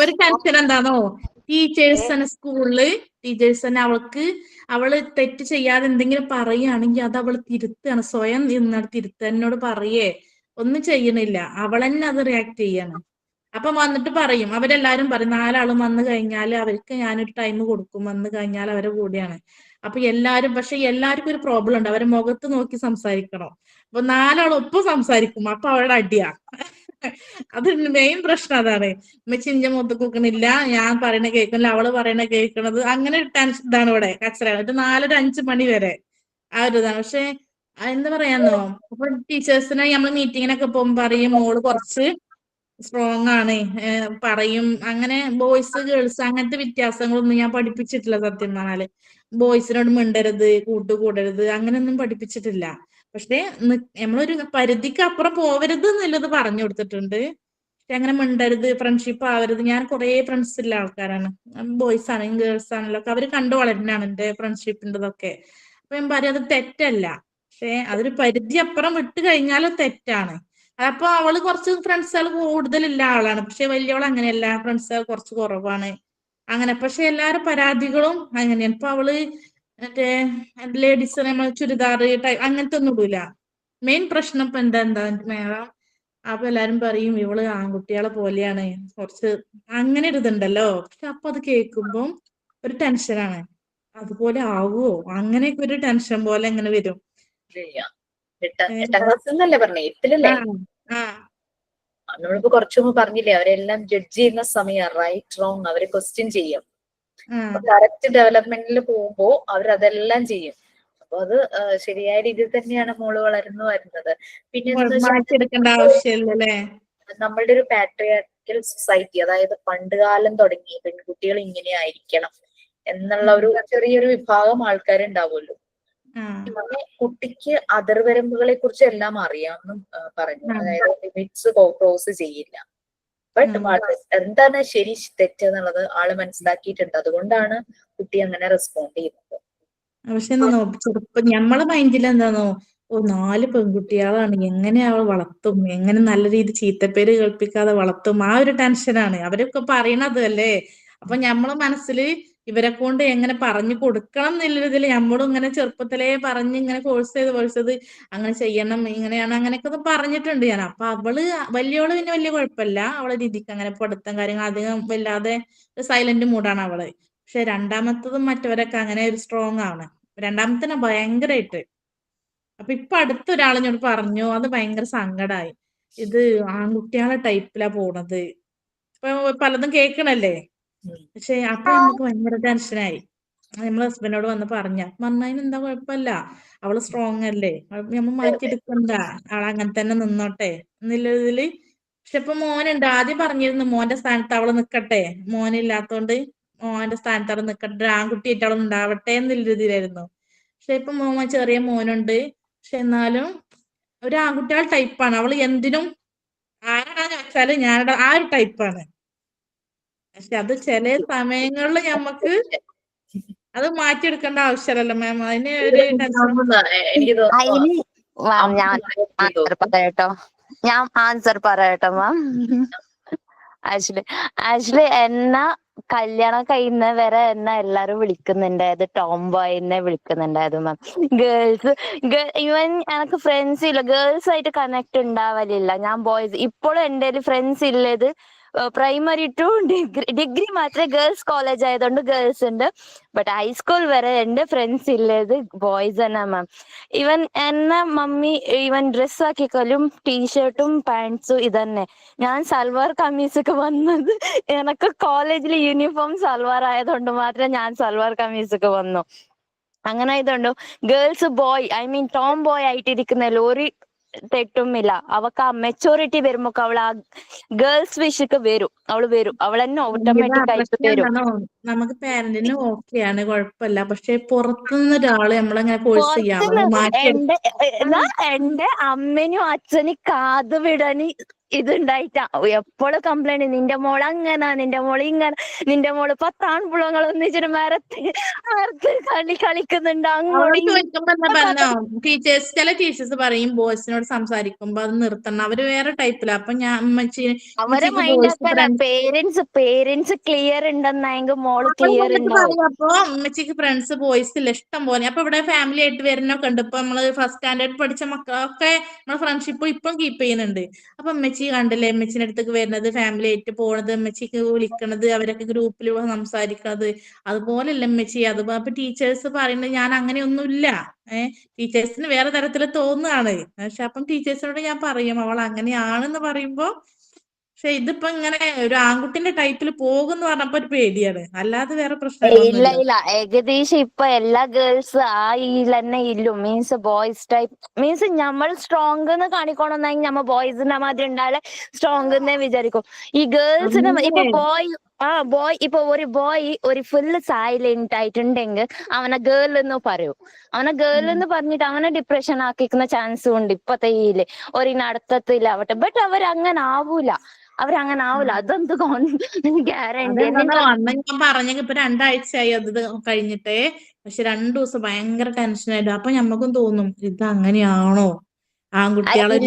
ഒരു ടെൻഷൻ എന്താണോ, ടീച്ചേഴ്സ് തന്നെ സ്കൂളില് ടീച്ചേഴ്സ് തന്നെ അവള് തെറ്റ് ചെയ്യാതെ എന്തെങ്കിലും പറയുകയാണെങ്കിൽ അത് അവള് തിരുത്താണ്, സ്വയം നിന്നിട്ട് തിരുത്ത. എന്നോട് പറയേ ഒന്നും ചെയ്യണില്ല, അവളെന്നെ അത് റിയാക്ട് ചെയ്യാണ്. അപ്പൊ വന്നിട്ട് പറയും, അവരെല്ലാരും പറയും 4 ആളും വന്നു കഴിഞ്ഞാൽ അവർക്ക് ഞാനൊരു ടൈം കൊടുക്കും, വന്നു കഴിഞ്ഞാൽ അവരെ കൂടെയാണ്. അപ്പൊ പക്ഷെ എല്ലാവർക്കും ഒരു പ്രോബ്ലം ഉണ്ട്, അവരെ മുഖത്ത് നോക്കി സംസാരിക്കണം. അപ്പൊ 4 ആളും ഒപ്പം സംസാരിക്കും, അപ്പൊ അവരുടെ അടിയാ. അത് മെയിൻ പ്രശ്നം അതാണ്. ഉമ്മച്ചി ഇഞ്ച മുഖത്ത് കൂക്കണില്ല, ഞാൻ പറയണ കേൾക്കണില്ല, അവള് പറയണ കേൾക്കണത്, അങ്ങനെ ഒരു ടെൻഷൻ ഇതാണ് ഇവിടെ കച്ചറ. എന്നിട്ട് 4 to 5 മണി വരെ ആ ഒരു ഇതാണ്. പക്ഷെ എന്താ പറയാന്നോ, അപ്പൊ ടീച്ചേഴ്സിനെ നമ്മൾ മീറ്റിങ്ങിനൊക്കെ പോകുമ്പോൾ പറയും മോള് കുറച്ച് സ്ട്രോങ് ആണ്, പറയും. അങ്ങനെ ബോയ്സ് ഗേൾസ് അങ്ങനത്തെ വ്യത്യാസങ്ങളൊന്നും ഞാൻ പഠിപ്പിച്ചിട്ടില്ല സത്യം പറഞ്ഞാല്. ബോയ്സിനോട് മിണ്ടരുത്, കൂട്ടുകൂടരുത്, അങ്ങനെയൊന്നും പഠിപ്പിച്ചിട്ടില്ല. പക്ഷെ നമ്മളൊരു പരിധിക്ക് അപ്പുറം പോവരുത് എന്നുള്ളത് പറഞ്ഞു കൊടുത്തിട്ടുണ്ട്. പക്ഷെ അങ്ങനെ മിണ്ടരുത്, ഫ്രണ്ട്ഷിപ്പ് ആവരുത്. ഞാൻ കുറെ ഫ്രണ്ട്സ് ഉള്ള ആൾക്കാരാണ്, ബോയ്സ് ആണെങ്കിലും ഗേൾസ് ആണെങ്കിലും ഒക്കെ അവര് കണ്ടു വളരുന്നതാണ് എന്റെ ഫ്രണ്ട്ഷിപ്പിൻ്റെതൊക്കെ. അപ്പൊ ഞാൻ പറയും അത് തെറ്റല്ല, പക്ഷെ അതൊരു പരിധി അപ്പുറം വിട്ട് കഴിഞ്ഞാൽ തെറ്റാണ്. അപ്പൊ അവള് കുറച്ച് ഫ്രണ്ട്സുകൾ കൂടുതലുള്ള ആളാണ്, പക്ഷെ വലിയവൾ അങ്ങനെയല്ല, ഫ്രണ്ട്സുകൾ കുറച്ച് കുറവാണ്. അങ്ങനെ പക്ഷെ എല്ലാരും പരാതികളും അങ്ങനെയാണ്. ഇപ്പൊ അവള് മറ്റേ ലേഡീസ് നമ്മൾ ചുരിദാർ അങ്ങനത്തെ ഒന്നും ഇടൂല. മെയിൻ പ്രശ്നം ഇപ്പൊ എന്താ മേഡം, അപ്പൊ എല്ലാരും പറയും ഇവള് ആൺകുട്ടികളെ പോലെയാണ്, കുറച്ച് അങ്ങനെ ഒരു ഇതുണ്ടല്ലോ. പക്ഷെ അപ്പൊ അത് കേൾക്കുമ്പം ഒരു ടെൻഷനാണ്, അതുപോലെ ആവുമോ, അങ്ങനെയൊക്കെ ഒരു ടെൻഷൻ പോലെ ഇങ്ങനെ വരും. 8ാം ക്ലാസ് എന്നല്ലേ പറഞ്ഞേ, 8ിലല്ലേ? നമ്മളിപ്പോ കുറച്ചു മുമ്പ് പറഞ്ഞില്ലേ, അവരെല്ലാം ജഡ്ജ് ചെയ്യുന്ന സമയം റൈറ്റ് റോങ് അവരെ ക്വസ്റ്റ്യൻ ചെയ്യും. കറക്റ്റ് ഡെവലപ്മെന്റിൽ പോകുമ്പോ അവരതെല്ലാം ചെയ്യും. അപ്പൊ അത് ശരിയായ രീതിയിൽ തന്നെയാണ് മോള് വളർന്നു വരുന്നത്. പിന്നെ മാറ്റിയെടുക്കേണ്ട ആവശ്യമില്ലല്ലേ? നമ്മളുടെ ഒരു പാട്രിയാർക്കൽ സൊസൈറ്റി, അതായത് പണ്ടുകാലം തുടങ്ങി പെൺകുട്ടികൾ ഇങ്ങനെ ആയിരിക്കണം എന്നുള്ള ഒരു ചെറിയൊരു വിഭാഗം ആൾക്കാരുണ്ടാവുമല്ലോ. പിന്നെ കുട്ടിക്ക് അതിർവരമ്പുകളെ കുറിച്ച് എല്ലാം അറിയാമെന്നും പറഞ്ഞു. അതായത് ലിമിറ്റ്സ് ക്രോസ് ചെയ്യില്ല. ബട്ട് എന്താണ് ശരി തെറ്റ് എന്നുള്ളത് ആള് മനസ്സിലാക്കിയിട്ടുണ്ട്. അതുകൊണ്ടാണ് കുട്ടി അങ്ങനെ റെസ്പോണ്ട് ചെയ്യുന്നത്. പക്ഷെ എന്താണോ ചെറുപ്പം ഞമ്മളെ മൈൻഡിൽ എന്താണോ, 4 പെൺകുട്ടികളാണ്, എങ്ങനെ അവൾ വളർത്തും, എങ്ങനെ നല്ല രീതി ചീത്തപ്പേര് കേൾപ്പിക്കാതെ വളർത്തും, ആ ഒരു ടെൻഷനാണ്. അവരൊക്കെ പറയണത് അല്ലേ. അപ്പൊ ഞമ്മളെ മനസ്സില് ഇവരെ കൊണ്ട് എങ്ങനെ പറഞ്ഞു കൊടുക്കണം എന്നുള്ളതിൽ നമ്മളും ഇങ്ങനെ ചെറുപ്പത്തിലേ പറഞ്ഞ് ഇങ്ങനെ ഫോഴ്സ് ചെയ്ത് അങ്ങനെ ചെയ്യണം, ഇങ്ങനെയാണ്, അങ്ങനെയൊക്കെ ഒന്ന് പറഞ്ഞിട്ടുണ്ട് ഞാൻ. അപ്പൊ വലിയോള് പിന്നെ വലിയ കുഴപ്പമില്ല, അവളെ രീതിക്ക് അങ്ങനെ പഠിത്തം കാര്യങ്ങൾ അധികം വല്ലാതെ സൈലന്റ് മൂഡാണ് അവള്. പക്ഷെ രണ്ടാമത്തതും മറ്റവരൊക്കെ അങ്ങനെ ഒരു സ്ട്രോങ് ആണ്. രണ്ടാമത്തെ ഭയങ്കരമായിട്ട്. അപ്പൊ ഇപ്പൊ അടുത്തൊരാൾ എന്നോട് പറഞ്ഞു, അത് ഭയങ്കര സങ്കടായി. ഇത് ആൺകുട്ടികളെ ടൈപ്പിലാ പോണത്. ഇപ്പൊ പലതും കേൾക്കണല്ലേ. പക്ഷെ അപ്പൊ നമുക്ക് ഭയങ്കര ടെൻഷനായി. നമ്മളെ ഹസ്ബൻഡിനോട് വന്ന് പറഞ്ഞതിന് എന്താ കുഴപ്പമില്ല, അവള് സ്ട്രോങ് അല്ലേ, നമ്മൾ മാറ്റിയെടുക്കണ്ട, അവളങ്ങനെ തന്നെ നിന്നോട്ടെ എന്നുള്ളതില്. പക്ഷെ ഇപ്പൊ മോനുണ്ട്. ആദ്യം പറഞ്ഞിരുന്നു മോന്റെ സ്ഥാനത്ത് അവള് നിക്കട്ടെ, മോനില്ലാത്തോണ്ട് മോന്റെ സ്ഥാനത്ത് അവള് നിക്കട്ടെ, ആൺകുട്ടിയായിട്ട് അവൾ ഉണ്ടാവട്ടെ എന്നുള്ള രീതിയിലായിരുന്നു. പക്ഷെ ഇപ്പൊ ചെറിയ മോനുണ്ട്. പക്ഷെ എന്നാലും ഒരു ആൺകുട്ടികളുടെ ടൈപ്പാണ് അവള്. എന്തിനും ആരാണെന്ന് വെച്ചാല് ഞാൻ ആ ഒരു ടൈപ്പാണ്. പക്ഷെ അത് ചില സമയങ്ങളിൽ ഞമ്മക്ക് അത് മാറ്റിയെടുക്കേണ്ട ആവശ്യമല്ലല്ലോ മാം. അതിന് ഒരു ടെൻഷൻ. എനിക്ക് അതിന് മാം ഞാൻ ആൻസർ പറയട്ടോ. മാം. ആക്ച്വലി എന്നെ കല്യാണം കഴിയുന്നവരെ എന്നെ എല്ലാരും വിളിക്കുന്നുണ്ടായത് ടോം ബോയ് വിളിക്കുന്നുണ്ടായത് മാം. ഈവൻ എനിക്ക് ഫ്രണ്ട്സ് ഇല്ല, ഗേൾസ് ആയിട്ട് കണക്ട് ഉണ്ടാവലില്ല. ഞാൻ ബോയ്സ് ഇപ്പോഴും എൻ്റെ ഫ്രണ്ട്സ് ഇല്ലത് പ്രൈമറി ടു ഡിഗ്രി മാത്രമേ ഗേൾസ് കോളേജ് ആയതുകൊണ്ട് ഗേൾസ് ഉണ്ട്. ബട്ട് ഹൈസ്കൂൾ വരെ എൻ്റെ ഫ്രണ്ട്സ് ഇല്ലത് ബോയ്സ് തന്നെ മാം. ഈവൻ എന്നെ മമ്മി ഈവൻ ഡ്രസ് ആക്കിക്കലും ടീഷർട്ടും പാൻസും ഇതന്നെ. ഞാൻ സൽവാർ കമ്മീസൊക്കെ വന്നത് എനക്ക് കോളേജിൽ യൂണിഫോം സൽവാർ ആയതുകൊണ്ട് മാത്രമേ ഞാൻ സൽവാർ കമ്മീസൊക്കെ വന്നു. അങ്ങനെ ആയതുകൊണ്ട് ഗേൾസ് ബോയ് ടോം ബോയ് ആയിട്ടിരിക്കുന്നതിൽ ഒരു തെറ്റുമില്ല. അവക്ക് ആ മെച്ചൂരിറ്റി വരുമ്പോ അവൾ ആ ഗേൾസ് വിഷക്ക് വരും. അവൾ തന്നെ ഓട്ടോമാറ്റിക് ആയിട്ട് വരും. നമുക്ക് പാരന്റിന് ഓക്കെയാണ്, കുഴപ്പമില്ല. പക്ഷെ പുറത്തുനിന്ന് ഒരാള് നമ്മളങ്ങനെ ഫോഴ്സ് ചെയ്യാം മാറ്റി. എന്റെ അമ്മനും അച്ഛനും കാത് വിടന് ഇതുണ്ടായിട്ടാ എപ്പോഴും കംപ്ലൈന്റ്. നിന്റെ മോള് അങ്ങനെ, നിന്റെ മോള് ഇങ്ങനെ, നിന്റെ മോള് 10 ആൺപുളങ്ങൾ ഒന്നിച്ചിട്ട് മരത്ത് കളിക്കുന്നുണ്ട് അങ്ങോട്ട്. ടീച്ചേഴ്സ് ചില ടീച്ചേഴ്സ് പറയും ബോയ്സിനോട് സംസാരിക്കുമ്പോ അത് നിർത്തണം, അവര് വേറെ ടൈപ്പിലാ. അപ്പൊ ഞാൻ അവരെ മൈൻഡ് ആക്കല. പേരൻസ് ക്ലിയർ ഉണ്ടെന്നെങ്കിൽ മോള് ക്ലിയർ ഉണ്ടാവും. അപ്പൊ ഉമ്മച്ചിക്ക് ഫ്രണ്ട്സ് ബോയ്സ് ഇല്ല, ഇഷ്ടം പോലെ. അപ്പൊ ഇവിടെ ഫാമിലി ആയിട്ട് വരുന്നൊക്കെ ഉണ്ട്. ഇപ്പൊ നമ്മള് ഫസ്റ്റ് സ്റ്റാൻഡേർഡ് പഠിച്ച മക്കളൊക്കെ നമ്മളെ ഫ്രണ്ട്ഷിപ്പ് ഇപ്പം കീപ്പ് ചെയ്യുന്നുണ്ട്. അപ്പൊ ഉമ്മച്ചി കണ്ടില്ലേ ഉമ്മച്ചിന്റെ അടുത്തേക്ക് വരുന്നത്, ഫാമിലി ആയിട്ട് പോണത്, ഉമ്മച്ചിക്ക് വിളിക്കണത്, അവരൊക്കെ ഗ്രൂപ്പിൽ സംസാരിക്കണത്. അതുപോലെയല്ല ഉമ്മച്ചി. അതുപോലെ അപ്പൊ ടീച്ചേഴ്സ് പറയുന്നത് ഞാൻ അങ്ങനെയൊന്നുമില്ല. ടീച്ചേഴ്സിന് വേറെ തരത്തിൽ തോന്നുകയാണ്. പക്ഷെ അപ്പം ടീച്ചേഴ്സിനോട് ഞാൻ പറയും അവൾ അങ്ങനെയാണെന്ന് പറയുമ്പോ. പക്ഷെ ഇതിപ്പോ ഇങ്ങനെ ഒരു ആൺകുട്ടിന്റെ ടൈപ്പിൽ പോകുന്ന പറഞ്ഞപ്പോ ഒരു പേടിയാണ്, അല്ലാതെ വേറെ പ്രശ്നങ്ങളൊന്നുമില്ല. ഇല്ല ഏകദേശം ഇപ്പൊ എല്ലാ ഗേൾസ് ആ തന്നെ ഇല്ലു. ബോയ്സ് ടൈപ്പ് നമ്മൾ സ്ട്രോങ് എന്ന് കാണിക്കണമെന്നെങ്കിൽ നമ്മ ബോയ്സിന്റെ മാതിരി ഉണ്ടായാലേ സ്ട്രോങ് എന്നേ വിചാരിക്കും. ഈ ഗേൾസിന് ഇപ്പൊ ഇപ്പൊ ഒരു ബോയ് ഒരു ഫുള്ള് സൈലന്റ് ആയിട്ടുണ്ടെങ്കിൽ അവനെ ഗേൾ എന്ന് പറയും. അവനെ ഗേൾ എന്ന് പറഞ്ഞിട്ട് അവനെ ഡിപ്രഷൻ ആക്കിക്കുന്ന ചാൻസും ഉണ്ട് ഇപ്പത്തെ ഒരു നടത്തത്തിലാവട്ടെ. ബട്ട് അവരങ്ങനെ ആവൂല. അതെന്ത് ഗ്യാരണ്ടി? അന്ന് ഞാൻ പറഞ്ഞെങ്കിൽ ഇപ്പൊ 2 ആഴ്ചയായി അത് കഴിഞ്ഞിട്ടേ. പക്ഷെ 2 ദിവസം ഭയങ്കര ടെൻഷനായിരുന്നു. അപ്പൊ ഞമ്മക്കും തോന്നും ഇത് അങ്ങനെയാണോ, ആൺകുട്ടികളെ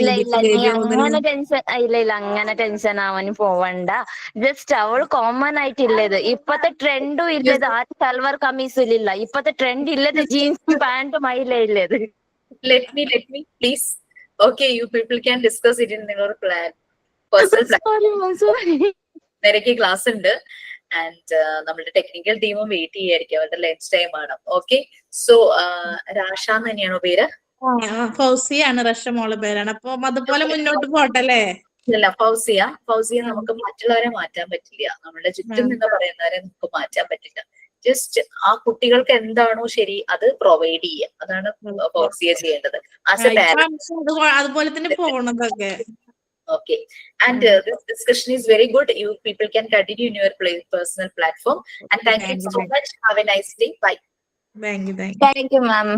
അങ്ങനെ ടെൻഷൻ ആവാനും പോവണ്ട. ജസ്റ്റ് അവൾ കോമൺ ആയിട്ടില്ലത്. ഇപ്പത്തെ ട്രെൻഡും ഇല്ലത് ആ സൽവാർ കമ്മീസും ഇല്ല. ഇപ്പത്തെ ട്രെൻഡ് ഇല്ലത് ജീൻസും പാന്റും ആയില്ലേ ഇല്ലത്. Let me please. Okay, you people can discuss it in your plan. Personal plan. നിരക്ക് ക്ലാസ് ഉണ്ട്. ആൻഡ് നമ്മുടെ ടെക്നിക്കൽ ടീമും വെയിറ്റ് ചെയ്യായിരിക്കും, അവരുടെ ലഞ്ച് ടൈം ആണ്. ഓക്കെ, സോ രാഷ തന്നെയാണോ പേര്? ഫൗസിയാണ് റഷ മോളെ പേരാണ്. അപ്പൊ അതുപോലെ മുന്നോട്ട് പോട്ടല്ലേ. ഇല്ല ഫൗസിയ നമുക്ക് മറ്റുള്ളവരെ മാറ്റാൻ പറ്റില്ല. നമ്മുടെ ചുറ്റും Ma'am. നിന്ന് പറയുന്നവരെ നമുക്ക് മാറ്റാൻ പറ്റില്ല. ജസ്റ്റ് ആ കുട്ടികൾക്ക് എന്താണോ ശരി അത് പ്രൊവൈഡ് ചെയ്യുക. അതാണ് ഫൗസിയ ചെയ്യേണ്ടത് ആസ് എ പാരന്റ്. അതുപോലെ തന്നെ പോണതൊക്കെ. Okay, and this discussion is very good. You people can continue in your personal platform. And thank you so much. Have a nice day. Bye. Thank you. Thank you, ma'am.